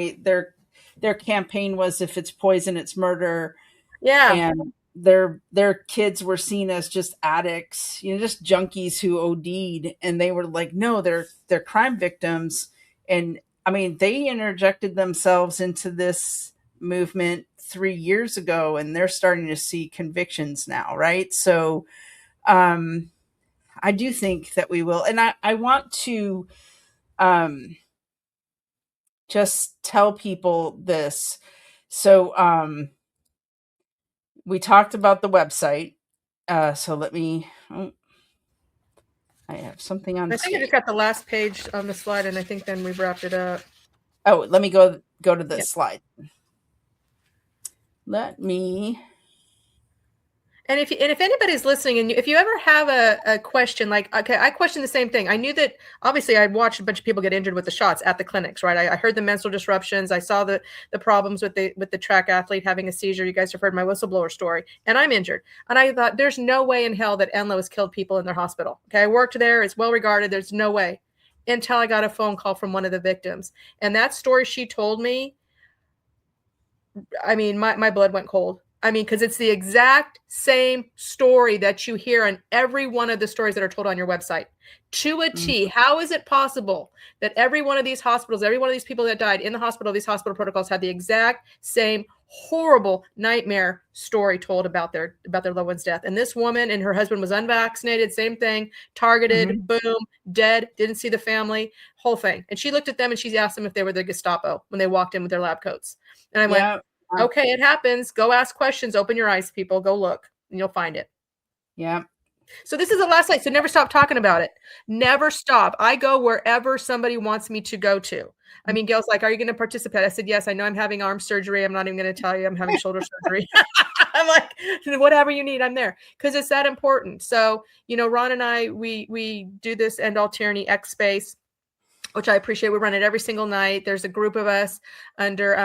their campaign was, if it's poison, it's murder. Yeah. And their kids were seen as just addicts, just junkies who OD'd, and they were like, no, they're crime victims. And I mean, they interjected themselves into this movement 3 years ago, and they're starting to see convictions now, right? So I do think that we will. And I want to just tell people this. So we talked about the website. So let me, I have something on. I think I just got the last page on the slide, and I think then we've wrapped it up. Oh, let me go to the slide. Let me. And if anybody's listening, and if you ever have a question, like, okay, I questioned the same thing. I knew that obviously I watched a bunch of people get injured with the shots at the clinics, right? I heard the mental disruptions. I saw the problems with the track athlete having a seizure. You guys have heard my whistleblower story, and I'm injured. And I thought, there's no way in hell that Enloe has killed people in their hospital. Okay, I worked there. It's well regarded. There's no way. Until I got a phone call from one of the victims, and that story she told me, I mean, my blood went cold. I mean, because it's the exact same story that you hear in every one of the stories that are told on your website. To a T, how is it possible that every one of these hospitals, every one of these people that died in the hospital, these hospital protocols had the exact same horrible nightmare story told about their loved one's death? And this woman and her husband was unvaccinated, same thing, targeted, boom, dead, didn't see the family, whole thing. And she looked at them and she asked them if they were the Gestapo when they walked in with their lab coats. And I went, okay, it happens. Go ask questions. Open your eyes, people. Go look, and you'll find it. Yeah. So this is the last slide. So never stop talking about it. Never stop. I go wherever somebody wants me to go to. I mean, Gail's like, are you going to participate? I said, yes, I know I'm having arm surgery. I'm not even going to tell you I'm having shoulder surgery. I'm like, whatever you need, I'm there. Because it's that important. So, you know, Ron and I, we do this End All Tyranny X Space, which I appreciate. We run it every single night. There's a group of us under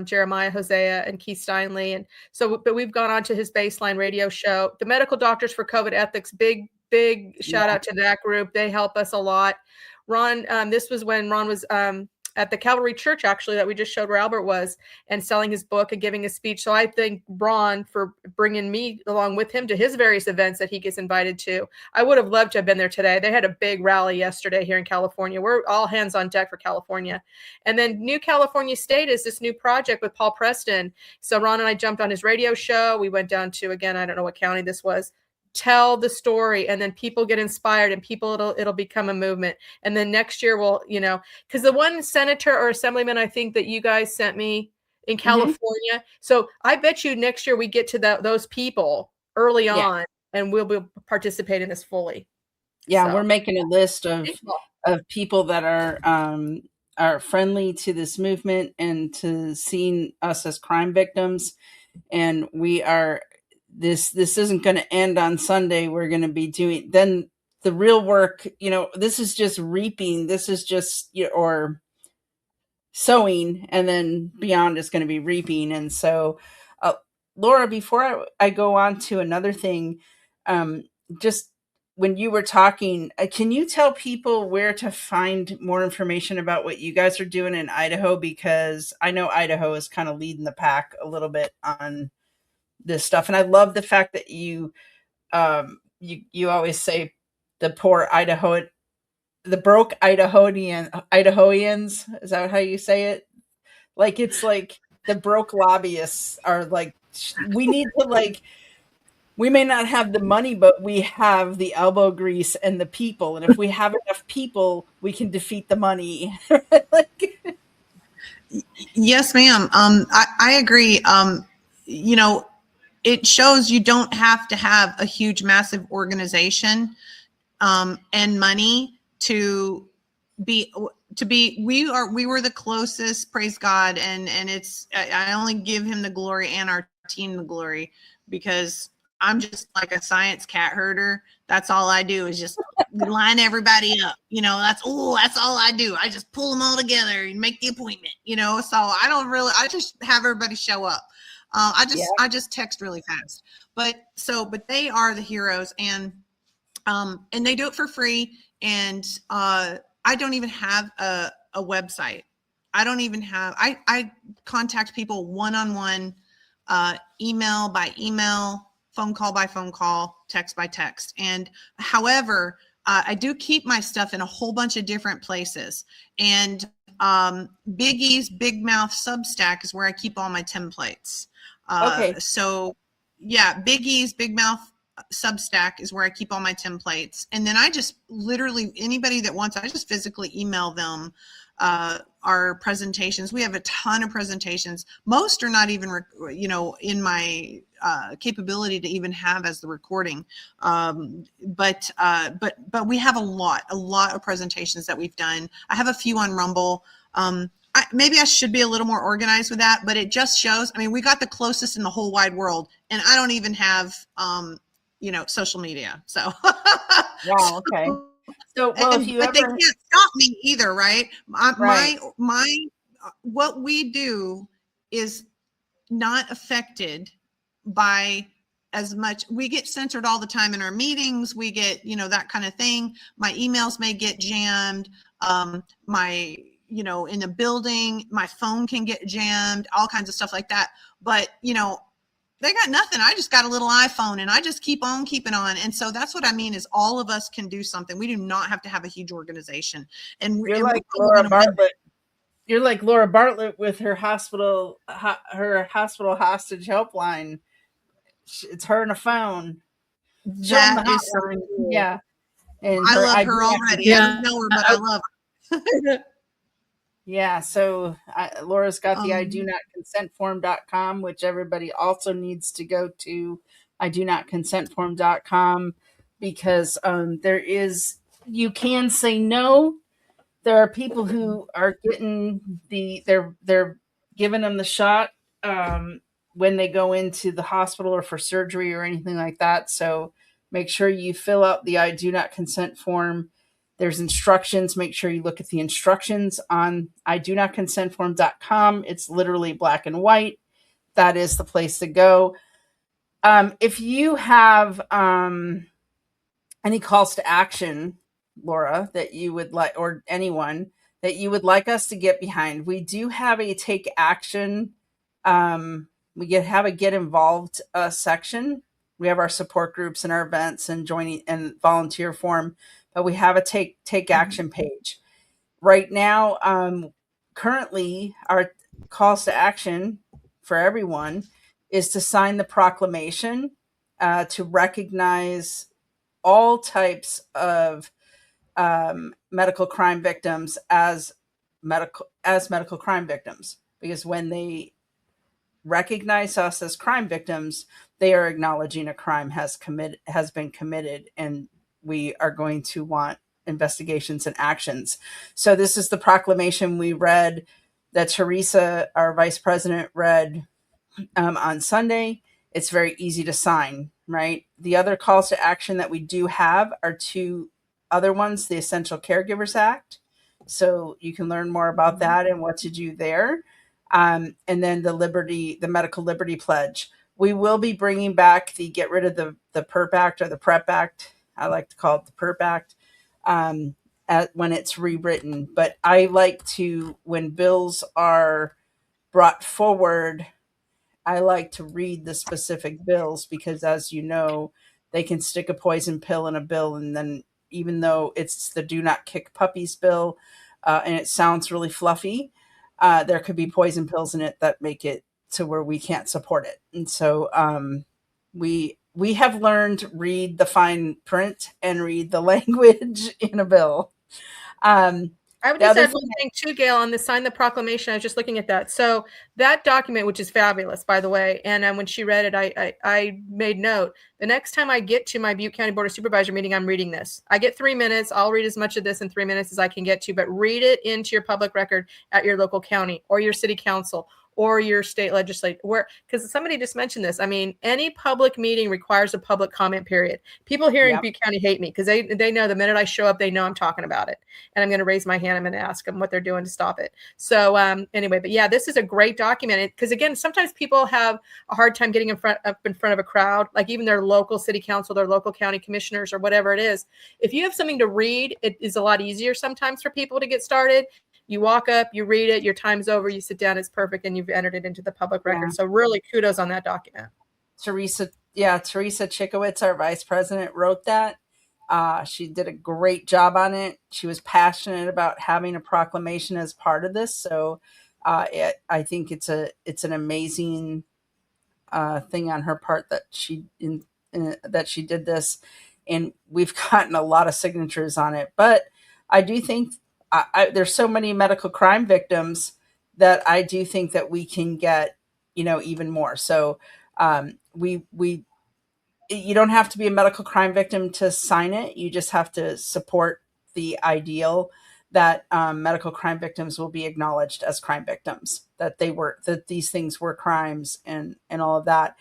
Jeremiah Hosea and Keith Steinley. And so, but we've gone on to his Baseline radio show. The Medical Doctors for COVID Ethics, big shout out to that group. They help us a lot. Ron, this was when Ron was at the Calvary Church, actually, that we just showed where Albert was, and selling his book and giving a speech. So I thank Ron for bringing me along with him to his various events that he gets invited to. I would have loved to have been there today. They had a big rally yesterday here in California. We're all hands on deck for California. And then New California State is this new project with Paul Preston. So Ron and I jumped on his radio show. We went down to, again, I don't know what county this was, tell the story, and then people get inspired, and people, it'll become a movement. And then next year we'll, you know, because the one senator or assemblyman I think that you guys sent me in California. So I bet you next year we get to those people early on, and we'll be participating in this fully. Yeah, So we're making a list of people that are friendly to this movement and to seeing us as crime victims. And we are, this isn't going to end on Sunday. We're going to be doing then the real work. You know, this is just reaping. This is just, or sowing, and then beyond is going to be reaping. And so, Laura, before I go on to another thing, just when you were talking, can you tell people where to find more information about what you guys are doing in Idaho? Because I know Idaho is kind of leading the pack a little bit on this stuff. And I love the fact that you always say the poor the broke Idahoans. Is that how you say it? Like, it's like the broke lobbyists are like, we need to, like, we may not have the money, but we have the elbow grease and the people. And if we have enough people, we can defeat the money. Yes, ma'am. I agree. You know, it shows you don't have to have a huge, massive organization and money to be. We were the closest, praise God, and it's, I only give him the glory and our team the glory, because I'm just like a science cat herder. That's all I do is just line everybody up. You know, that's all I do. I just pull them all together and make the appointment, you know, so I just have everybody show up. I just text really fast, but they are the heroes, and they do it for free. And I don't even have a website. I don't even have, I contact people one-on-one, email by email, phone call by phone call, text by text. And however, I do keep my stuff in a whole bunch of different places. And Big E's Big Mouth Substack is where I keep all my templates. Okay. So yeah, Big E's Big Mouth Substack is where I keep all my templates. And then I just literally, anybody that wants, I just physically email them our presentations. We have a ton of presentations. Most are not even, you know, in my capability to even have as the recording. But we have a lot of presentations that we've done. I have a few on Rumble. maybe I should be a little more organized with that, but it just shows. I mean, we got the closest in the whole wide world, and I don't even have, social media. So, Wow. Okay. So, well, if you but they ever, can't stop me either, right? right. What we do is not affected by as much. We get censored all the time in our meetings. We get, that kind of thing. My emails may get jammed. My, in the building, my phone can get jammed, all kinds of stuff like that. But, they got nothing. I just got a little iPhone and I just keep on keeping on. And so that's what I mean is all of us can do something. We do not have to have a huge organization. And You're we're like probably Laura gonna win. Bartlett. You're like Laura Bartlett with her hospital hostage helpline. It's her and a phone. Show them the That is so hotline. cool. Yeah. And I love I her do not already. I consent. don't know her, but I love her. Yeah, so Laura's got the I do Um, not consent form.com, which everybody also needs to go to I do not consent form.com, because you can say no. There are people who are getting they're giving them the shot when they go into the hospital or for surgery or anything like that. So make sure you fill out the I do not consent form. There's instructions. Make sure you look at the instructions on I do not consent form.com. It's literally black and white. That is the place to go. If you have any calls to action, Laura, that you would like, or anyone that you would like us to get behind, we do have a take action. Have a get involved section. We have our support groups and our events and joining and volunteer form, but we have a take action page right now. Currently, our calls to action for everyone is to sign the proclamation to recognize all types of medical crime victims as medical crime victims, because when they recognize us as crime victims, they are acknowledging a crime has been committed, and we are going to want investigations and actions. So this is the proclamation we read, that Teresa, our vice president, read on Sunday. It's very easy to sign, right? The other calls to action that we do have are two other ones: the Essential Caregivers Act. So you can learn more about that and what to do there. And then the Medical Liberty Pledge. We will be bringing back the get rid of the PERP Act, or the PrEP Act. I like to call it the PERP Act, when it's rewritten. But I like to, when bills are brought forward, I like to read the specific bills, because, as you know, they can stick a poison pill in a bill, and then, even though it's the Do Not Kick Puppies bill, and it sounds really fluffy, there could be poison pills in it that make it to where we can't support it. And so we have learned, read the fine print and read the language in a bill. I would The just other add one thing too, Gail, on the sign the proclamation. I was just looking at that. So that document, which is fabulous, by the way, and when she read it, I made note. The next time I get to my Butte County Board of Supervisor meeting, I'm reading this. I get 3 minutes. I'll read as much of this in 3 minutes as I can get to, but read it into your public record at your local county or your city council or your state legislature, because somebody just mentioned this. I mean, any public meeting requires a public comment period. People here in Butte County hate me because they know the minute I show up, they know I'm talking about it. And I'm going to raise my hand. I'm going to ask them what they're doing to stop it. So anyway, but yeah, this is a great document, because again, sometimes people have a hard time getting up in front of a crowd, like even their local city council, their local county commissioners, or whatever it is. If you have something to read, it is a lot easier sometimes for people to get started. You walk up, you read it, your time's over, you sit down, it's perfect, and you've entered it into the public record. So really kudos on that document. Teresa Chikowitz, our vice president, wrote that. She did a great job on it. She was passionate about having a proclamation as part of this. So I think it's an amazing thing on her part that she did this, and we've gotten a lot of signatures on it. But I do think there's so many medical crime victims that I do think that we can get, even more. So you don't have to be a medical crime victim to sign it. You just have to support the ideal that medical crime victims will be acknowledged as crime victims, that these things were crimes and all of that.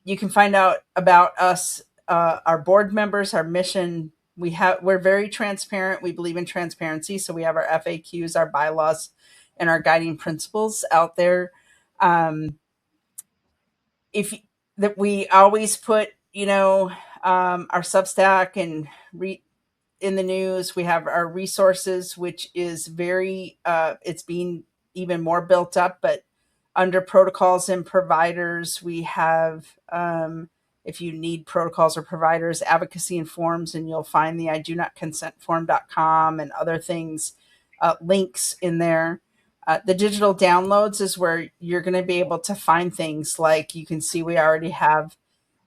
You can find out about us, our board members, our mission. We're very transparent. We believe in transparency. So we have our FAQs, our bylaws, and our guiding principles out there. If that we always put, our Substack and in the news. We have our resources, which is it's being even more built up, but under protocols and providers, we have, if you need protocols or providers, advocacy and forms, and you'll find the I do not consent form.com and other things, links in there. The digital downloads is where you're going to be able to find things like, you can see we already have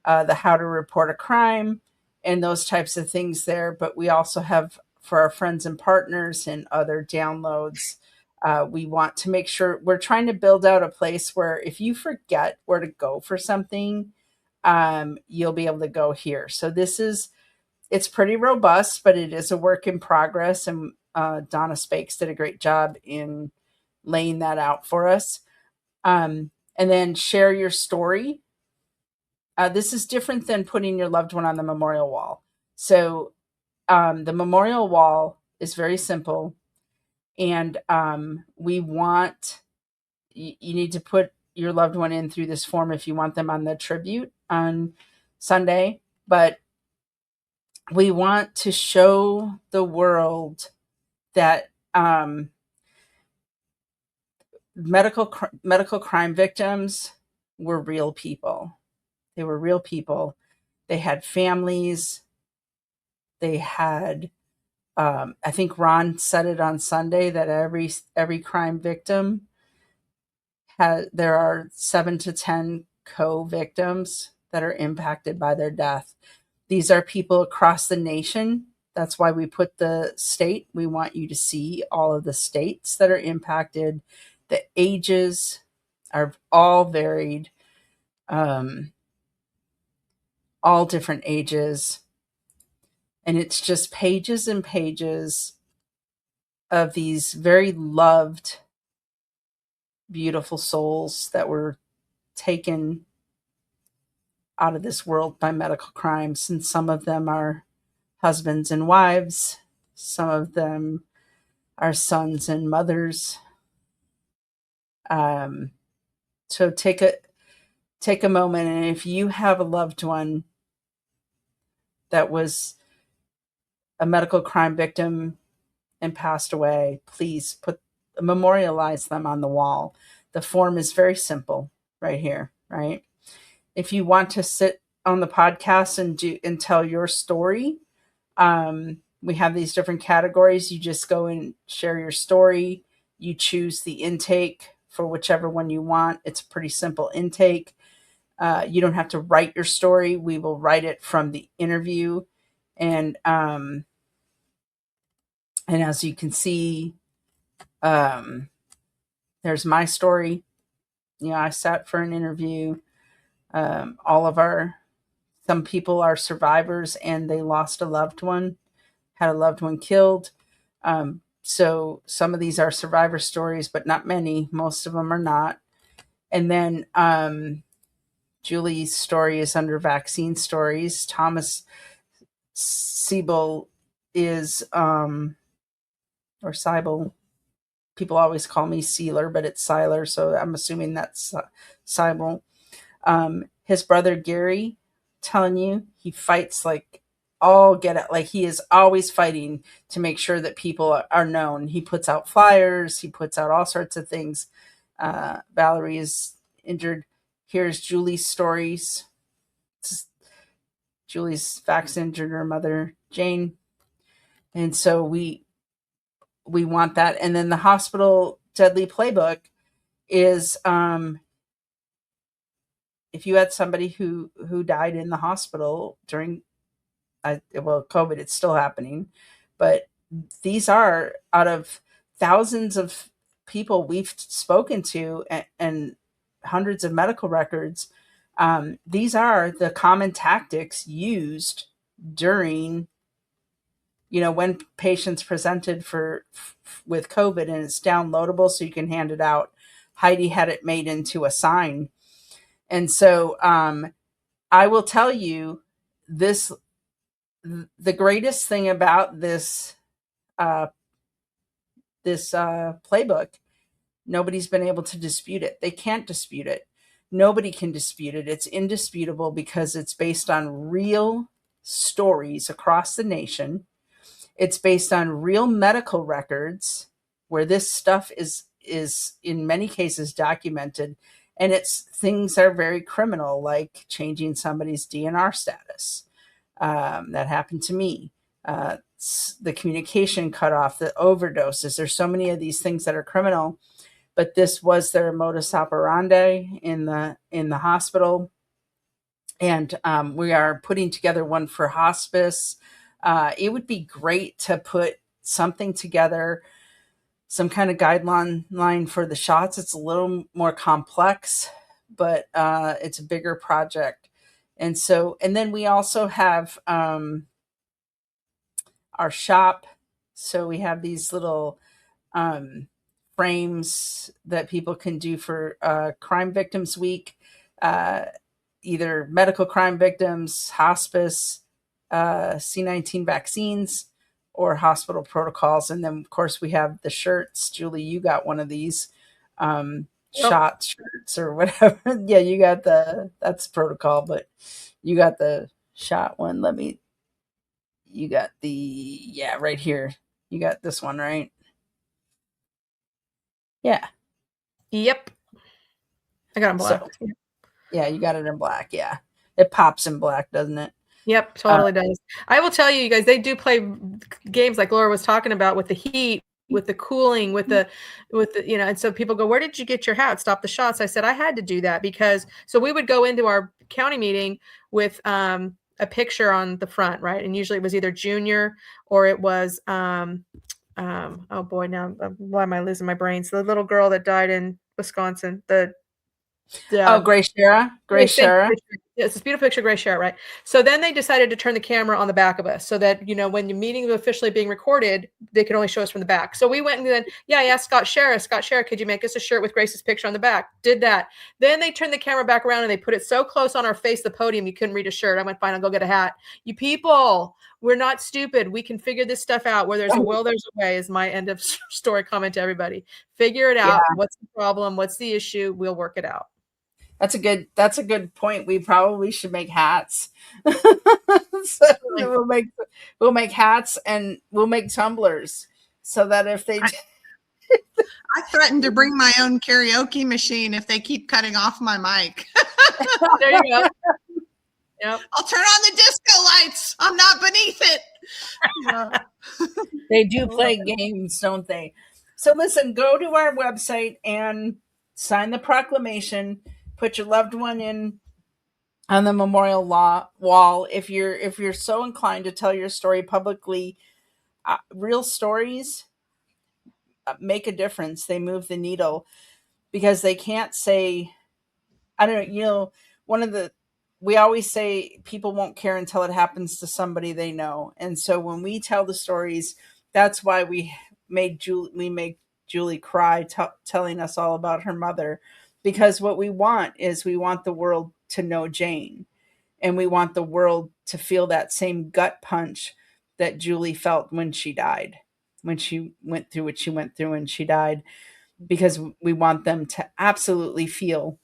the how to report a crime and those types of things there. But we also have, for our friends and partners and other downloads, we want to make sure we're trying to build out a place where if you forget where to go for something, you'll be able to go here. So it's pretty robust, but it is a work in progress. And Donna Spakes did a great job in laying that out for us. And then share your story. This is different than putting your loved one on the memorial wall. So the memorial wall is very simple. And we want, you need to put your loved one in through this form if you want them on the tribute on Sunday. But we want to show the world that medical crime victims were real people. They were real people. They had families. They had, I think Ron said it on Sunday, that every crime victim there are 7 to 10 co-victims that are impacted by their death. These are people across the nation. That's why we put the state. We want you to see all of the states that are impacted. The ages are all varied. All different ages. And it's just pages and pages of these very loved, beautiful souls that were taken out of this world by medical crimes. And some of them are husbands and wives. Some of them are sons and mothers. So take a moment. And if you have a loved one that was a medical crime victim and passed away, please memorialize them on the wall. The form is very simple right here, right? If you want to sit on the podcast and tell your story, we have these different categories. You just go and share your story. You choose the intake for whichever one you want. It's a pretty simple intake. You don't have to write your story. We will write it from the interview. And as you can see, there's my story. I sat for an interview. Some people are survivors and they lost a loved one, had a loved one killed. So some of these are survivor stories, but not many. Most of them are not. And then Julie's story is under vaccine stories. Thomas Siebel is, or Seibel. People always call me Sealer, but it's Seiler, so I'm assuming that's Seibel. His brother Gary, telling you, he fights like he is always fighting to make sure that people are known. He puts out flyers, he puts out all sorts of things. Valerie is injured. Here's Julie's stories. Julie's vaccine injured her mother, Jane. And so we want that. And then the hospital deadly playbook is, if you had somebody who died in the hospital during, COVID, it's still happening, but these are out of thousands of people we've spoken to and hundreds of medical records. These are the common tactics used during when patients presented with COVID, and it's downloadable so you can hand it out. Heidi had it made into a sign. And so I will tell you this, the greatest thing about this playbook, nobody's been able to dispute it. They can't dispute it. Nobody can dispute it. It's indisputable because it's based on real stories across the nation. It's based on real medical records where this stuff is in many cases documented, and it's things that are very criminal, like changing somebody's DNR status. That happened to me. The communication cutoff, the overdoses. There's so many of these things that are criminal, but this was their modus operandi in the hospital. And we are putting together one for hospice. It would be great to put something together, some kind of guideline for the shots. It's a little more complex, but it's a bigger project. And then we also have our shop. So we have these little frames that people can do for Crime Victims Week, either medical crime victims, hospice, C-19 vaccines, or hospital protocols. And then, of course, we have the shirts. Julie, you got one of these shot shirts or whatever. Yeah, you got that's protocol, but you got the shot one. You got right here. You got this one, right? Yeah. Yep. I got it in black. So, yeah, you got it in black. Yeah. It pops in black, doesn't it? Yep, totally does. I will tell you guys, they do play games like Laura was talking about with the heat, with the cooling, with the, and so people go, where did you get your hat? Stop the shots. I said, I had to do that because, so we would go into our county meeting with a picture on the front, right? And usually it was either Junior or it was, oh boy, now why am I losing my brain? So the little girl that died in Wisconsin, Gray Shara. It's this beautiful picture of Gray Shara, right? So then they decided to turn the camera on the back of us so that, when the meeting was officially being recorded, they could only show us from the back. So we went and then, I asked Scott Shara, could you make us a shirt with Grace's picture on the back? Did that. Then they turned the camera back around and they put it so close on our face, the podium, you couldn't read a shirt. I went, fine, I'll go get a hat. You people, we're not stupid. We can figure this stuff out. Where there's a will, there's a way is my end of story comment to everybody. Figure it out. Yeah. What's the problem? What's the issue? We'll work it out. That's a good point. We probably should make hats. So we'll make hats and we'll make tumblers so that if they I threatened to bring my own karaoke machine if they keep cutting off my mic. There you go. Yep. I'll turn on the disco lights. I'm not beneath it. Yeah. They do play games, don't they? So listen, go to our website and sign the proclamation. Put your loved one in on the memorial wall. If you're so inclined to tell your story publicly, real stories make a difference. They move the needle because they can't say, I don't know, we always say people won't care until it happens to somebody they know. And so when we tell the stories, that's why we make Julie cry telling us all about her mother. Because what we want is we want the world to know Jane, and we want the world to feel that same gut punch that Julie felt when she died, when she went through what she went through and she died, because we want them to absolutely feel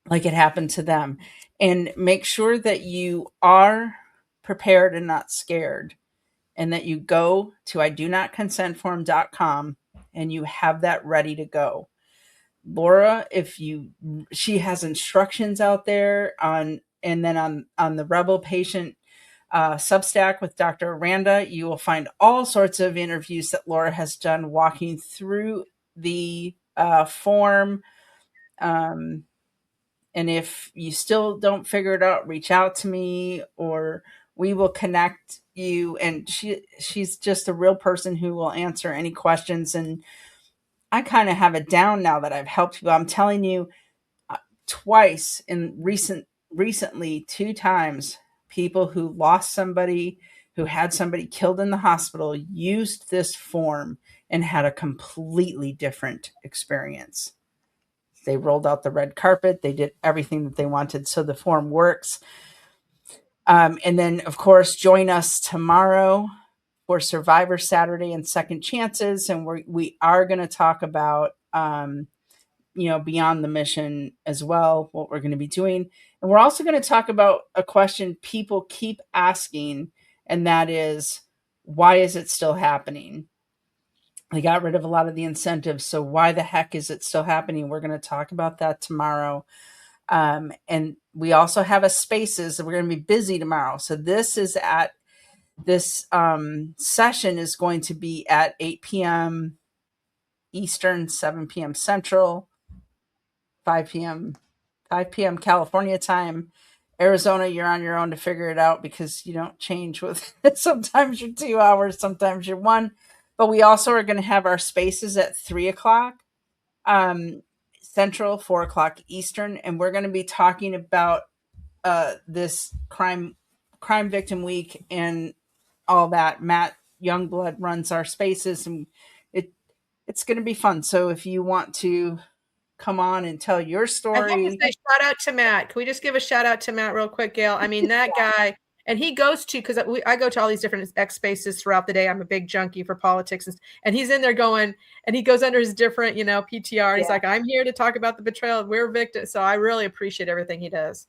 like it happened to them. And make sure that you are prepared and not scared, and that you go to idonotconsentform.com and you have that ready to go. Laura, she has instructions out there on the Rebel Patient Substack with Dr. Aranda. You will find all sorts of interviews that Laura has done walking through the form. And if you still don't figure it out, reach out to me or we will connect you. And she's just a real person who will answer any questions. And I kind of have it down now that I've helped people. I'm telling you, twice in recently, 2 times, people who lost somebody who had somebody killed in the hospital used this form and had a completely different experience. They rolled out the red carpet. They did everything that they wanted. So the form works. And then, of course, join us tomorrow for Survivor Saturday and Second Chances. And we are going to talk about, beyond the mission as well, what we're going to be doing. And we're also going to talk about a question people keep asking, and that is, why is it still happening? They got rid of a lot of the incentives. So why the heck is it still happening? We're going to talk about that tomorrow. And we also have a spaces, and we're going to be busy tomorrow. So this session is going to be at 8 p.m. Eastern, 7 p.m. Central, 5 p.m. California time. Arizona, you're on your own to figure it out because you don't change with sometimes you're 2 hours, sometimes you're 1. But we also are going to have our spaces at 3 o'clock Central, 4 o'clock Eastern, and we're going to be talking about this crime victim week and all that. Matt Youngblood runs our spaces, and it's going to be fun. So if you want to come on and tell your story. I have to say, shout out to Matt. Can we just give a shout out to Matt real quick, Gail? I mean, that guy, and he goes to, because I go to all these different X spaces throughout the day. I'm a big junkie for politics, and he's in there going, and he goes under his different, PTR. He's like, I'm here to talk about the betrayal. We're victims. So I really appreciate everything he does.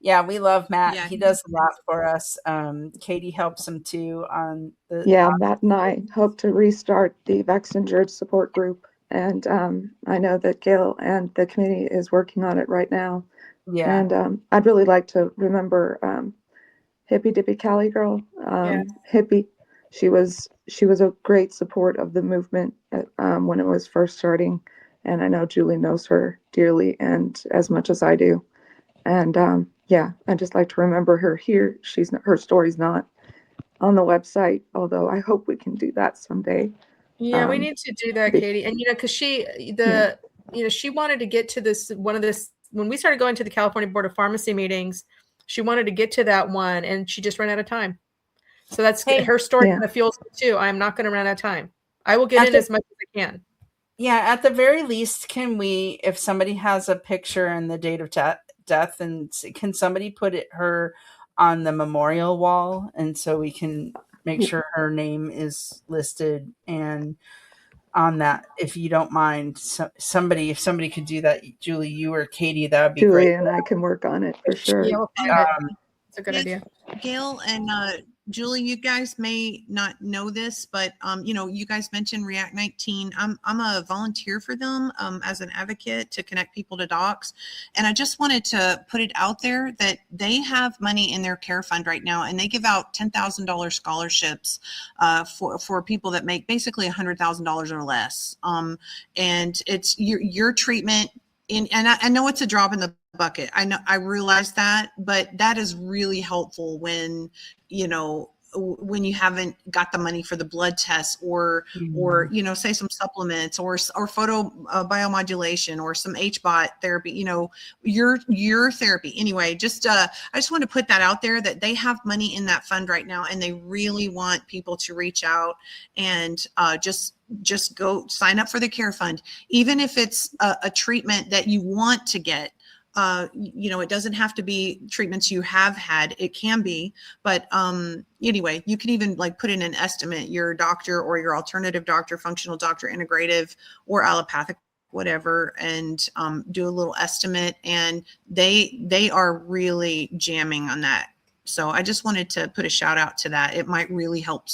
Yeah, we love Matt. He does a lot for us. Katie helps him too on the. Yeah, Matt and I hope to restart the vaccine support group. And I know that Gail and the committee is working on it right now. Yeah. And I'd really like to remember Hippie Dippy Cali girl, Hippie. She was a great support of the movement when it was first starting. And I know Julie knows her dearly and as much as I do. And I'd just like to remember her here. Her story's not on the website, although I hope we can do that someday. Yeah, we need to do that, Katie. And because she wanted to get to when we started going to the California Board of Pharmacy meetings, she wanted to get to that one, and she just ran out of time. So that's her story kind of fuels me too. I'm not going to run out of time. I will get in as much as I can. Yeah, at the very least, can we, if somebody has a picture and the date of death, and can somebody put her on the memorial wall, and so we can make sure her name is listed and on that, if you don't mind. If somebody could do that, Julie, you or Katie, that would be Julie great. and I can work on it for sure. Yeah, we'll find it. It's a good idea. Gail and Julie, you guys may not know this, but you guys mentioned React 19. I'm a volunteer for them as an advocate to connect people to docs, and I just wanted to put it out there that they have money in their care fund right now, and they give out $10,000 scholarships for people that make basically $100,000 or less. And it's your treatment. And I know it's a drop in the bucket. I realize that, but that is really helpful when you haven't got the money for the blood test or say some supplements or photo biomodulation or some HBOT therapy, your therapy. Anyway, I just want to put that out there that they have money in that fund right now, and they really want people to reach out and just go sign up for the care fund, even if it's a treatment that you want to get. It doesn't have to be treatments you have had. It can be, but anyway, you can even put in an estimate, your doctor or your alternative doctor, functional doctor, integrative or allopathic, whatever, and do a little estimate. And they are really jamming on that. So I just wanted to put a shout out to that. It might really help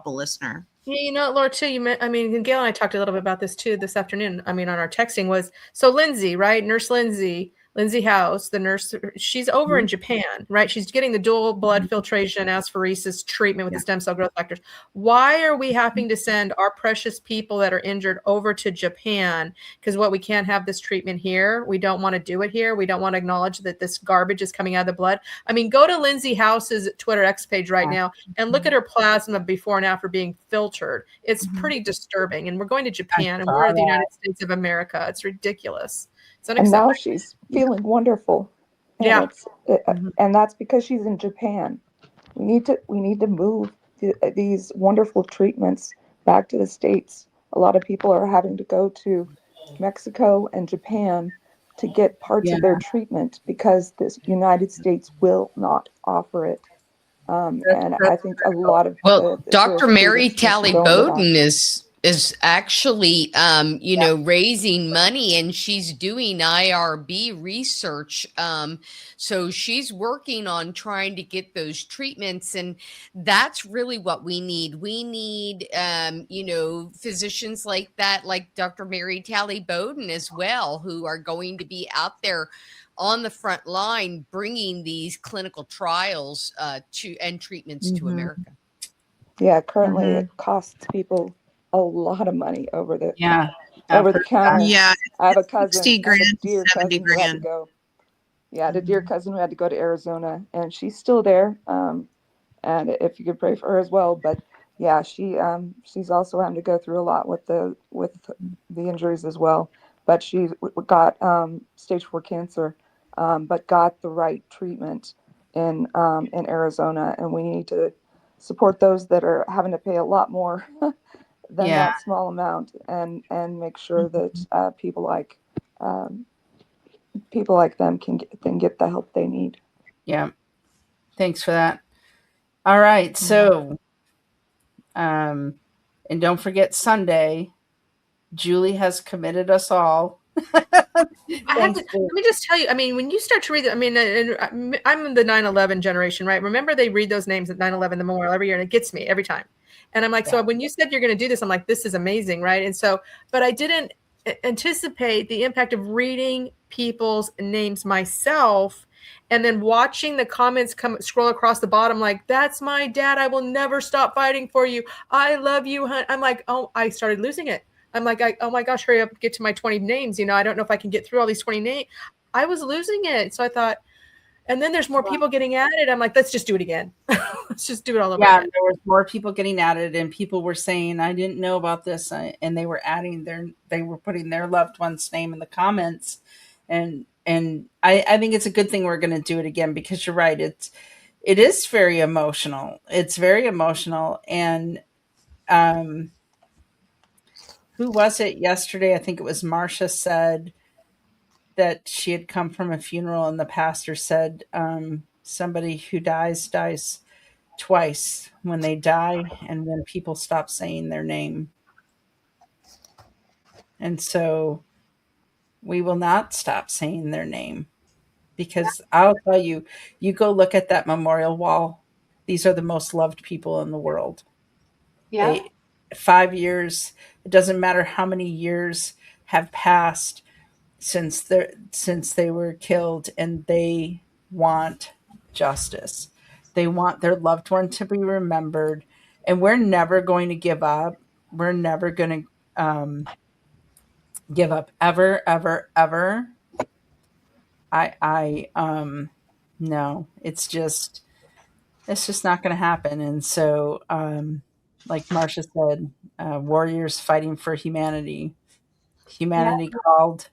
a listener. Yeah, Laura, too, Gail and I talked a little bit about this too this afternoon. On our texting was, so Lindsay, right? Nurse Lindsay House, the nurse, she's over in Japan, right? She's getting the dual blood filtration apheresis treatment with the stem cell growth factors. Why are we having to send our precious people that are injured over to Japan? Because we can't have this treatment here. We don't want to do it here. We don't want to acknowledge that this garbage is coming out of the blood. Go to Lindsay House's Twitter X page right now and look at her plasma before and after being filtered. It's pretty distributing. And we're going to Japan, and we're the United States of America. It's ridiculous. And now she's feeling wonderful. And yeah. And that's because she's in Japan. We need to move these wonderful treatments back to the States. A lot of people are having to go to Mexico and Japan to get parts Yeah. of their treatment because this United States will not offer it. And I think a lot of Well, the Dr. Mary jurisprudence needs to Tally go into that. Bowden is actually raising money, and she's doing IRB research. So she's working on trying to get those treatments, and that's really what we need. We need physicians like that, like Dr. Mary Tally Bowden as well, who are going to be out there on the front line bringing these clinical trials and treatments to America. Yeah, currently it costs people a lot of money over the Yeah. I've heard counter. that. Yeah, I have a it's cousin, 60 I have a grand, dear 70 cousin who had to grand. go. Yeah, I had a dear cousin who had to go to Arizona, and she's still there. And if you could pray for her as well. But yeah, she's also having to go through a lot with the injuries as well. But she got stage 4 cancer, but got the right treatment in Arizona, and we need to support those that are having to pay a lot more than Yeah. that small amount, and make sure that um, people like them can get the help they need. Yeah. Thanks for that. All right. So, and don't forget Sunday, Julie has committed us all. Let me just tell you, I mean, when you start to read it, I mean, I'm the 9/11 generation, right? Remember they read those names at 9/11 the memorial every year, and it gets me every time. And I'm like, so when you said you're going to do this, I'm like, this is amazing, right? And so, but I didn't anticipate the impact of reading people's names myself and then watching the comments scroll across the bottom like, that's my dad. I will never stop fighting for you. I love you, hun. I'm like, oh, I started losing it. I'm like, oh my gosh, hurry up, get to my 20 names. I don't know if I can get through all these 20 names. I was losing it. So I thought, and then there's more people getting added. I'm like, let's just do it again. Let's just do it all over again. There was more people getting added, and people were saying, I didn't know about this. And they were they were putting their loved one's name in the comments. And I think it's a good thing we're going to do it again, because you're right. It is very emotional. It's very emotional. And, who was it yesterday? I think it was Marcia said that she had come from a funeral, and the pastor said, somebody who dies twice, when they die and when people stop saying their name. And so we will not stop saying their name, because I'll tell you, you go look at that memorial wall. These are the most loved people in the world. Yeah. 5 years, it doesn't matter how many years have passed since they were killed, and they want justice. They want their loved one to be remembered, and we're never going to give up. We're never going to give up, ever, ever, ever. No, it's just not going to happen. And so, like Marcia said, warriors fighting for humanity. Humanity called,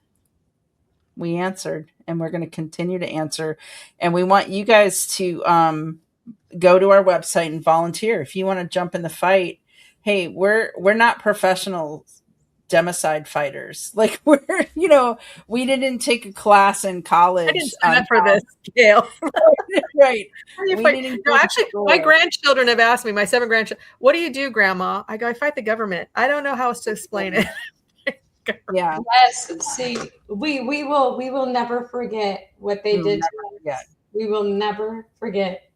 we answered, and we're going to continue to answer. And we want you guys to go to our website and volunteer if you want to jump in the fight. Hey, we're not professional democide fighters. Like, we didn't take a class in college. I didn't sign up for this, Gail. Right. No, actually, my grandchildren have asked me, my 7 grandchildren, what do you do, Grandma? I go, I fight the government. I don't know how else to explain it. Yeah. Yes. See, we will never forget what they did to us. We will never forget.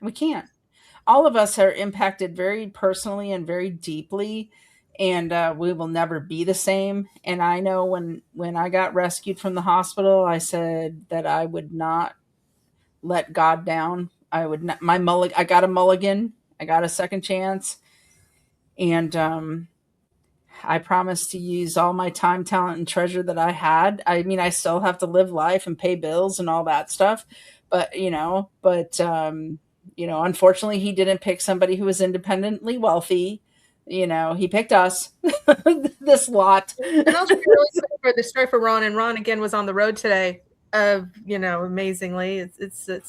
We can't. All of us are impacted very personally and very deeply, and we will never be the same. And I know when I got rescued from the hospital, I said that I would not let God down. I would not. I got a mulligan. I got a second chance, and I promised to use all my time, talent, and treasure that I had. I mean, I still have to live life and pay bills and all that stuff, but unfortunately, he didn't pick somebody who was independently wealthy. He picked us, this lot. And I'll be really quick for the story for Ron. And Ron again was on the road today. amazingly,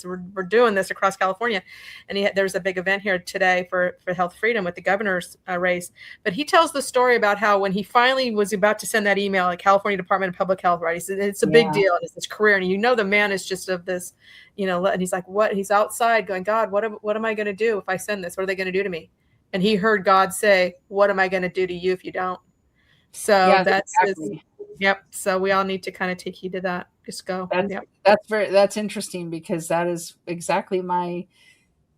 we're doing this across California, and there's a big event here today for health freedom with the governor's race. But he tells the story about how when he finally was about to send that email at California Department of Public Health, right? He said it's a big deal, and it's his career, and the man is just of this, and he's like, what? He's outside going, God, what am I going to do if I send this? What are they going to do to me? And he heard God say, what am I going to do to you if you don't? So exactly. Yep. So we all need to kind of take heed to that. Just go. That's interesting, because that is exactly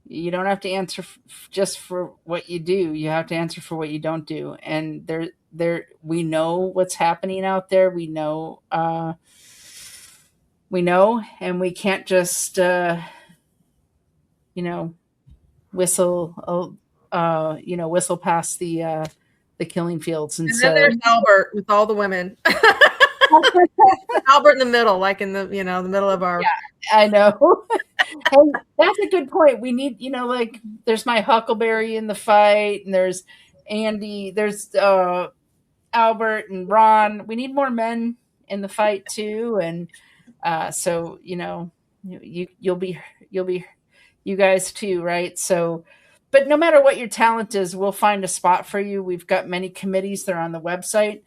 you don't have to answer just for what you do. You have to answer for what you don't do. And we know what's happening out there. We know, and we can't just, whistle past the killing fields. And then there's Albert with all the women. Albert in the middle, like in the the middle of our. Yeah, I know. Hey, that's a good point. We need, like, there's my Huckleberry in the fight, and there's Andy, there's Albert and Ron. We need more men in the fight too, and so you'll be you guys too, right? So, but no matter what your talent is, we'll find a spot for you. We've got many committees. They're on the website.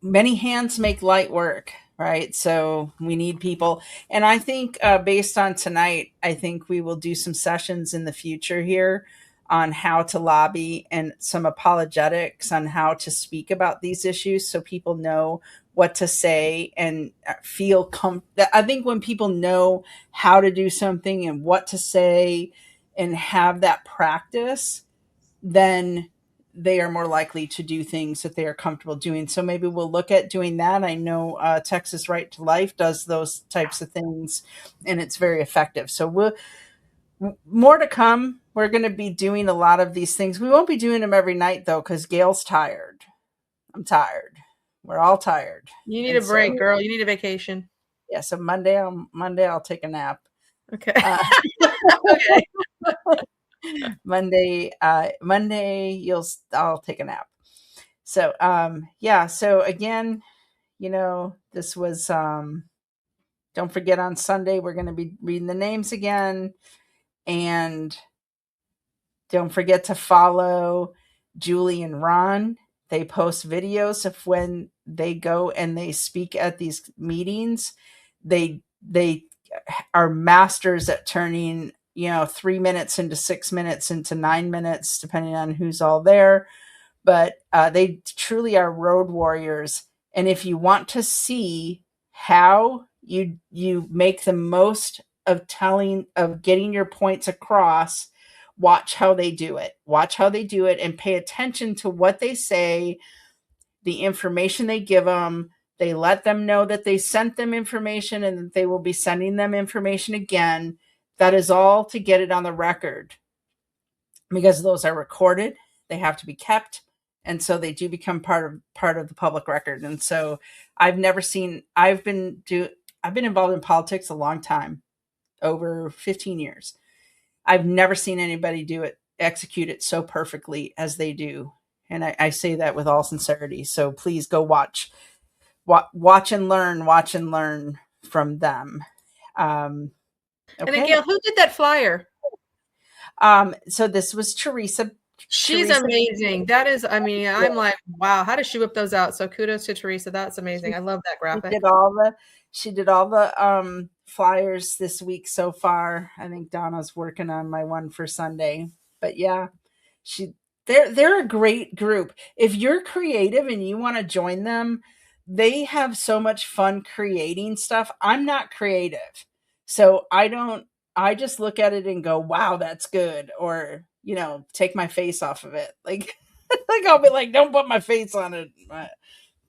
Many hands make light work, right? So we need people. And I think based on tonight, I think we will do some sessions in the future here on how to lobby and some apologetics on how to speak about these issues, so people know what to say and feel I think when people know how to do something and what to say and have that practice, then they are more likely to do things that they are comfortable doing. So maybe we'll look at doing that. I know Texas Right to Life does those types of things, and it's very effective. So more to come. We're going to be doing a lot of these things. We won't be doing them every night, though, because Gail's tired. I'm tired. We're all tired. You need a break, girl. You need a vacation. Yeah. So Monday I'll take a nap. Okay. Okay. Monday, I'll take a nap. So, So again, this was, don't forget on Sunday, we're going to be reading the names again, and don't forget to follow Julie and Ron. They post videos of when they go and they speak at these meetings. They are masters at turning 3 minutes into 6 minutes into 9 minutes, depending on who's all there. But they truly are road warriors. And if you want to see how you make the most of getting your points across, watch how they do it. Watch how they do it and pay attention to what they say, the information they give them. They let them know that they sent them information and that they will be sending them information again. That is all to get it on the record, because those are recorded. They have to be kept. And so they do become part of the public record. And so I've been involved in politics a long time, over 15 years. I've never seen anybody execute it so perfectly as they do. And I say that with all sincerity. So please go watch and learn from them. Okay. And then, Gail, who did that flyer? So this was Teresa. She's amazing. That is, I'm like, wow, how does she whip those out? So kudos to Teresa. That's amazing. I love that graphic. She did all the flyers this week so far. I think Donna's working on my one for Sunday. But yeah, they're a great group. If you're creative and you want to join them, they have so much fun creating stuff. I'm not creative, so I just look at it and go, wow, that's good. Or, take my face off of it. Like I'll be like, don't put my face on it. I'm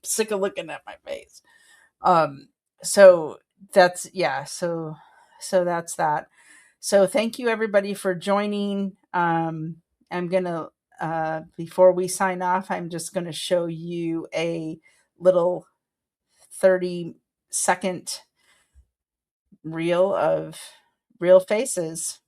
sick of looking at my face. So that's that. So thank you everybody for joining. I'm going to, before we sign off, I'm just going to show you a little 30-second reel of real faces.